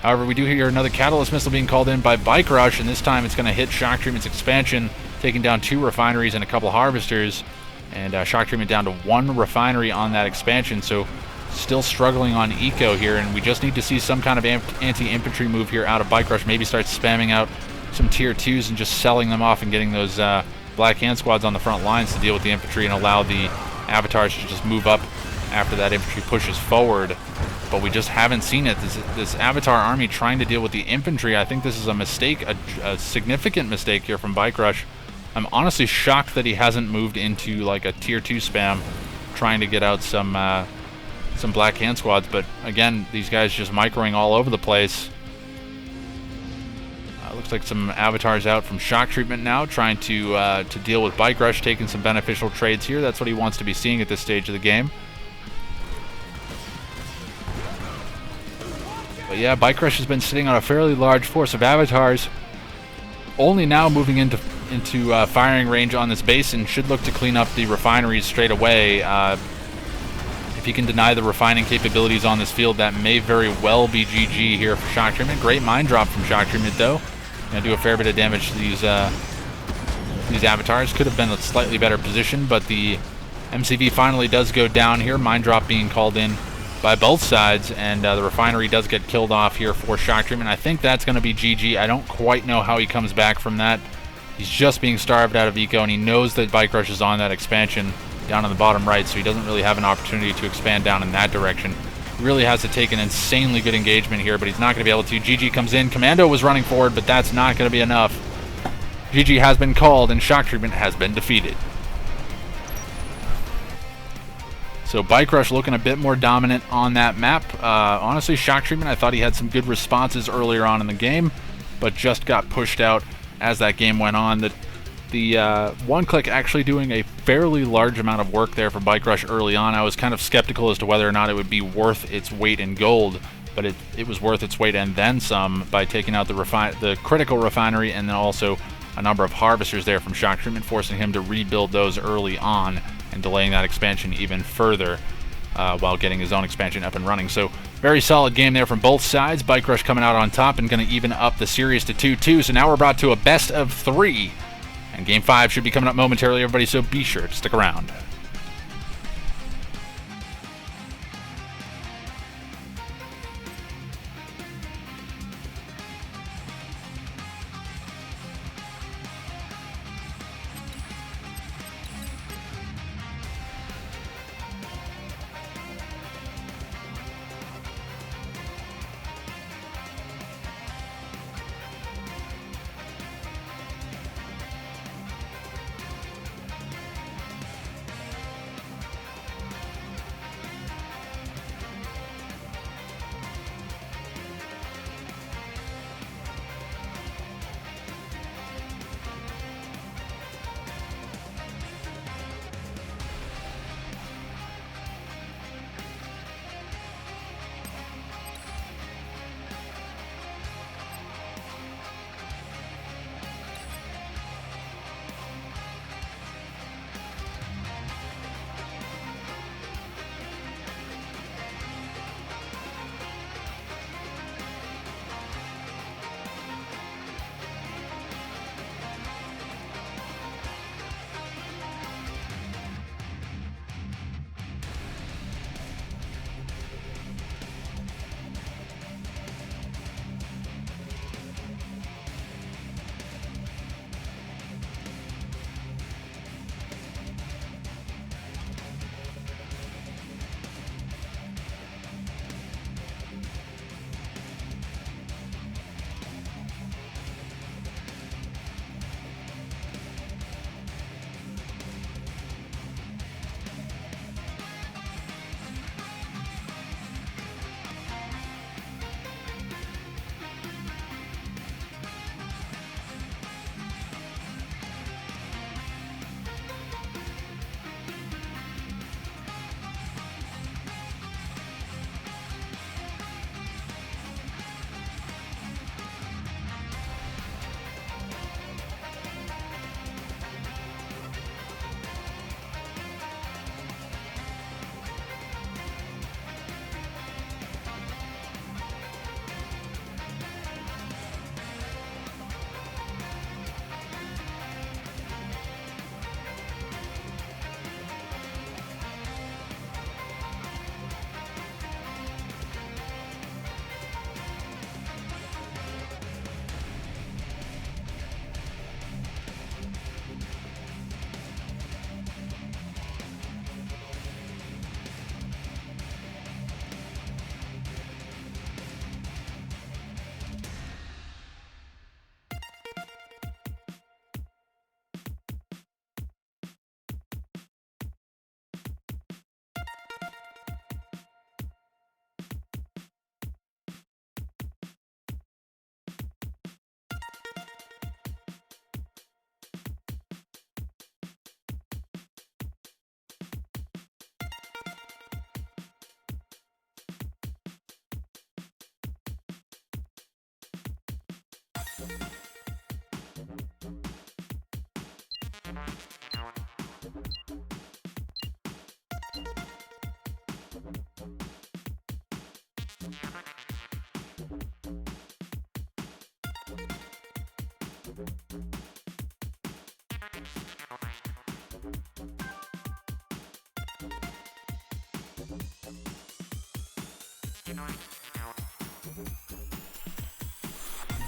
However, we do hear another Catalyst Missile being called in by Bike Rush, and this time it's going to hit shock treatment's expansion, taking down 2 refineries and a couple harvesters, and shock treatment down to 1 refinery on that expansion, so still struggling on eco here, and we just need to see some kind of anti-infantry move here out of Bike Rush. Maybe start spamming out some tier 2s and just selling them off and getting those Black Hand squads on the front lines to deal with the infantry and allow the avatars to just move up after that infantry pushes forward. But we just haven't seen it. This Avatar army trying to deal with the infantry, I think this is a mistake, a significant mistake here from Bike Rush. I'm honestly shocked that he hasn't moved into like a tier 2 spam, trying to get out some some black hand squads, but again, these guys just microing all over the place. Looks like some avatars out from shock treatment now, trying to deal with Bike Rush, taking some beneficial trades here. That's what he wants to be seeing at this stage of the game. But yeah, Bike Rush has been sitting on a fairly large force of avatars, only now moving into firing range on this base, and should look to clean up the refineries straight away. If he can deny the refining capabilities on this field, that may very well be GG here for shock treatment. Great mine drop from shock treatment, though. Gonna do a fair bit of damage to these avatars. Could have been a slightly better position, but the MCV finally does go down here. Mine drop being called in by both sides, and the refinery does get killed off here for shock treatment. I think that's going to be GG. I don't quite know how he comes back from that. He's just being starved out of eco, and he knows that Bike Rush is on that expansion down on the bottom right, so he doesn't really have an opportunity to expand down in that direction. He really has to take an insanely good engagement here, but he's not going to be able to. GG comes in. Commando was running forward, but that's not going to be enough. GG has been called, and shock treatment has been defeated. So Bike Rush looking a bit more dominant on that map. Honestly, shock treatment, I thought he had some good responses earlier on in the game, but just got pushed out as that game went on. The one-click actually doing a fairly large amount of work there for Bike Rush early on. I was kind of skeptical as to whether or not it would be worth its weight in gold, but it was worth its weight and then some by taking out the critical refinery, and then also a number of harvesters there from shock treatment, forcing him to rebuild those early on and delaying that expansion even further while getting his own expansion up and running. So very solid game there from both sides. Bike Rush coming out on top and going to even up the series to 2-2. So now we're brought to a best of 3. And Game 5 should be coming up momentarily, everybody, so be sure to stick around.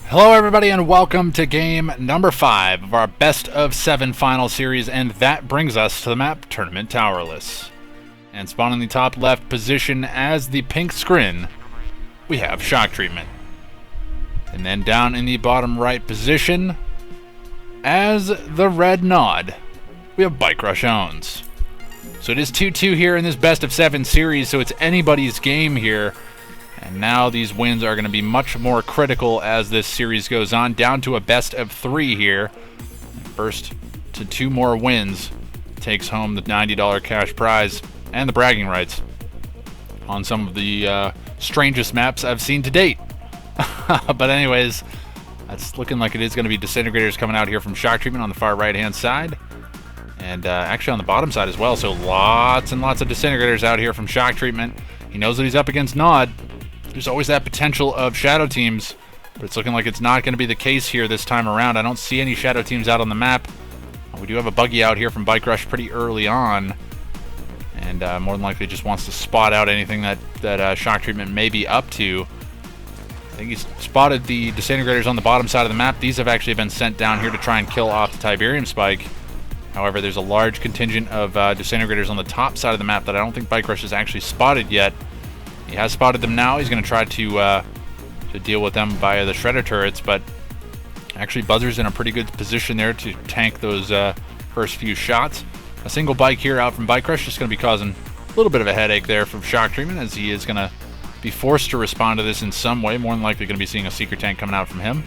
Hello everybody and welcome to game number 5 of our best of 7 final series, and that brings us to the map Tournament Towerless. And spawn in the top left position as the pink screen, we have Shock Treatment. And then down in the bottom right position as the red nod, we have Bike Rush Owns. So it is 2-2 here in this best of 7 series, so it's anybody's game here. And now these wins are going to be much more critical as this series goes on, down to a best of 3 here. First to 2 more wins takes home the $90 cash prize and the bragging rights on some of the strangest maps I've seen to date. But anyways, that's looking like it is going to be Disintegrators coming out here from Shock Treatment on the far right hand side. And actually on the bottom side as well, so lots and lots of Disintegrators out here from Shock Treatment. He knows that he's up against Nod. There's always that potential of shadow teams, but it's looking like it's not going to be the case here this time around. I don't see any shadow teams out on the map. We do have a buggy out here from Bike Rush pretty early on, and more than likely just wants to spot out anything that Shock Treatment may be up to. I think he's spotted the Disintegrators on the bottom side of the map. These have actually been sent down here to try and kill off the Tiberium spike. However, there's a large contingent of Disintegrators on the top side of the map that I don't think Bike Rush has actually spotted yet. He has spotted them now. He's going to try to deal with them via the Shredder turrets, but actually Buzzer's in a pretty good position there to tank those first few shots. A single bike here out from Bike Rush just going to be causing a little bit of a headache there from Shock Treatment, as he is going to be forced to respond to this in some way. More than likely going to be seeing a Seeker tank coming out from him.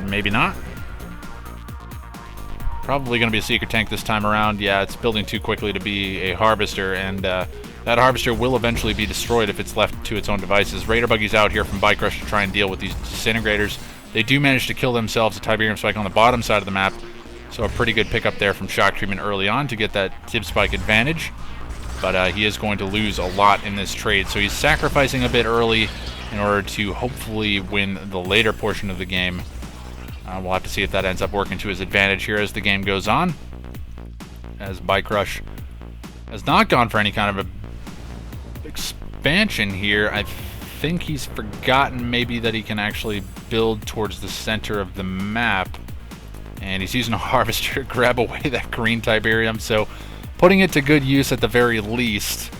Maybe not. Probably going to be a Seeker tank this time around. Yeah, it's building too quickly to be a Harvester, and that Harvester will eventually be destroyed if it's left to its own devices. Raider Buggy's out here from Bike Rush to try and deal with these Disintegrators. They do manage to kill themselves a Tiberium spike on the bottom side of the map, so a pretty good pickup there from Shock Treatment early on to get that Tib spike advantage. But he is going to lose a lot in this trade, so he's sacrificing a bit early in order to hopefully win the later portion of the game. We'll have to see if that ends up working to his advantage here as the game goes on, as Bike Rush has not gone for any kind of a expansion here. I think he's forgotten maybe that he can actually build towards the center of the map, and he's using a Harvester to grab away that green Tiberium, so putting it to good use at the very least,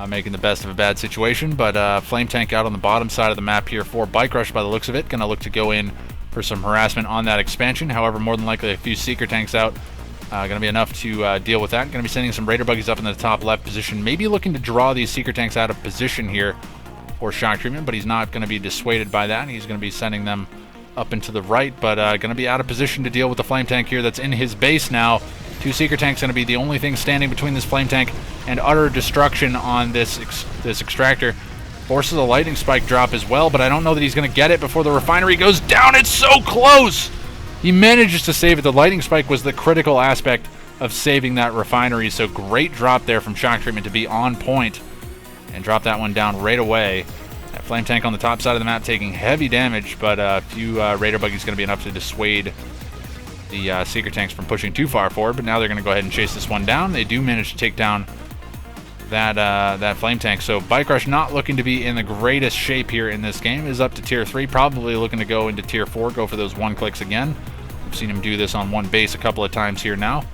making the best of a bad situation. But Flame Tank out on the bottom side of the map here for Bike Rush by the looks of it, gonna look to go in for some harassment on that expansion. However, more than likely a few Seeker tanks out, going to be enough to deal with that. Going to be sending some Raider Buggies up in the top left position, maybe looking to draw these Seeker tanks out of position here for Shock Treatment, but he's not going to be dissuaded by that. He's going to be sending them up and to the right, but going to be out of position to deal with the Flame Tank here that's in his base now. 2 Seeker tanks going to be the only thing standing between this Flame Tank and utter destruction on this extractor. Forces a lightning spike drop as well, but I don't know that he's going to get it before the refinery goes down. It's so close! He manages to save it. The lightning spike was the critical aspect of saving that refinery, so great drop there from Shock Treatment to be on point and drop that one down right away. That Flame Tank on the top side of the map taking heavy damage, but a few Raider Buggies going to be enough to dissuade the Seeker tanks from pushing too far forward, but now they're going to go ahead and chase this one down. They do manage to take down that Flame Tank, so Bike Rush not looking to be in the greatest shape here in this game. Is up to tier 3, probably looking to go into tier 4, go for those 1-clicks again. We've seen him do this on one base a couple of times here now,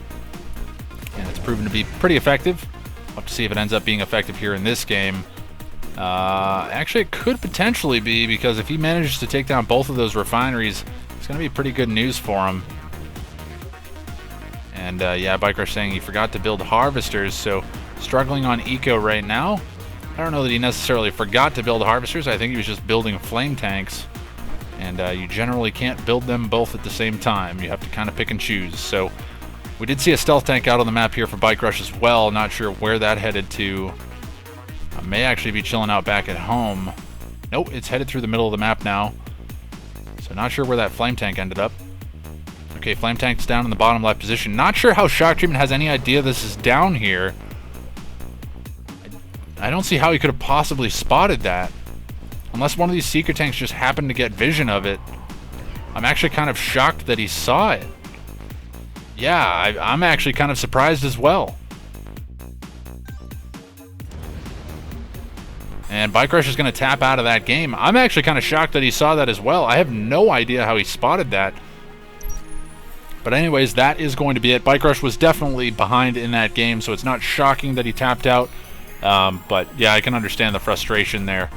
and it's proven to be pretty effective. We'll have to see if it ends up being effective here in this game. Actually, it could potentially be, because if he manages to take down both of those refineries, it's going to be pretty good news for him. And yeah, Bike Rush saying he forgot to build Harvesters, so struggling on eco right now. I don't know that he necessarily forgot to build Harvesters. I think he was just building Flame Tanks, and you generally can't build them both at the same time. You have to kind of pick and choose. So we did see a Stealth Tank out on the map here for Bike Rush as well. Not sure where that headed to. May actually be chilling out back at home. Nope, it's headed through the middle of the map now. So not sure where that Flame Tank ended up. Okay, Flame Tank's down in the bottom left position. Not sure how Shock Treatment has any idea this is down here. I don't see how he could have possibly spotted that. Unless one of these Seeker Tanks just happened to get vision of it. I'm actually kind of shocked that he saw it. Yeah, I'm actually kind of surprised as well. And Bike Rush is going to tap out of that game. I'm actually kind of shocked that he saw that as well. I have no idea how he spotted that. But anyways, that is going to be it. Bike Rush was definitely behind in that game, so it's not shocking that he tapped out. But yeah, I can understand the frustration there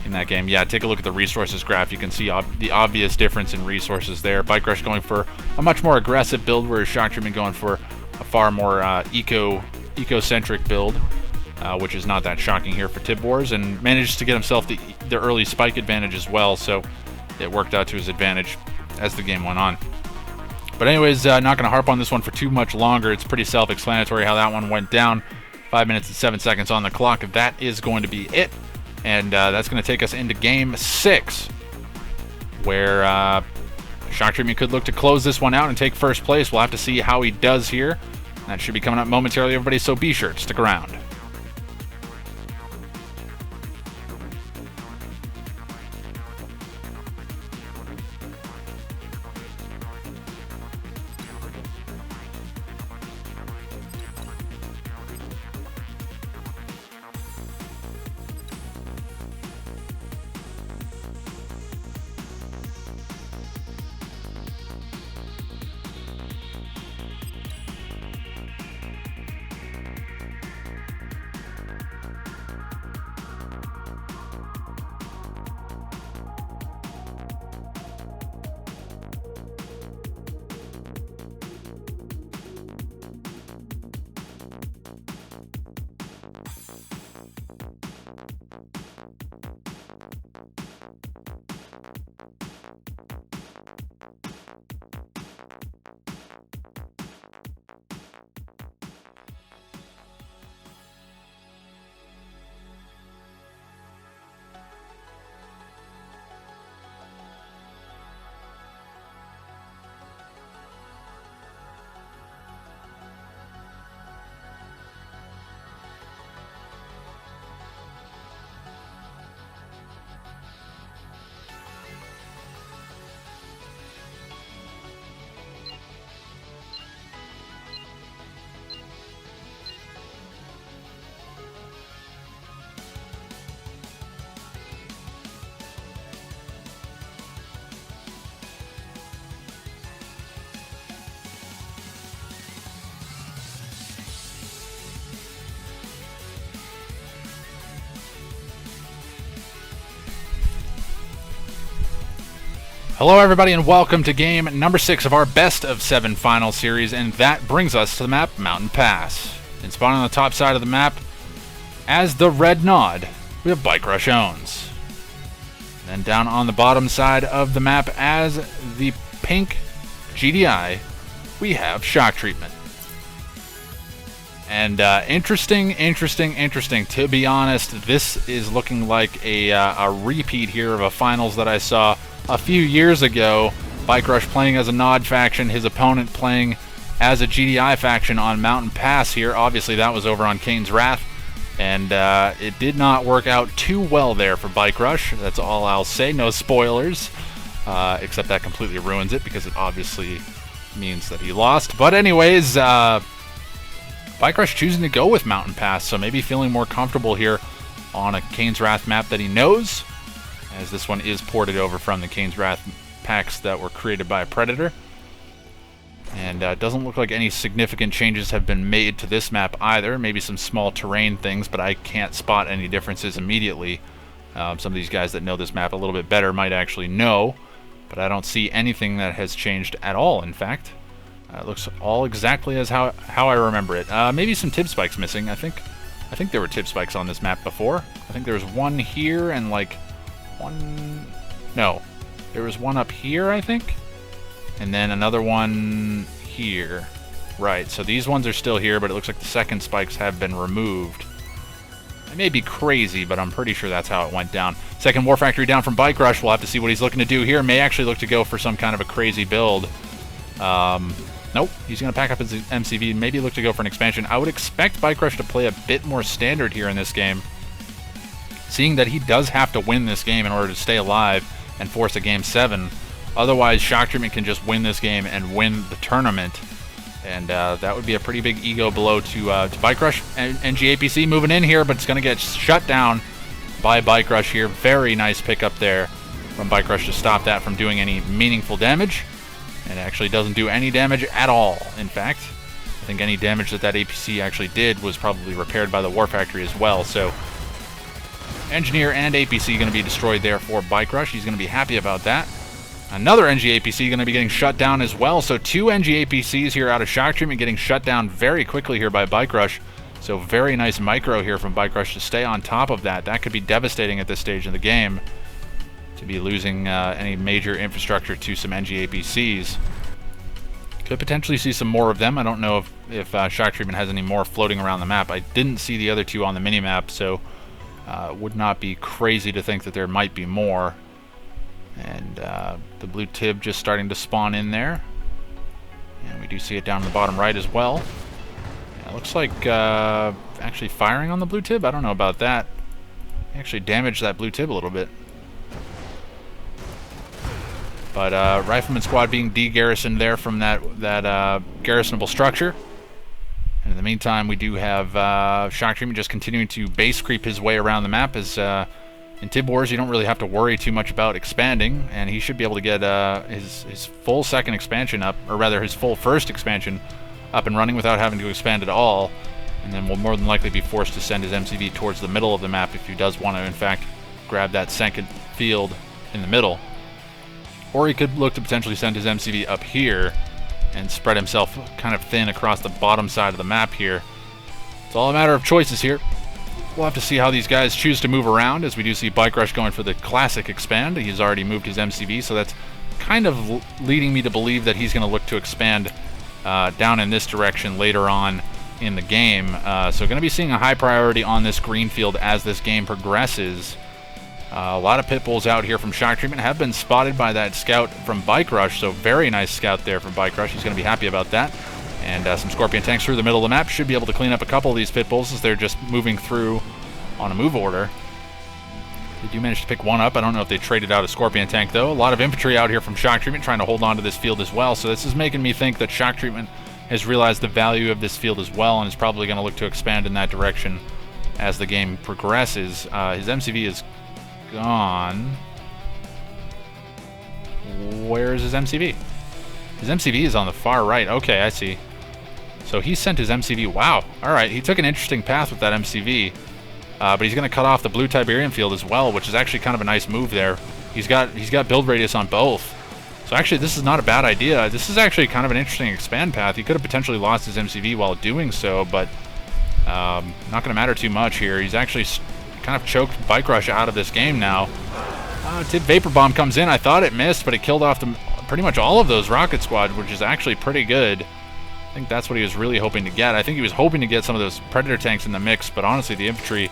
in that game. Yeah, take a look at the resources graph. You can see the obvious difference in resources there. Bike Rush going for a much more aggressive build, whereas Shock Treatment going for a far more eco-centric build, which is not that shocking here for Tib Wars, and manages to get himself the early spike advantage as well, so it worked out to his advantage as the game went on. But anyways, not going to harp on this one for too much longer. It's pretty self-explanatory how that one went down. 5 minutes and 7 seconds on the clock. That is going to be it. And that's going to take us into Game 6, where Shock Treatment could look to close this one out and take first place. We'll have to see how he does here. That should be coming up momentarily, everybody, so be sure to stick around. Hello everybody and welcome to game number 6 of our best of 7 final series, and that brings us to the map Mountain Pass. And spawning on the top side of the map as the red nod, we have Bike Rush owns. Then down on the bottom side of the map as the pink GDI, we have Shock Treatment. And interesting. To be honest, this is looking like a repeat here of a finals that I saw a few years ago. Bike Rush playing as a Nod faction, his opponent playing as a GDI faction on Mountain Pass here. Obviously that was over on Kane's Wrath, and it did not work out too well there for Bike Rush. That's all I'll say. No spoilers, except that completely ruins it because it obviously means that he lost. But anyways, Bike Rush choosing to go with Mountain Pass, so maybe feeling more comfortable here on a Kane's Wrath map that he knows, as this one is ported over from the Kane's Wrath packs that were created by Predator. And it doesn't look like any significant changes have been made to this map either. Maybe some small terrain things, but I can't spot any differences immediately. Some of these guys that know this map a little bit better might actually know, but I don't see anything that has changed at all, in fact. It looks all exactly as how I remember it. Maybe some tib spikes missing. I think there were tib spikes on this map before. I think there was one here and like one... No. There was one up here, I think. And then another one here. Right, so these ones are still here, but it looks like the second spikes have been removed. I may be crazy, but I'm pretty sure that's how it went down. Second War Factory down from Bike Rush. We'll have to see what he's looking to do here. May actually look to go for some kind of a crazy build. Nope, he's going to pack up his MCV and maybe look to go for an expansion. I would expect Bike Rush to play a bit more standard here in this game, seeing that he does have to win this game in order to stay alive and force a Game 7. Otherwise, Shock Treatment can just win this game and win the tournament. And that would be a pretty big ego blow to Bike Rush. And NGAPC moving in here, but it's going to get shut down by Bike Rush here. Very nice pickup there from Bike Rush to stop that from doing any meaningful damage. And it actually doesn't do any damage at all. In fact, I think any damage that APC actually did was probably repaired by the War Factory as well. So Engineer and APC going to be destroyed there for Bike Rush. He's going to be happy about that. Another NGAPC going to be getting shut down as well. So 2 NGAPCs here out of Shock Treatment getting shut down very quickly here by Bike Rush. So very nice micro here from Bike Rush to stay on top of that. That could be devastating at this stage of the game, to be losing any major infrastructure to some NGAPCs. Could potentially see some more of them. I don't know if Shock Treatment has any more floating around the map. I didn't see the other 2 on the minimap, so would not be crazy to think that there might be more. And the blue tib just starting to spawn in there. And we do see it down in the bottom right as well. Yeah, it looks like actually firing on the blue tib. I don't know about that. He actually damaged that blue tib a little bit. But Rifleman Squad being de-garrisoned there from that garrisonable structure. And in the meantime, we do have Shock Treatment just continuing to base creep his way around the map. As in Tib Wars, you don't really have to worry too much about expanding, and he should be able to get his full second expansion up, or rather his full first expansion up and running without having to expand at all. And then will more than likely be forced to send his MCV towards the middle of the map if he does want to, in fact, grab that second field in the middle. Or he could look to potentially send his MCV up here and spread himself kind of thin across the bottom side of the map here. It's all a matter of choices here. We'll have to see how these guys choose to move around, as we do see Bike Rush going for the classic expand. He's already moved his MCV, so that's kind of leading me to believe that he's going to look to expand down in this direction later on in the game. So going to be seeing a high priority on this green field as this game progresses. A lot of pit bulls out here from Shock Treatment have been spotted by that scout from Bike Rush, so very nice scout there from Bike Rush. He's going to be happy about that. And some Scorpion tanks through the middle of the map should be able to clean up a couple of these pit bulls as they're just moving through on a move order. They do manage to pick one up. I don't know if they traded out a Scorpion tank, though. A lot of infantry out here from Shock Treatment trying to hold on to this field as well, so this is making me think that Shock Treatment has realized the value of this field as well and is probably going to look to expand in that direction as the game progresses. His MCV is gone. Where is his MCV? His MCV is on the far right. Okay, I see. So he sent his MCV. Wow. All right, he took an interesting path with that MCV. But he's going to cut off the blue Tiberium field as well, which is actually kind of a nice move there. He's got build radius on both. So actually, this is not a bad idea. This is actually kind of an interesting expand path. He could have potentially lost his MCV while doing so, but not going to matter too much here. He's actually kind of choked Bike Rush out of this game now. Tib Vapor Bomb comes in. I thought it missed, but it killed off pretty much all of those Rocket Squad, which is actually pretty good. I think that's what he was really hoping to get. I think he was hoping to get some of those Predator tanks in the mix, but honestly, the infantry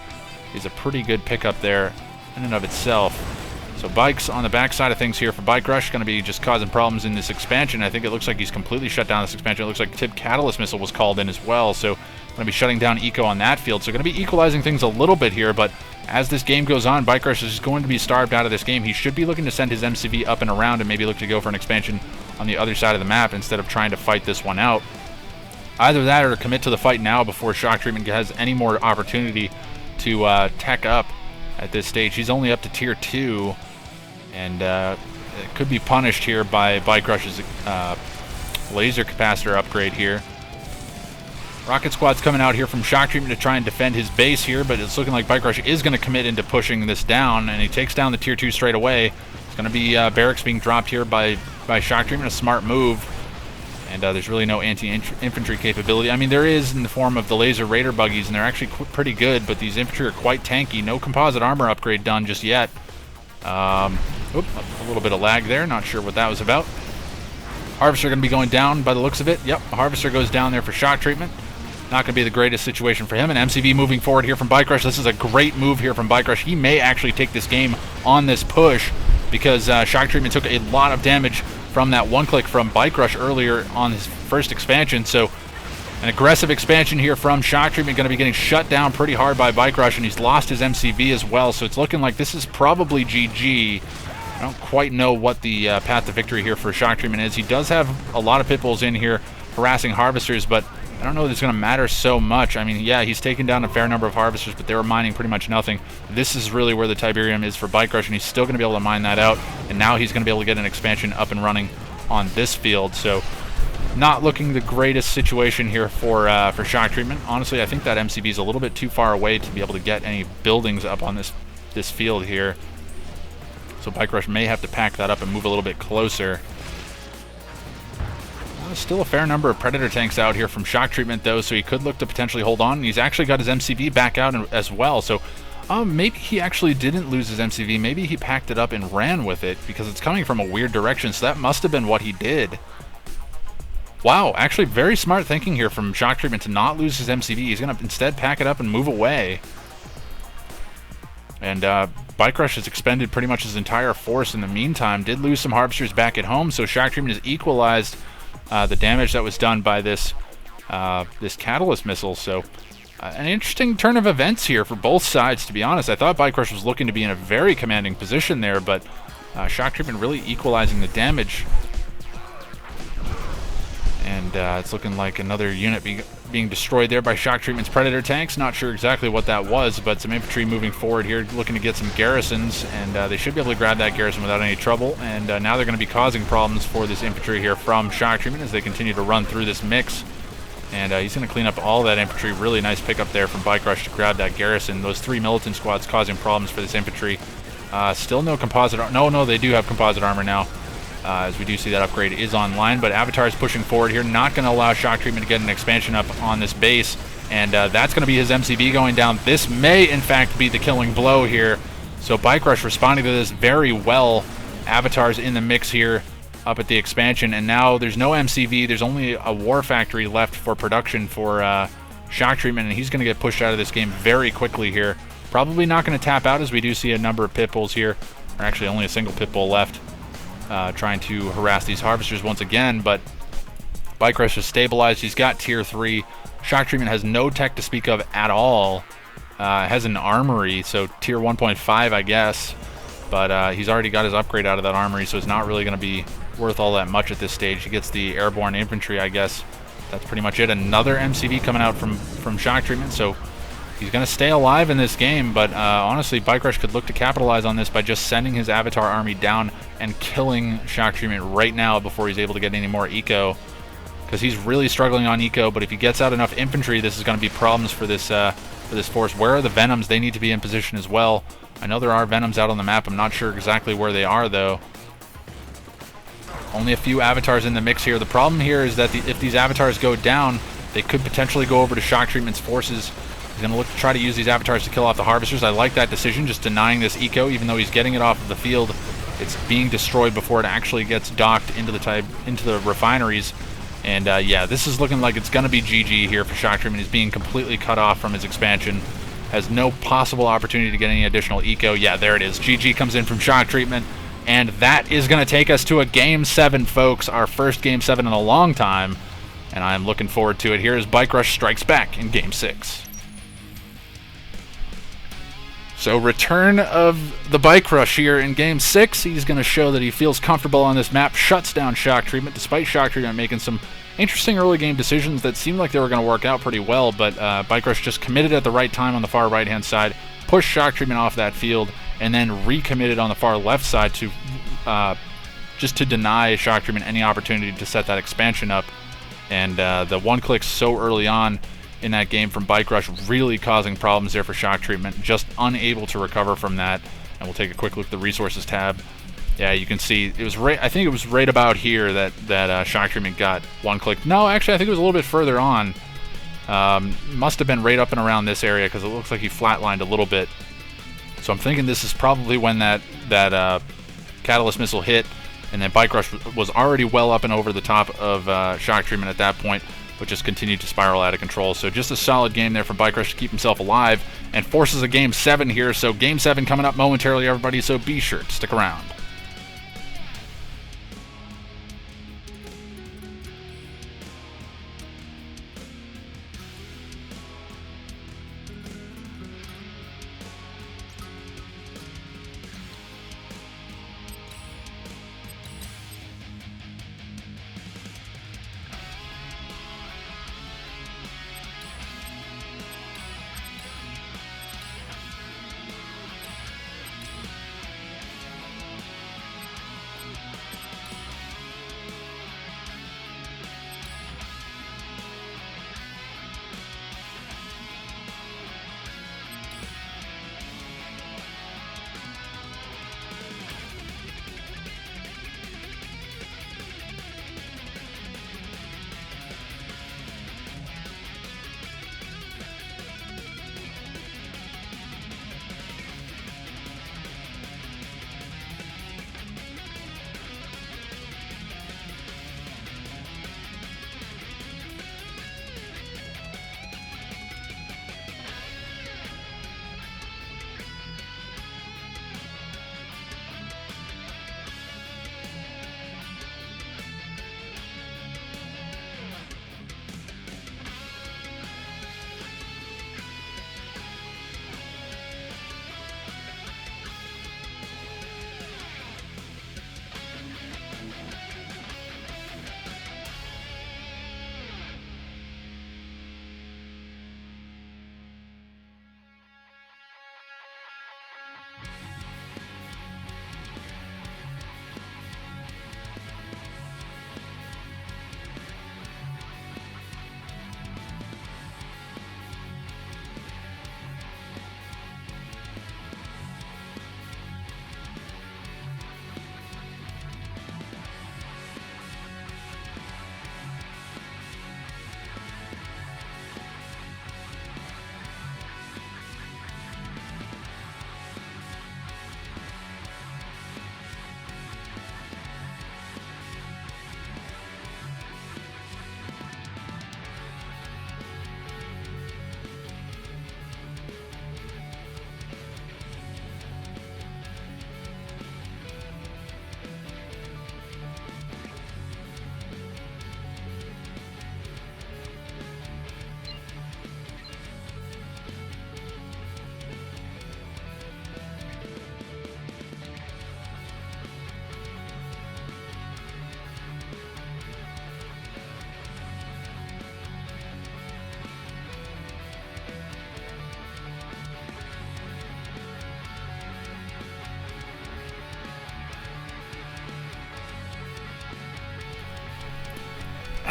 is a pretty good pickup there in and of itself. So Bike's on the back side of things here for Bike Rush, going to be just causing problems in this expansion. I think it looks like he's completely shut down this expansion. It looks like Tib Catalyst Missile was called in as well, so going to be shutting down Eco on that field. So going to be equalizing things a little bit here, but as this game goes on, Bike Rush is going to be starved out of this game. He should be looking to send his MCV up and around and maybe look to go for an expansion on the other side of the map instead of trying to fight this one out. Either that or commit to the fight now before Shock Treatment has any more opportunity to tech up at this stage. He's only up to tier 2, and it could be punished here by Bike Rush's laser capacitor upgrade here. Rocket Squad's coming out here from Shock Treatment to try and defend his base here, but it's looking like Bike Rush is going to commit into pushing this down, and he takes down the tier 2 straight away. It's going to be barracks being dropped here by Shock Treatment, a smart move. And there's really no anti-infantry capability. I mean, there is in the form of the laser raider buggies, and they're actually pretty good, but these infantry are quite tanky. No composite armor upgrade done just yet. A little bit of lag there. Not sure what that was about. Harvester going to be going down by the looks of it. Yep, Harvester goes down there for Shock Treatment. Not going to be the greatest situation for him. And MCV moving forward here from Bike Rush. This is a great move here from Bike Rush. He may actually take this game on this push because Shock Treatment took a lot of damage from that one click from Bike Rush earlier on his first expansion. So an aggressive expansion here from Shock Treatment, going to be getting shut down pretty hard by Bike Rush, and he's lost his MCV as well. So it's looking like this is probably GG. I don't quite know what the path to victory here for Shock Treatment is. He does have a lot of pitbulls in here harassing Harvesters, but I don't know that it's going to matter so much. I mean, yeah, he's taken down a fair number of Harvesters, but they were mining pretty much nothing. This is really where the Tiberium is for Bike Rush, and he's still going to be able to mine that out, and now he's going to be able to get an expansion up and running on this field. So not looking the greatest situation here for Shock Treatment. Honestly, I think that MCV is a little bit too far away to be able to get any buildings up on this field here. So Bike Rush may have to pack that up and move a little bit closer. Still a fair number of Predator tanks out here from Shock Treatment, though, so he could look to potentially hold on. And he's actually got his MCV back out as well. So maybe he actually didn't lose his MCV. Maybe he packed it up and ran with it because it's coming from a weird direction. So that must have been what he did. Wow, actually very smart thinking here from Shock Treatment to not lose his MCV. He's going to instead pack it up and move away. And Bike Rush has expended pretty much his entire force in the meantime. Did lose some Harvesters back at home, so Shock Treatment has equalized the damage that was done by this Catalyst missile. So an interesting turn of events here for both sides, to be honest. I thought Bike Rush was looking to be in a very commanding position there, but Shock Treatment really equalizing the damage. And it's looking like another unit being destroyed there by Shock Treatment's Predator tanks. Not sure exactly what that was, but some infantry moving forward here, looking to get some garrisons, and they should be able to grab that garrison without any trouble. And now they're going to be causing problems for this infantry here from Shock Treatment as they continue to run through this mix. And he's going to clean up all that infantry. Really nice pickup there from Bike Rush to grab that garrison. Those 3 militant squads causing problems for this infantry. Still no composite armor. No, they do have composite armor now. As we do see that upgrade is online, but Avatar is pushing forward here, not going to allow Shock Treatment to get an expansion up on this base, and that's going to be his MCV going down. This may, in fact, be the killing blow here. So Bike Rush responding to this very well. Avatar's in the mix here up at the expansion, and now there's no MCV. There's only a War Factory left for production for Shock Treatment, and he's going to get pushed out of this game very quickly here. Probably not going to tap out, as we do see a number of pitbulls here, or actually only a single pitbull left. Trying to harass these Harvesters once again, but Bike Rush is stabilized. He's got tier 3. Shock Treatment has no tech to speak of at all. Has an armory, so tier 1.5, I guess, but he's already got his upgrade out of that armory, so it's not really going to be worth all that much at this stage. He gets the airborne infantry, I guess. That's pretty much it. Another MCV coming out from Shock Treatment, so he's going to stay alive in this game, but honestly, Bike Rush could look to capitalize on this by just sending his Avatar army down and killing Shock Treatment right now before he's able to get any more eco, because he's really struggling on eco. But if he gets out enough infantry, this is going to be problems for this force. Where are the Venoms? They need to be in position as well. I know there are Venoms out on the map. I'm not sure exactly where they are, though. Only a few Avatars in the mix here. The problem here is that if these Avatars go down, they could potentially go over to Shock Treatment's forces. He's going to look to try to use these Avatars to kill off the Harvesters. I like that decision, just denying this eco, even though he's getting it off of the field. It's being destroyed before it actually gets docked into the refineries. And yeah, this is looking like it's going to be GG here for Shock Treatment. He's being completely cut off from his expansion. Has no possible opportunity to get any additional eco. Yeah, there it is. GG comes in from Shock Treatment. And that is going to take us to a Game 7, folks. Our first Game 7 in a long time. And I'm looking forward to it. Here is Bike Rush strikes back in Game 6. So return of the Bike Rush here in Game 6. He's going to show that he feels comfortable on this map. Shuts down Shock Treatment, despite Shock Treatment making some interesting early game decisions that seemed like they were going to work out pretty well. But Bike Rush just committed at the right time on the far right-hand side, pushed Shock Treatment off that field, and then recommitted on the far left side to just to deny Shock Treatment any opportunity to set that expansion up. And the one click so early on in that game from Bike Rush really causing problems there for Shock Treatment, just unable to recover from that. And we'll take a quick look at the resources tab. Yeah, you can see it was right. I think it was right about here that Shock Treatment got one click. No, actually, I think it was a little bit further on. Must have been right up and around this area because it looks like he flatlined a little bit. So I'm thinking this is probably when that Catalyst missile hit, and then Bike Rush was already well up and over the top of Shock Treatment at that point, but just continued to spiral out of control. So just a solid game there from Bike Rush to keep himself alive, and forces a Game 7 here. So Game 7 coming up momentarily, everybody, so be sure to stick around.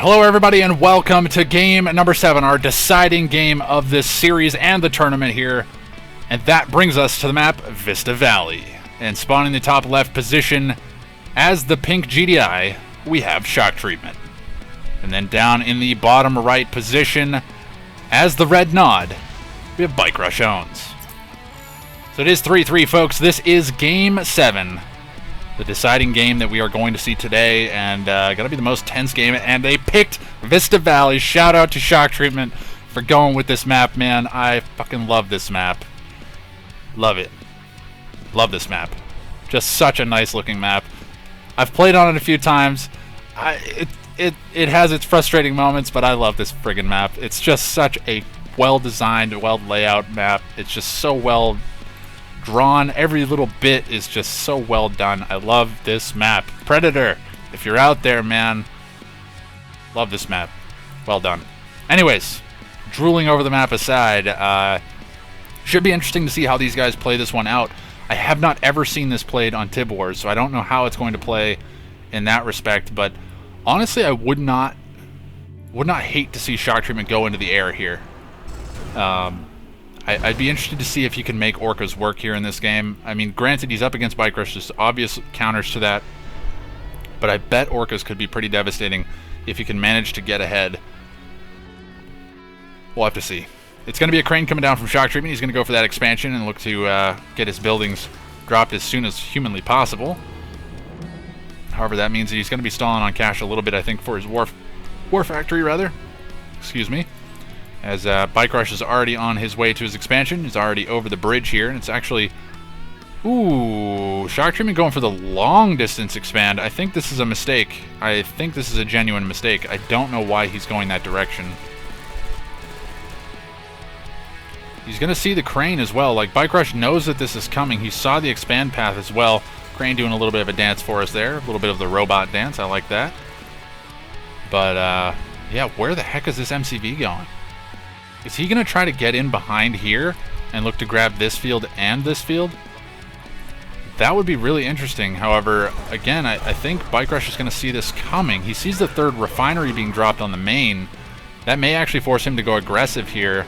Hello everybody and welcome to game number 7, our deciding game of this series and the tournament here. And that brings us to the map Vista Valley. And spawning the top left position as the pink GDI, we have Shock Treatment. And then down in the bottom right position as the red nod, we have Bike Rush Owns. So it is 3-3 folks, this is game 7. The deciding game that we are going to see today, and gonna be the most tense game, and they picked Vista Valley. Shout out to Shock Treatment for going with this map, man. I fucking love this map. Love it. Love this map. Just such a nice looking map. I've played on it a few times. It has its frustrating moments, but I love this friggin' map. It's just such a well-designed, well-layout map. It's just so well drawn. Every little bit is just so well done. I love this map. Predator, if you're out there, man, love this map. Well done. Anyways, drooling over the map aside, should be interesting to see how these guys play this one out. I have not ever seen this played on Tib Wars, so I don't know how it's going to play in that respect, but honestly, I would not hate to see Shock Treatment go into the air here. I'd be interested to see if he can make Orcas work here in this game. I mean, granted, he's up against Bike Rush. There's obvious counters to that. But I bet Orcas could be pretty devastating if he can manage to get ahead. We'll have to see. It's going to be a crane coming down from Shock Treatment. He's going to go for that expansion and look to get his buildings dropped as soon as humanly possible. However, that means that he's going to be stalling on cash a little bit, I think, for his war factory, rather. Excuse me. As Bike Rush is already on his way to his expansion. He's already over the bridge here, and it's actually... Ooh, Shock Treatment going for the long distance expand. I think this is a mistake. I think this is a genuine mistake. I don't know why he's going that direction. He's going to see the crane as well. Like, Bike Rush knows that this is coming. He saw the expand path as well. Crane doing a little bit of a dance for us there. A little bit of the robot dance. I like that. But, yeah, where the heck is this MCV going? Is he going to try to get in behind here and look to grab this field and this field? That would be really interesting. However, again, I think Bike Rush is going to see this coming. He sees the third refinery being dropped on the main. That may actually force him to go aggressive here.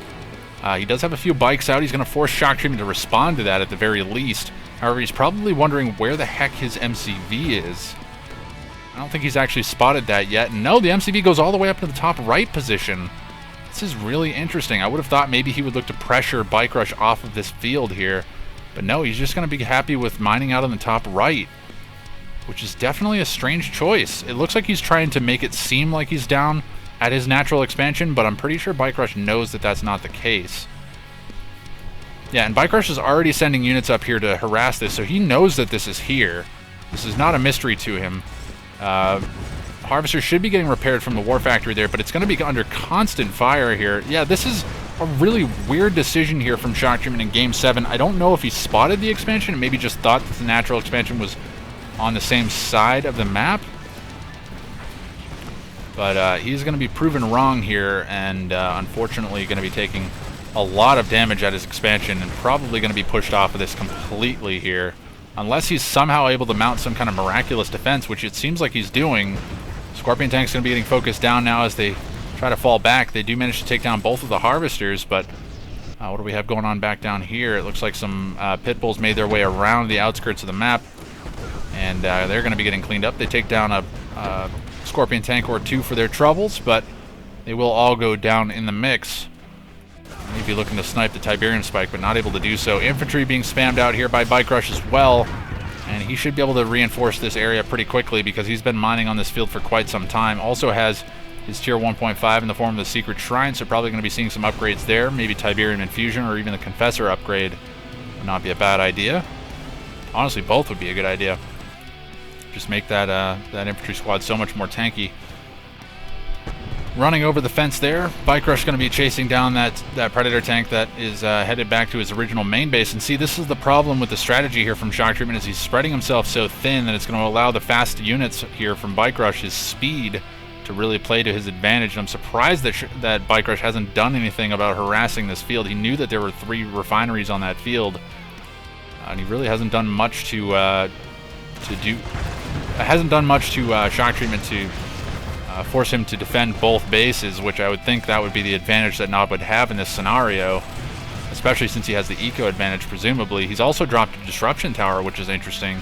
He does have a few bikes out. He's going to force Shock Treatment to respond to that at the very least. However, he's probably wondering where the heck his MCV is. I don't think he's actually spotted that yet. No, the MCV goes all the way up to the top right position. This is really interesting. I would have thought maybe he would look to pressure Bike Rush off of this field here. But no, he's just going to be happy with mining out on the top right, which is definitely a strange choice. It looks like he's trying to make it seem like he's down at his natural expansion, but I'm pretty sure Bike Rush knows that that's not the case. Yeah, and Bike Rush is already sending units up here to harass this, so he knows that this is here. This is not a mystery to him. Harvester should be getting repaired from the war factory there, but it's going to be under constant fire here. Yeah, this is a really weird decision here from Shock Treatment in Game 7. I don't know if he spotted the expansion and maybe just thought that the natural expansion was on the same side of the map. But he's going to be proven wrong here, and unfortunately going to be taking a lot of damage at his expansion and probably going to be pushed off of this completely here. Unless he's somehow able to mount some kind of miraculous defense, which it seems like he's doing. Scorpion Tank's going to be getting focused down now as they try to fall back. They do manage to take down both of the harvesters, but what do we have going on back down here? It looks like some pit bulls made their way around the outskirts of the map, and they're going to be getting cleaned up. They take down a Scorpion Tank or two for their troubles, but they will all go down in the mix. Maybe looking to snipe the Tiberium spike, but not able to do so. Infantry being spammed out here by Bike Rush as well. And he should be able to reinforce this area pretty quickly because he's been mining on this field for quite some time. Also has his tier 1.5 in the form of the Secret Shrine, so probably going to be seeing some upgrades there. Maybe Tiberium Infusion or even the Confessor upgrade would not be a bad idea. Honestly, both would be a good idea. Just make that that infantry squad so much more tanky. Running over the fence there, Bike Rush going to be chasing down that Predator tank that is headed back to his original main base. And see, this is the problem with the strategy here from Shock Treatment, is he's spreading himself so thin that it's going to allow the fast units here from Bike Rush, his speed, to really play to his advantage. And I'm surprised that Bike Rush hasn't done anything about harassing this field. He knew that there were 3 refineries on that field, and he really hasn't done much to Shock Treatment to force him to defend both bases, which I would think that would be the advantage that Nob would have in this scenario, especially since he has the eco advantage, presumably. He's also dropped a disruption tower, which is interesting.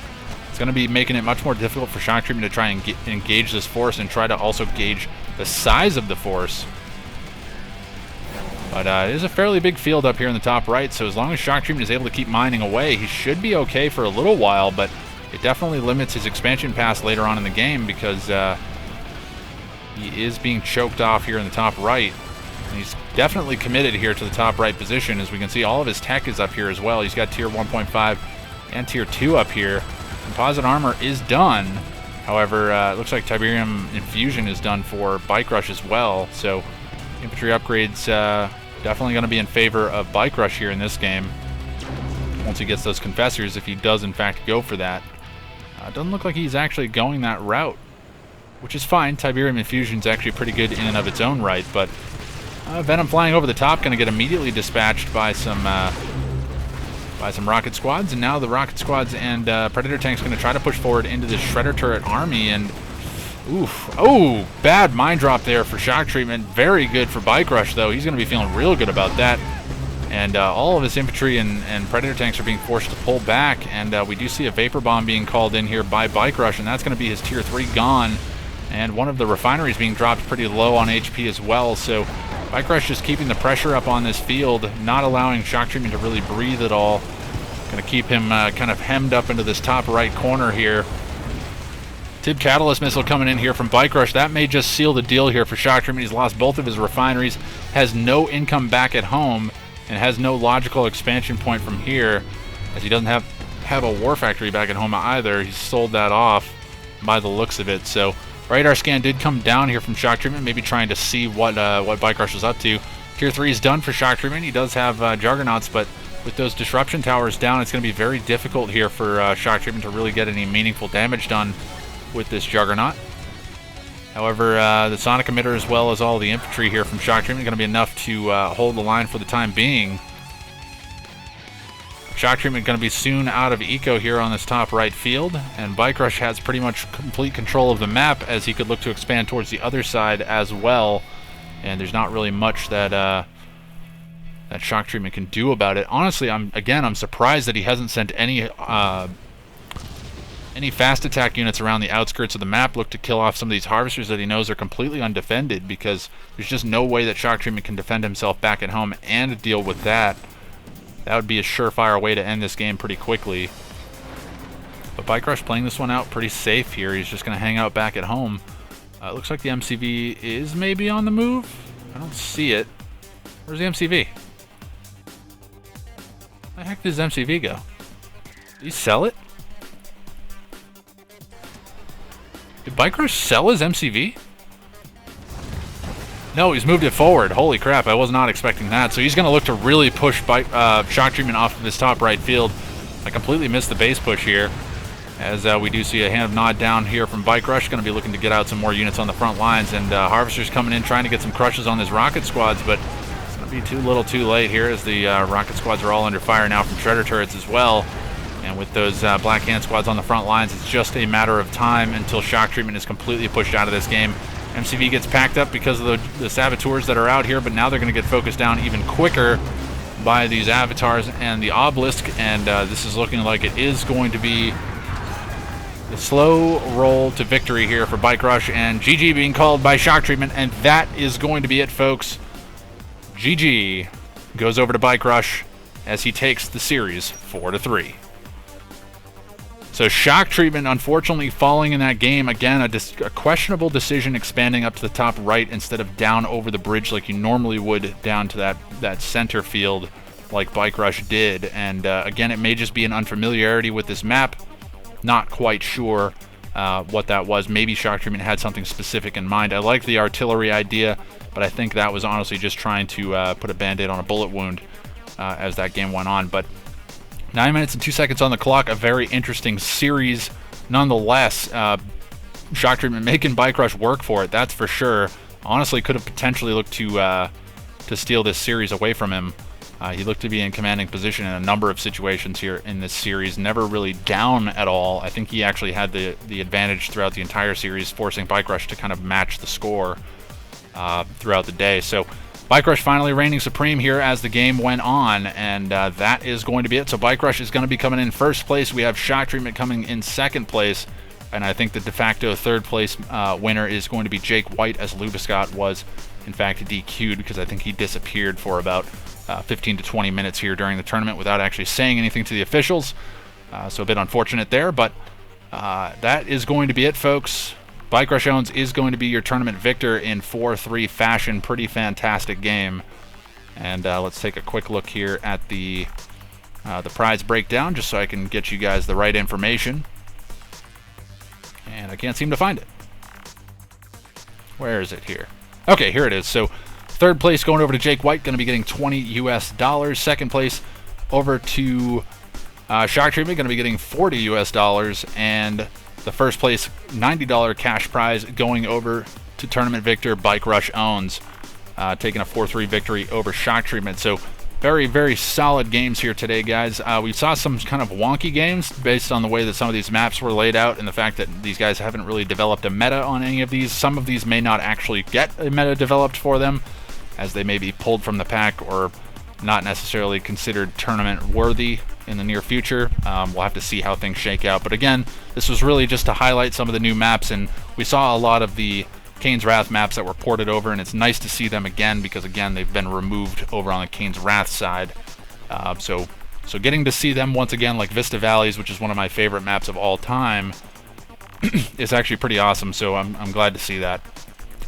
It's going to be making it much more difficult for Shock Treatment to try and engage this force and try to also gauge the size of the force. But it is a fairly big field up here in the top right, so as long as Shock Treatment is able to keep mining away, he should be okay for a little while, but it definitely limits his expansion pass later on in the game because he is being choked off here in the top right. And he's definitely committed here to the top right position. As we can see, all of his tech is up here as well. He's got tier 1.5 and tier 2 up here. Composite armor is done. However, it looks like Tiberium infusion is done for Bike Rush as well. So infantry upgrades definitely going to be in favor of Bike Rush here in this game. Once he gets those confessors, if he does in fact go for that. Doesn't look like he's actually going that route, which is fine. Tiberium infusion is actually pretty good in and of its own right, but Venom flying over the top, going to get immediately dispatched by some rocket squads, and now the rocket squads and Predator tanks going to try to push forward into the Shredder turret army, and oof, oh, bad mine drop there for Shock Treatment. Very good for Bike Rush though. He's going to be feeling real good about that. And all of his infantry and Predator tanks are being forced to pull back, and we do see a Vapor Bomb being called in here by Bike Rush, and that's going to be his tier 3 gone. And one of the refineries being dropped pretty low on HP as well, so Bike Rush just keeping the pressure up on this field, not allowing Shock Treatment to really breathe at all. Going to keep him kind of hemmed up into this top right corner here. Tib Catalyst Missile coming in here from Bike Rush. That may just seal the deal here for Shock Treatment. He's lost both of his refineries, has no income back at home, and has no logical expansion point from here, as he doesn't have a war factory back at home either. He's sold that off by the looks of it. So radar scan did come down here from Shock Treatment, maybe trying to see what Bike Rush is up to. Tier 3 is done for Shock Treatment. He does have Juggernauts, but with those disruption towers down, it's going to be very difficult here for Shock Treatment to really get any meaningful damage done with this Juggernaut. However, the Sonic Emitter as well as all the infantry here from Shock Treatment are going to be enough to hold the line for the time being. Shock Treatment going to be soon out of eco here on this top right field, and Bike Rush has pretty much complete control of the map, as he could look to expand towards the other side as well. And there's not really much that that Shock Treatment can do about it. Honestly, I'm surprised that he hasn't sent any fast attack units around the outskirts of the map look to kill off some of these harvesters that he knows are completely undefended, because there's just no way that Shock Treatment can defend himself back at home and deal with that. That would be a surefire way to end this game pretty quickly. But Bike Rush playing this one out pretty safe here. He's just going to hang out back at home. It looks like the MCV is maybe on the move. I don't see it. Where's the MCV? Where the heck did his MCV go? Did he sell it? Did Bike Rush sell his MCV? No, he's moved it forward. Holy crap, I was not expecting that. So he's going to look to really push Shock Treatment off of this top right field. I completely missed the base push here, as we do see a hand of nod down here from Bike Rush. Going to be looking to get out some more units on the front lines, and Harvester's coming in trying to get some crushes on his rocket squads, but it's going to be too little too late here, as the rocket squads are all under fire now from Shredder turrets as well. And with those Black Hand squads on the front lines, it's just a matter of time until Shock Treatment is completely pushed out of this game. MCV gets packed up because of the saboteurs that are out here, but now they're going to get focused down even quicker by these avatars and the obelisk, and this is looking like it is going to be the slow roll to victory here for Bike Rush, and GG being called by Shock Treatment, and that is going to be it, folks. GG goes over to Bike Rush as he takes the series 4-3. So Shock Treatment unfortunately falling in that game. Again, a questionable decision expanding up to the top right instead of down over the bridge like you normally would down to that center field like Bike Rush did. And again, it may just be an unfamiliarity with this map. Not quite sure what that was. Maybe Shock Treatment had something specific in mind. I like the artillery idea, but I think that was honestly just trying to put a band-aid on a bullet wound as that game went on. But 9 minutes and 2 seconds on the clock. A very interesting series nonetheless. Shock Treatment making Bike Rush work for it, that's for sure. Honestly, could have potentially looked to steal this series away from him. He looked to be in commanding position in a number of situations here in this series, never really down at all. I think he actually had the advantage throughout the entire series, forcing Bike Rush to kind of match the score throughout the day. So Bike Rush finally reigning supreme here as the game went on, and that is going to be it. So Bike Rush is going to be coming in first place. We have Shock Treatment coming in second place, and I think the de facto third place winner is going to be Jake White, as Lubiscott was in fact DQ'd because I think he disappeared for about 15 to 20 minutes here during the tournament without actually saying anything to the officials. So a bit unfortunate there, but that is going to be it, folks. Bike Rush Owens is going to be your tournament victor in 4-3 fashion. Pretty fantastic game. And let's take a quick look here at the prize breakdown just so I can get you guys the right information. And I can't seem to find it. Where is it here? Okay, here it is. So third place going over to Jake White, going to be getting $20 US. Second place over to Shock Treatment, going to be getting $40 US. And the first place $90 cash prize going over to tournament victor Bike Rush Owens, taking a 4-3 victory over Shock Treatment. So very, very solid games here today, guys. We saw some kind of wonky games based on the way that some of these maps were laid out and the fact that these guys haven't really developed a meta on any of these. Some of these may not actually get a meta developed for them, as they may be pulled from the pack or not necessarily considered tournament worthy in the near future. We'll have to see how things shake out. But again, this was really just to highlight some of the new maps, and we saw a lot of the Kane's Wrath maps that were ported over, and it's nice to see them again because, again, they've been removed over on the Kane's Wrath side. So getting to see them once again, like Vista Valleys, which is one of my favorite maps of all time, is actually pretty awesome. So I'm glad to see that.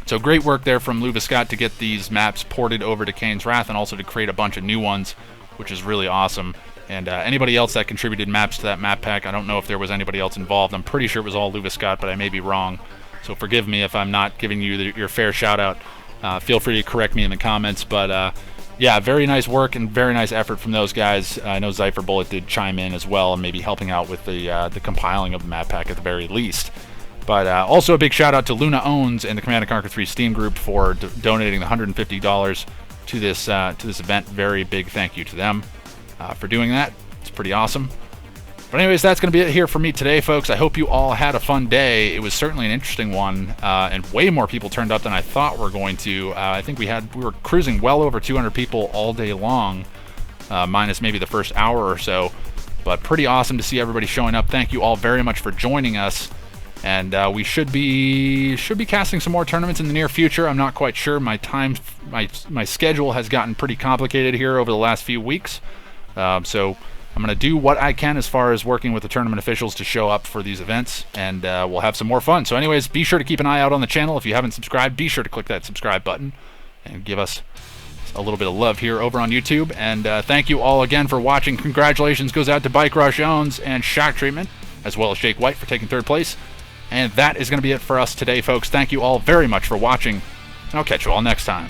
So great work there from Lubiscott to get these maps ported over to Kane's Wrath and also to create a bunch of new ones, which is really awesome. And anybody else that contributed maps to that map pack, I don't know if there was anybody else involved. I'm pretty sure it was all Lubiscott, but I may be wrong. So forgive me if I'm not giving you your fair shout out. Feel free to correct me in the comments. But yeah, very nice work and very nice effort from those guys. I know Zypher Bullet did chime in as well and maybe helping out with the compiling of the map pack at the very least. But also a big shout out to Luna Owens and the Command & Conquer 3 Steam group for donating the $150 to this event. Very big thank you to them for doing that. It's pretty awesome. But anyways, that's going to be it here for me today, folks. I hope you all had a fun day. It was certainly an interesting one, and way more people turned up than I thought were going to. I think we were cruising well over 200 people all day long, minus maybe the first hour or so. But pretty awesome to see everybody showing up. Thank you all very much for joining us. And we should be casting some more tournaments in the near future. I'm not quite sure. My schedule has gotten pretty complicated here over the last few weeks. So I'm going to do what I can as far as working with the tournament officials to show up for these events, and we'll have some more fun. So anyways, be sure to keep an eye out on the channel. If you haven't subscribed, be sure to click that subscribe button and give us a little bit of love here over on YouTube. And thank you all again for watching. Congratulations goes out to Bike Rush Owens and Shock Treatment, as well as Jake White for taking third place. And that is going to be it for us today, folks. Thank you all very much for watching, and I'll catch you all next time.